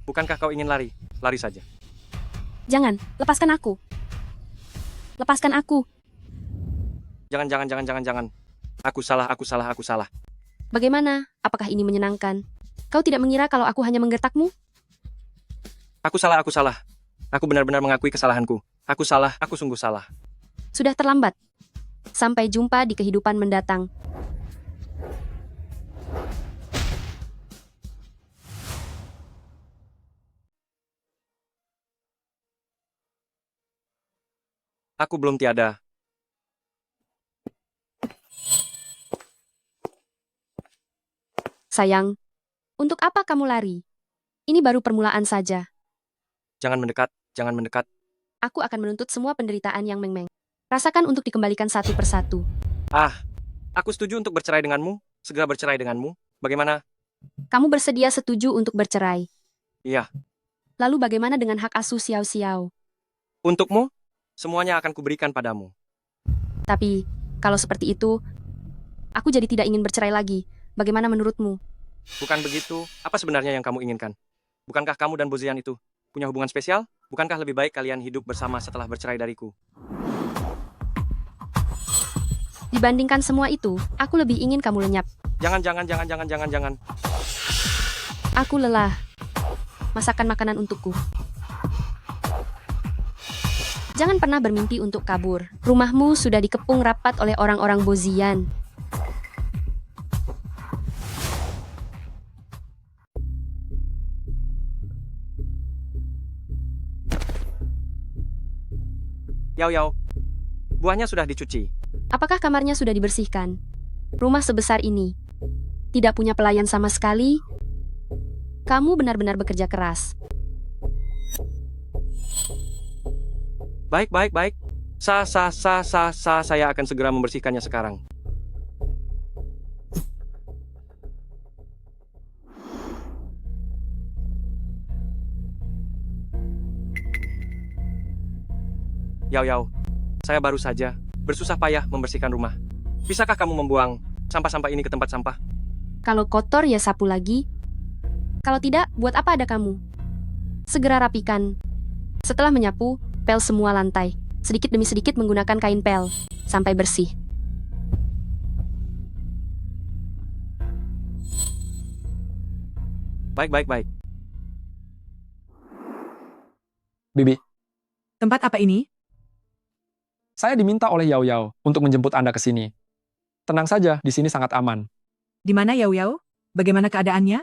Speaker 5: Bukankah kau ingin lari? Lari saja.
Speaker 2: Jangan, lepaskan aku. Lepaskan aku.
Speaker 5: Jangan. Aku salah.
Speaker 2: Bagaimana? Apakah ini menyenangkan? Kau tidak mengira kalau aku hanya menggertakmu?
Speaker 5: Aku salah. Aku benar-benar mengakui kesalahanku. Aku salah, aku sungguh salah.
Speaker 2: Sudah terlambat. Sampai jumpa di kehidupan mendatang.
Speaker 5: Aku belum tiada.
Speaker 2: Sayang, untuk apa kamu lari? Ini baru permulaan saja.
Speaker 5: Jangan mendekat.
Speaker 2: Aku akan menuntut semua penderitaan yang Meng Meng. Rasakan untuk dikembalikan satu persatu.
Speaker 5: Aku setuju untuk bercerai denganmu. Segera bercerai denganmu. Bagaimana?
Speaker 2: Kamu bersedia setuju untuk bercerai?
Speaker 5: Iya.
Speaker 2: Lalu bagaimana dengan hak asuh Xiao Xiao?
Speaker 5: Untukmu, semuanya akan kuberikan padamu.
Speaker 2: Tapi, kalau seperti itu, aku jadi tidak ingin bercerai lagi. Bagaimana menurutmu?
Speaker 5: Bukan begitu. Apa sebenarnya yang kamu inginkan? Bukankah kamu dan Bozian itu punya hubungan spesial? Bukankah lebih baik kalian hidup bersama setelah bercerai dariku?
Speaker 2: Dibandingkan semua itu, aku lebih ingin kamu lenyap.
Speaker 5: Jangan.
Speaker 2: Aku lelah. Masakan makanan untukku. Jangan pernah bermimpi untuk kabur. Rumahmu sudah dikepung rapat oleh orang-orang Bozian.
Speaker 5: Yao, buahnya sudah dicuci.
Speaker 2: Apakah kamarnya sudah dibersihkan? Rumah sebesar ini tidak punya pelayan sama sekali. Kamu benar-benar bekerja keras.
Speaker 5: Baik. Saya akan segera membersihkannya sekarang. Yao, saya baru saja bersusah payah membersihkan rumah. Bisakah kamu membuang sampah-sampah ini ke tempat sampah?
Speaker 2: Kalau kotor ya sapu lagi. Kalau tidak, buat apa ada kamu? Segera rapikan. Setelah menyapu, pel semua lantai. Sedikit demi sedikit menggunakan kain pel. Sampai bersih.
Speaker 5: Baik.
Speaker 11: Bibi,
Speaker 6: Tempat apa ini?
Speaker 11: saya diminta oleh Yao Yao untuk menjemput Anda ke sini. Tenang saja, di sini sangat aman.
Speaker 6: Di mana Yao Yao? Bagaimana keadaannya?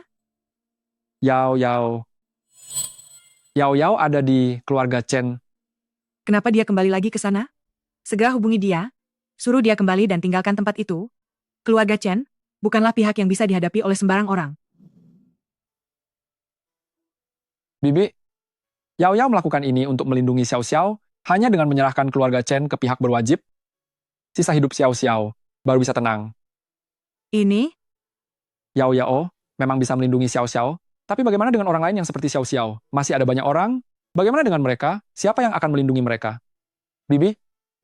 Speaker 11: Yao Yao ada di keluarga Chen.
Speaker 6: Kenapa dia kembali lagi ke sana? Segera hubungi dia. Suruh dia kembali dan tinggalkan tempat itu. Keluarga Chen bukanlah pihak yang bisa dihadapi oleh sembarang orang.
Speaker 11: Bibi, Yao Yao melakukan ini untuk melindungi Xiao Xiao hanya dengan menyerahkan keluarga Chen ke pihak berwajib. Sisa hidup Xiao Xiao baru bisa tenang.
Speaker 6: Ini?
Speaker 11: Yao Yao memang bisa melindungi Xiao Xiao, tapi bagaimana dengan orang lain yang seperti Xiao Xiao? Masih ada banyak orang. Bagaimana dengan mereka? Siapa yang akan melindungi mereka? Bibi,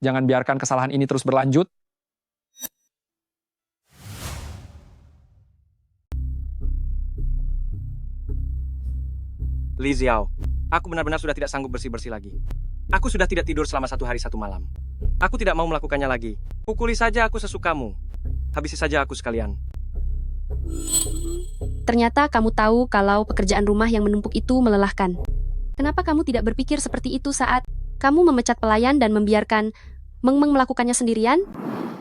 Speaker 11: jangan biarkan kesalahan ini terus berlanjut.
Speaker 5: Li Xiao, aku benar-benar sudah tidak sanggup bersih-bersih lagi. Aku sudah tidak tidur selama 1 hari 1 malam. Aku tidak mau melakukannya lagi. Pukuli saja aku sesukamu. Habisi saja aku sekalian.
Speaker 2: Ternyata kamu tahu kalau pekerjaan rumah yang menumpuk itu melelahkan. Kenapa kamu tidak berpikir seperti itu saat kamu memecat pelayan dan membiarkan Meng melakukannya sendirian?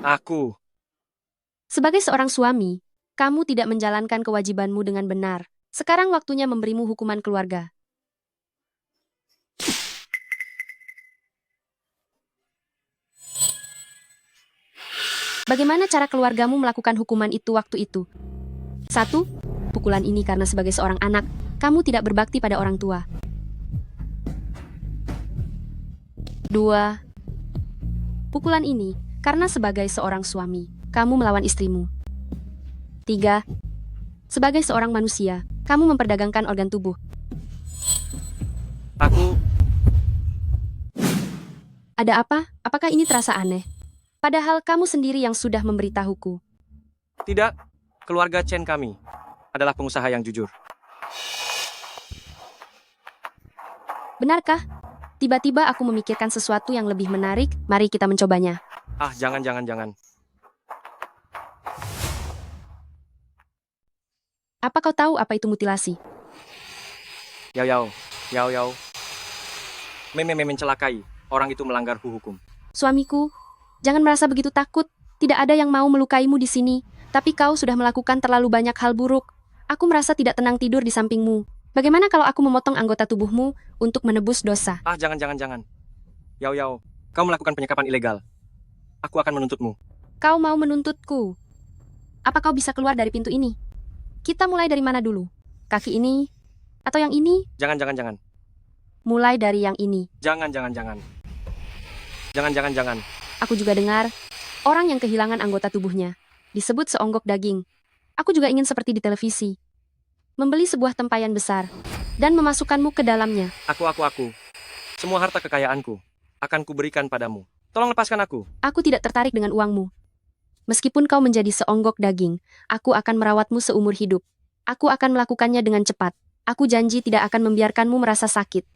Speaker 5: Aku.
Speaker 2: Sebagai seorang suami, kamu tidak menjalankan kewajibanmu dengan benar. Sekarang waktunya memberimu hukuman keluarga. Bagaimana cara keluargamu melakukan hukuman itu waktu itu? 1. Pukulan ini karena sebagai seorang anak, kamu tidak berbakti pada orang tua. 2. Pukulan ini karena sebagai seorang suami, kamu melawan istrimu. 3. Sebagai seorang manusia, kamu memperdagangkan organ tubuh.
Speaker 5: Aku.
Speaker 2: Ada apa? Apakah ini terasa aneh? Padahal kamu sendiri yang sudah memberitahuku.
Speaker 5: Tidak, keluarga Chen kami adalah pengusaha yang jujur.
Speaker 2: Benarkah? Tiba-tiba aku memikirkan sesuatu yang lebih menarik. Mari kita mencobanya.
Speaker 5: Ah, jangan.
Speaker 2: Apa kau tahu apa itu mutilasi?
Speaker 5: Yao. Mencelakai. Orang itu melanggar hukum.
Speaker 2: Suamiku, jangan merasa begitu takut. Tidak ada yang mau melukaimu di sini. Tapi kau sudah melakukan terlalu banyak hal buruk. Aku merasa tidak tenang tidur di sampingmu. Bagaimana kalau aku memotong anggota tubuhmu untuk menebus dosa?
Speaker 5: Ah, jangan. Yao, kau melakukan penyekapan ilegal. Aku akan menuntutmu.
Speaker 2: Kau mau menuntutku? Apa kau bisa keluar dari pintu ini? Kita mulai dari mana dulu? Kaki ini? Atau yang ini?
Speaker 5: Jangan.
Speaker 2: Mulai dari yang ini.
Speaker 5: Jangan.
Speaker 2: Aku juga dengar orang yang kehilangan anggota tubuhnya disebut seonggok daging. Aku juga ingin seperti di televisi. Membeli sebuah tempayan besar dan memasukkanmu ke dalamnya.
Speaker 5: Aku. Semua harta kekayaanku akan kuberikan padamu. Tolong lepaskan aku.
Speaker 2: Aku tidak tertarik dengan uangmu. Meskipun kau menjadi seonggok daging, aku akan merawatmu seumur hidup. Aku akan melakukannya dengan cepat. Aku janji tidak akan membiarkanmu merasa sakit.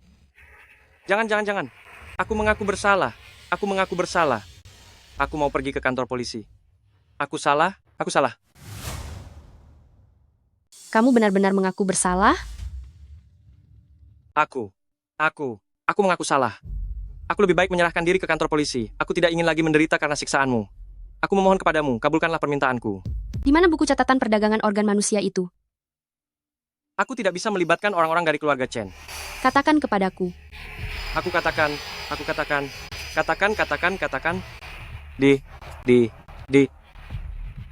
Speaker 5: Jangan. Aku mengaku bersalah. Aku mau pergi ke kantor polisi. Aku salah.
Speaker 2: Kamu benar-benar mengaku bersalah?
Speaker 5: Aku mengaku salah. Aku lebih baik menyerahkan diri ke kantor polisi. Aku tidak ingin lagi menderita karena siksaanmu. Aku memohon kepadamu, kabulkanlah permintaanku.
Speaker 2: Di mana buku catatan perdagangan organ manusia itu?
Speaker 5: Aku tidak bisa melibatkan orang-orang dari keluarga Chen.
Speaker 2: Katakan kepadaku.
Speaker 5: Aku katakan. Di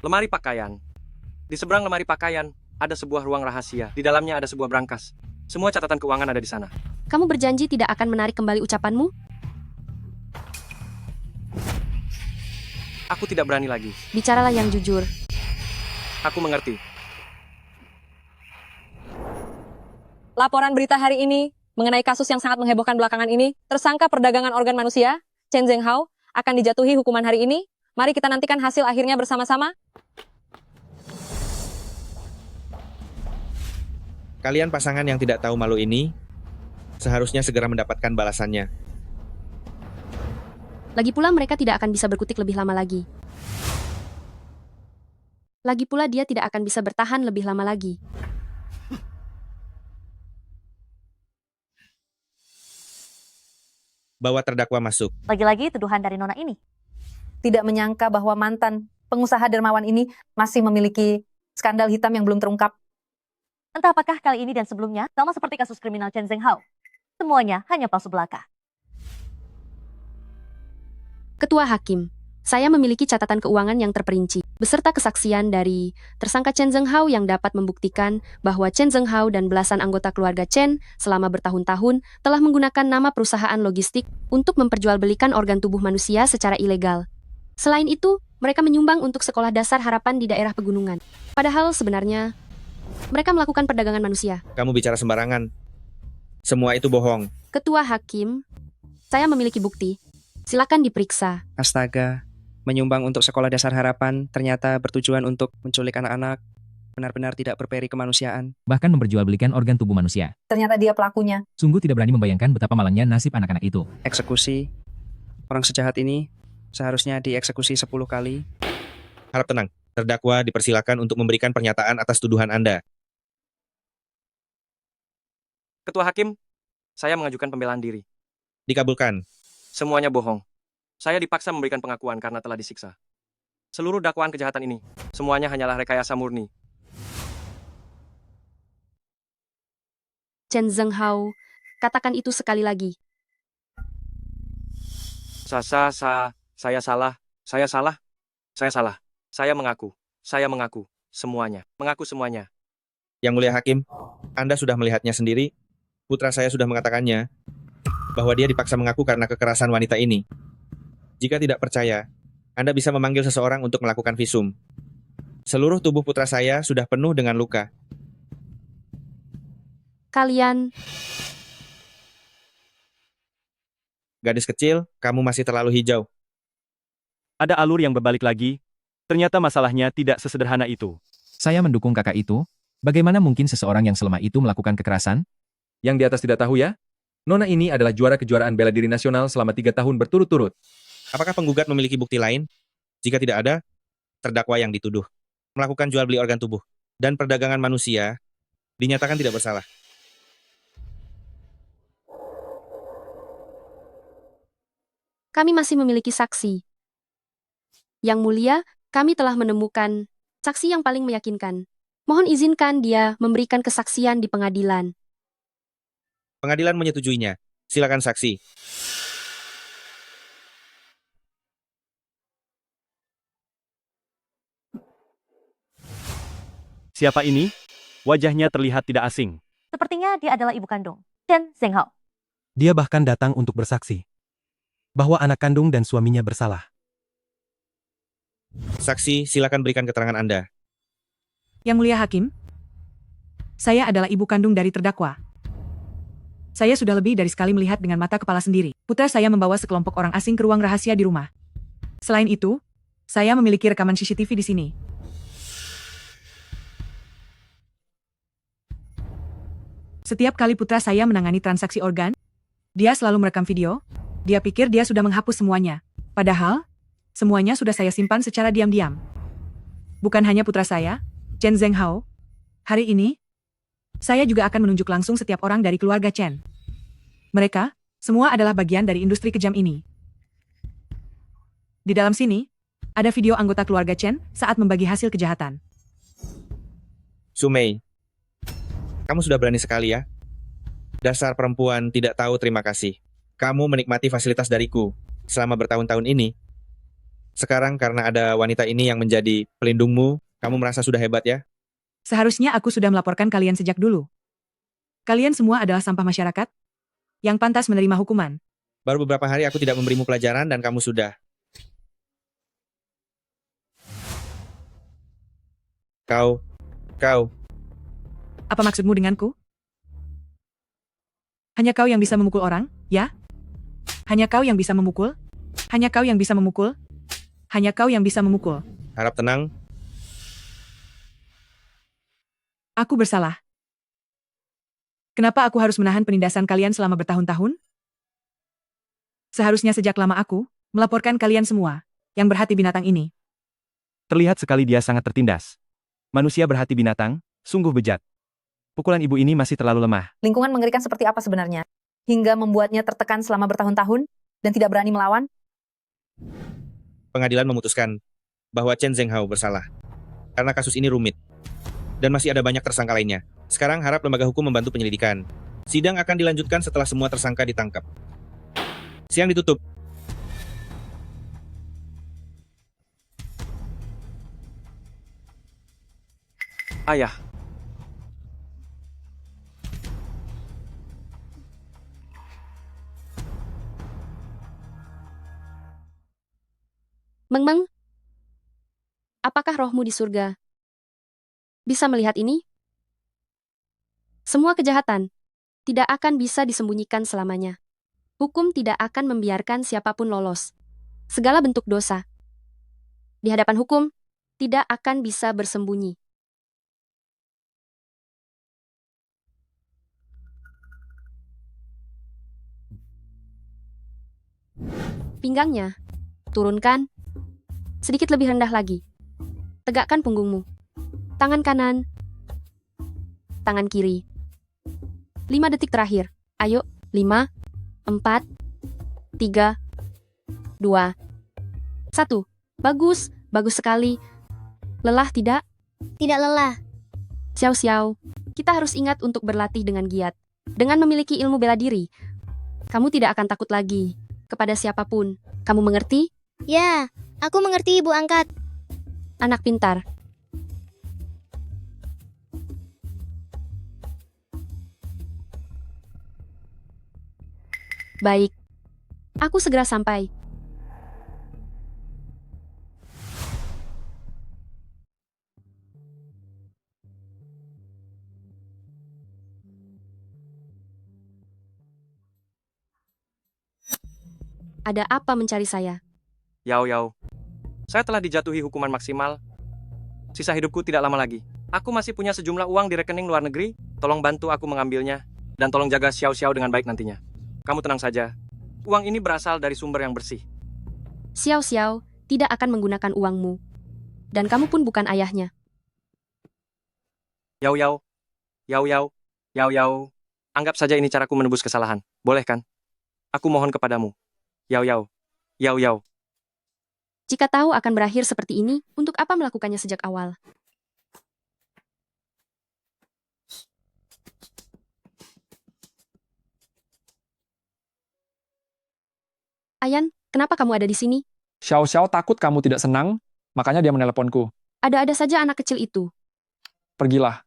Speaker 5: lemari pakaian. Di seberang lemari pakaian ada sebuah ruang rahasia. Di dalamnya ada sebuah brankas. Semua catatan keuangan ada di sana.
Speaker 2: Kamu berjanji tidak akan menarik kembali ucapanmu?
Speaker 5: Aku tidak berani lagi.
Speaker 2: Bicaralah yang jujur.
Speaker 5: Aku mengerti.
Speaker 22: Laporan berita hari ini mengenai kasus yang sangat menghebohkan belakangan ini, tersangka perdagangan organ manusia, Chen Zhenghao, akan dijatuhi hukuman hari ini. Mari kita nantikan hasil akhirnya bersama-sama.
Speaker 7: Kalian pasangan yang tidak tahu malu ini seharusnya segera mendapatkan balasannya.
Speaker 2: Lagi pula mereka tidak akan bisa berkutik lebih lama lagi. Lagi pula dia tidak akan bisa bertahan lebih lama lagi.
Speaker 7: Bawa terdakwa masuk.
Speaker 19: Lagi-lagi tuduhan dari Nona ini. Tidak menyangka bahwa mantan pengusaha dermawan ini masih memiliki skandal hitam yang belum terungkap. Entah apakah kali ini dan sebelumnya, sama seperti kasus kriminal Chen Zhenghao. Semuanya hanya palsu belaka.
Speaker 2: Ketua Hakim, saya memiliki catatan keuangan yang terperinci, beserta kesaksian dari tersangka Chen Zhenghao yang dapat membuktikan bahwa Chen Zhenghao dan belasan anggota keluarga Chen selama bertahun-tahun telah menggunakan nama perusahaan logistik untuk memperjualbelikan organ tubuh manusia secara ilegal. Selain itu, mereka menyumbang untuk sekolah dasar harapan di daerah pegunungan. Padahal sebenarnya, mereka melakukan perdagangan manusia.
Speaker 7: Kamu bicara sembarangan. Semua itu bohong.
Speaker 2: Ketua Hakim, saya memiliki bukti. Silakan diperiksa.
Speaker 13: Astaga, menyumbang untuk sekolah dasar harapan ternyata bertujuan untuk menculik anak-anak. Benar-benar tidak berperi kemanusiaan.
Speaker 14: Bahkan memperjualbelikan organ tubuh manusia.
Speaker 22: Ternyata dia pelakunya.
Speaker 14: Sungguh tidak berani membayangkan betapa malangnya nasib anak-anak itu.
Speaker 13: Eksekusi. Orang sejahat ini seharusnya dieksekusi 10 kali.
Speaker 7: Harap tenang. Terdakwa dipersilakan untuk memberikan pernyataan atas tuduhan Anda.
Speaker 5: Ketua Hakim, saya mengajukan pembelaan diri.
Speaker 7: Dikabulkan.
Speaker 5: Semuanya bohong. Saya dipaksa memberikan pengakuan karena telah disiksa. Seluruh dakwaan kejahatan ini, semuanya hanyalah rekayasa murni.
Speaker 2: Chen Zhenghao, katakan itu sekali lagi.
Speaker 5: Saya salah. Saya mengaku. Semuanya. Mengaku semuanya.
Speaker 7: Yang Mulia Hakim, Anda sudah melihatnya sendiri. Putra saya sudah mengatakannya bahwa dia dipaksa mengaku karena kekerasan wanita ini. Jika tidak percaya, Anda bisa memanggil seseorang untuk melakukan visum. Seluruh tubuh putra saya sudah penuh dengan luka.
Speaker 2: Kalian,
Speaker 7: gadis kecil, kamu masih terlalu hijau.
Speaker 17: Ada alur yang berbalik lagi. Ternyata masalahnya tidak sesederhana itu.
Speaker 14: Saya mendukung kakak itu. Bagaimana mungkin seseorang yang selama itu melakukan kekerasan?
Speaker 1: Yang di atas tidak tahu ya? Nona ini adalah juara kejuaraan bela diri nasional selama 3 tahun berturut-turut.
Speaker 7: Apakah penggugat memiliki bukti lain? Jika tidak ada, terdakwa yang dituduh melakukan jual beli organ tubuh dan perdagangan manusia dinyatakan tidak bersalah.
Speaker 2: kami masih memiliki saksi. Yang Mulia, kami telah menemukan saksi yang paling meyakinkan. Mohon izinkan dia memberikan kesaksian di pengadilan.
Speaker 7: Pengadilan menyetujuinya. Silakan saksi.
Speaker 17: Siapa ini? Wajahnya terlihat tidak asing.
Speaker 19: Sepertinya dia adalah ibu kandung, Chen Zhenghao.
Speaker 17: Dia bahkan datang untuk bersaksi bahwa anak kandung dan suaminya bersalah.
Speaker 7: Saksi, silakan berikan keterangan Anda.
Speaker 6: Yang Mulia Hakim, saya adalah ibu kandung dari terdakwa. Saya sudah lebih dari sekali melihat dengan mata kepala sendiri. Putra saya membawa sekelompok orang asing ke ruang rahasia di rumah. Selain itu, saya memiliki rekaman CCTV di sini. Setiap kali putra saya menangani transaksi organ, dia selalu merekam video. Dia pikir dia sudah menghapus semuanya. Padahal, semuanya sudah saya simpan secara diam-diam. Bukan hanya putra saya, Chen Zhenghao. Hari ini, saya juga akan menunjuk langsung setiap orang dari keluarga Chen. Mereka, semua adalah bagian dari industri kejam ini. Di dalam sini, ada video anggota keluarga Chen saat membagi hasil kejahatan.
Speaker 7: Sumei, kamu sudah berani sekali ya? Dasar perempuan tidak tahu terima kasih. Kamu menikmati fasilitas dariku selama bertahun-tahun ini. Sekarang karena ada wanita ini yang menjadi pelindungmu, kamu merasa sudah hebat ya?
Speaker 6: Seharusnya aku sudah melaporkan kalian sejak dulu. Kalian semua adalah sampah masyarakat yang pantas menerima hukuman.
Speaker 7: Baru beberapa hari aku tidak memberimu pelajaran dan kamu sudah. Kau.
Speaker 6: Apa maksudmu denganku? Hanya kau yang bisa memukul orang, ya? Hanya kau yang bisa memukul? Hanya kau yang bisa memukul? Hanya kau yang bisa memukul.
Speaker 7: Harap tenang.
Speaker 6: Aku bersalah. Kenapa aku harus menahan penindasan kalian selama bertahun-tahun? Seharusnya sejak lama aku melaporkan kalian semua yang berhati binatang ini.
Speaker 12: Terlihat sekali dia sangat tertindas. Manusia berhati binatang, sungguh bejat. Pukulan ibu ini masih terlalu lemah.
Speaker 19: Lingkungan mengerikan seperti apa sebenarnya? Hingga membuatnya tertekan selama bertahun-tahun dan tidak berani melawan?
Speaker 7: Pengadilan memutuskan bahwa Chen Zhenghao bersalah. Karena kasus ini rumit. Dan masih ada banyak tersangka lainnya. Sekarang harap lembaga hukum membantu penyelidikan. Sidang akan dilanjutkan setelah semua tersangka ditangkap. Siang ditutup.
Speaker 5: Ayah,
Speaker 2: Meng, apakah rohmu di surga bisa melihat ini? Semua kejahatan tidak akan bisa disembunyikan selamanya. Hukum tidak akan membiarkan siapapun lolos. Segala bentuk dosa di hadapan hukum tidak akan bisa bersembunyi. Pinggangnya, turunkan. Sedikit lebih rendah lagi. Tegakkan punggungmu. Tangan kanan. Tangan kiri. 5 detik terakhir. Ayo, 5, 4, 3, 2, 1. Bagus, bagus sekali. Lelah tidak?
Speaker 9: Tidak lelah.
Speaker 2: Xiao, kita harus ingat untuk berlatih dengan giat. Dengan memiliki ilmu bela diri, kamu tidak akan takut lagi kepada siapapun. Kamu mengerti?
Speaker 9: Ya, aku mengerti ibu angkat.
Speaker 2: Anak pintar. Baik. Aku segera sampai. Ada apa mencari saya?
Speaker 5: Yao. Saya telah dijatuhi hukuman maksimal. Sisa hidupku tidak lama lagi. Aku masih punya sejumlah uang di rekening luar negeri. Tolong bantu aku mengambilnya. Dan tolong jaga Xiao dengan baik nantinya. Kamu tenang saja. Uang ini berasal dari sumber yang bersih.
Speaker 2: Xiao tidak akan menggunakan uangmu. Dan kamu pun bukan ayahnya.
Speaker 5: Yao. Anggap saja ini caraku menebus kesalahan. Boleh kan? Aku mohon kepadamu. Yao.
Speaker 2: Jika tahu akan berakhir seperti ini, untuk apa melakukannya sejak awal? Ayan, kenapa kamu ada di sini?
Speaker 11: Xiao takut kamu tidak senang, makanya dia meneleponku.
Speaker 2: Ada-ada saja anak kecil itu.
Speaker 11: Pergilah.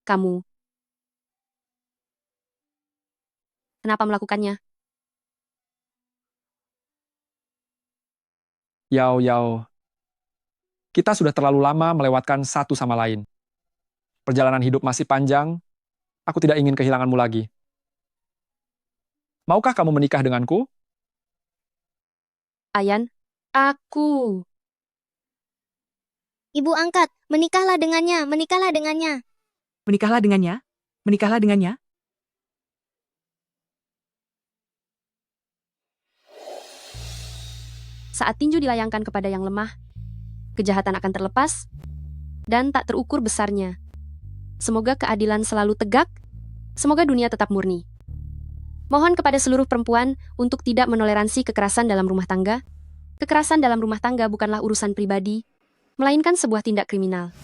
Speaker 2: Kamu. Kenapa melakukannya?
Speaker 11: Yao. Kita sudah terlalu lama melewatkan satu sama lain. Perjalanan hidup masih panjang, aku tidak ingin kehilanganmu lagi. Maukah kamu menikah denganku?
Speaker 2: Ayan, aku.
Speaker 9: Ibu angkat, menikahlah dengannya.
Speaker 6: Menikahlah dengannya.
Speaker 2: Saat tinju dilayangkan kepada yang lemah, kejahatan akan terlepas dan tak terukur besarnya. Semoga keadilan selalu tegak, semoga dunia tetap murni. Mohon kepada seluruh perempuan untuk tidak menoleransi kekerasan dalam rumah tangga. Kekerasan dalam rumah tangga bukanlah urusan pribadi, melainkan sebuah tindak kriminal.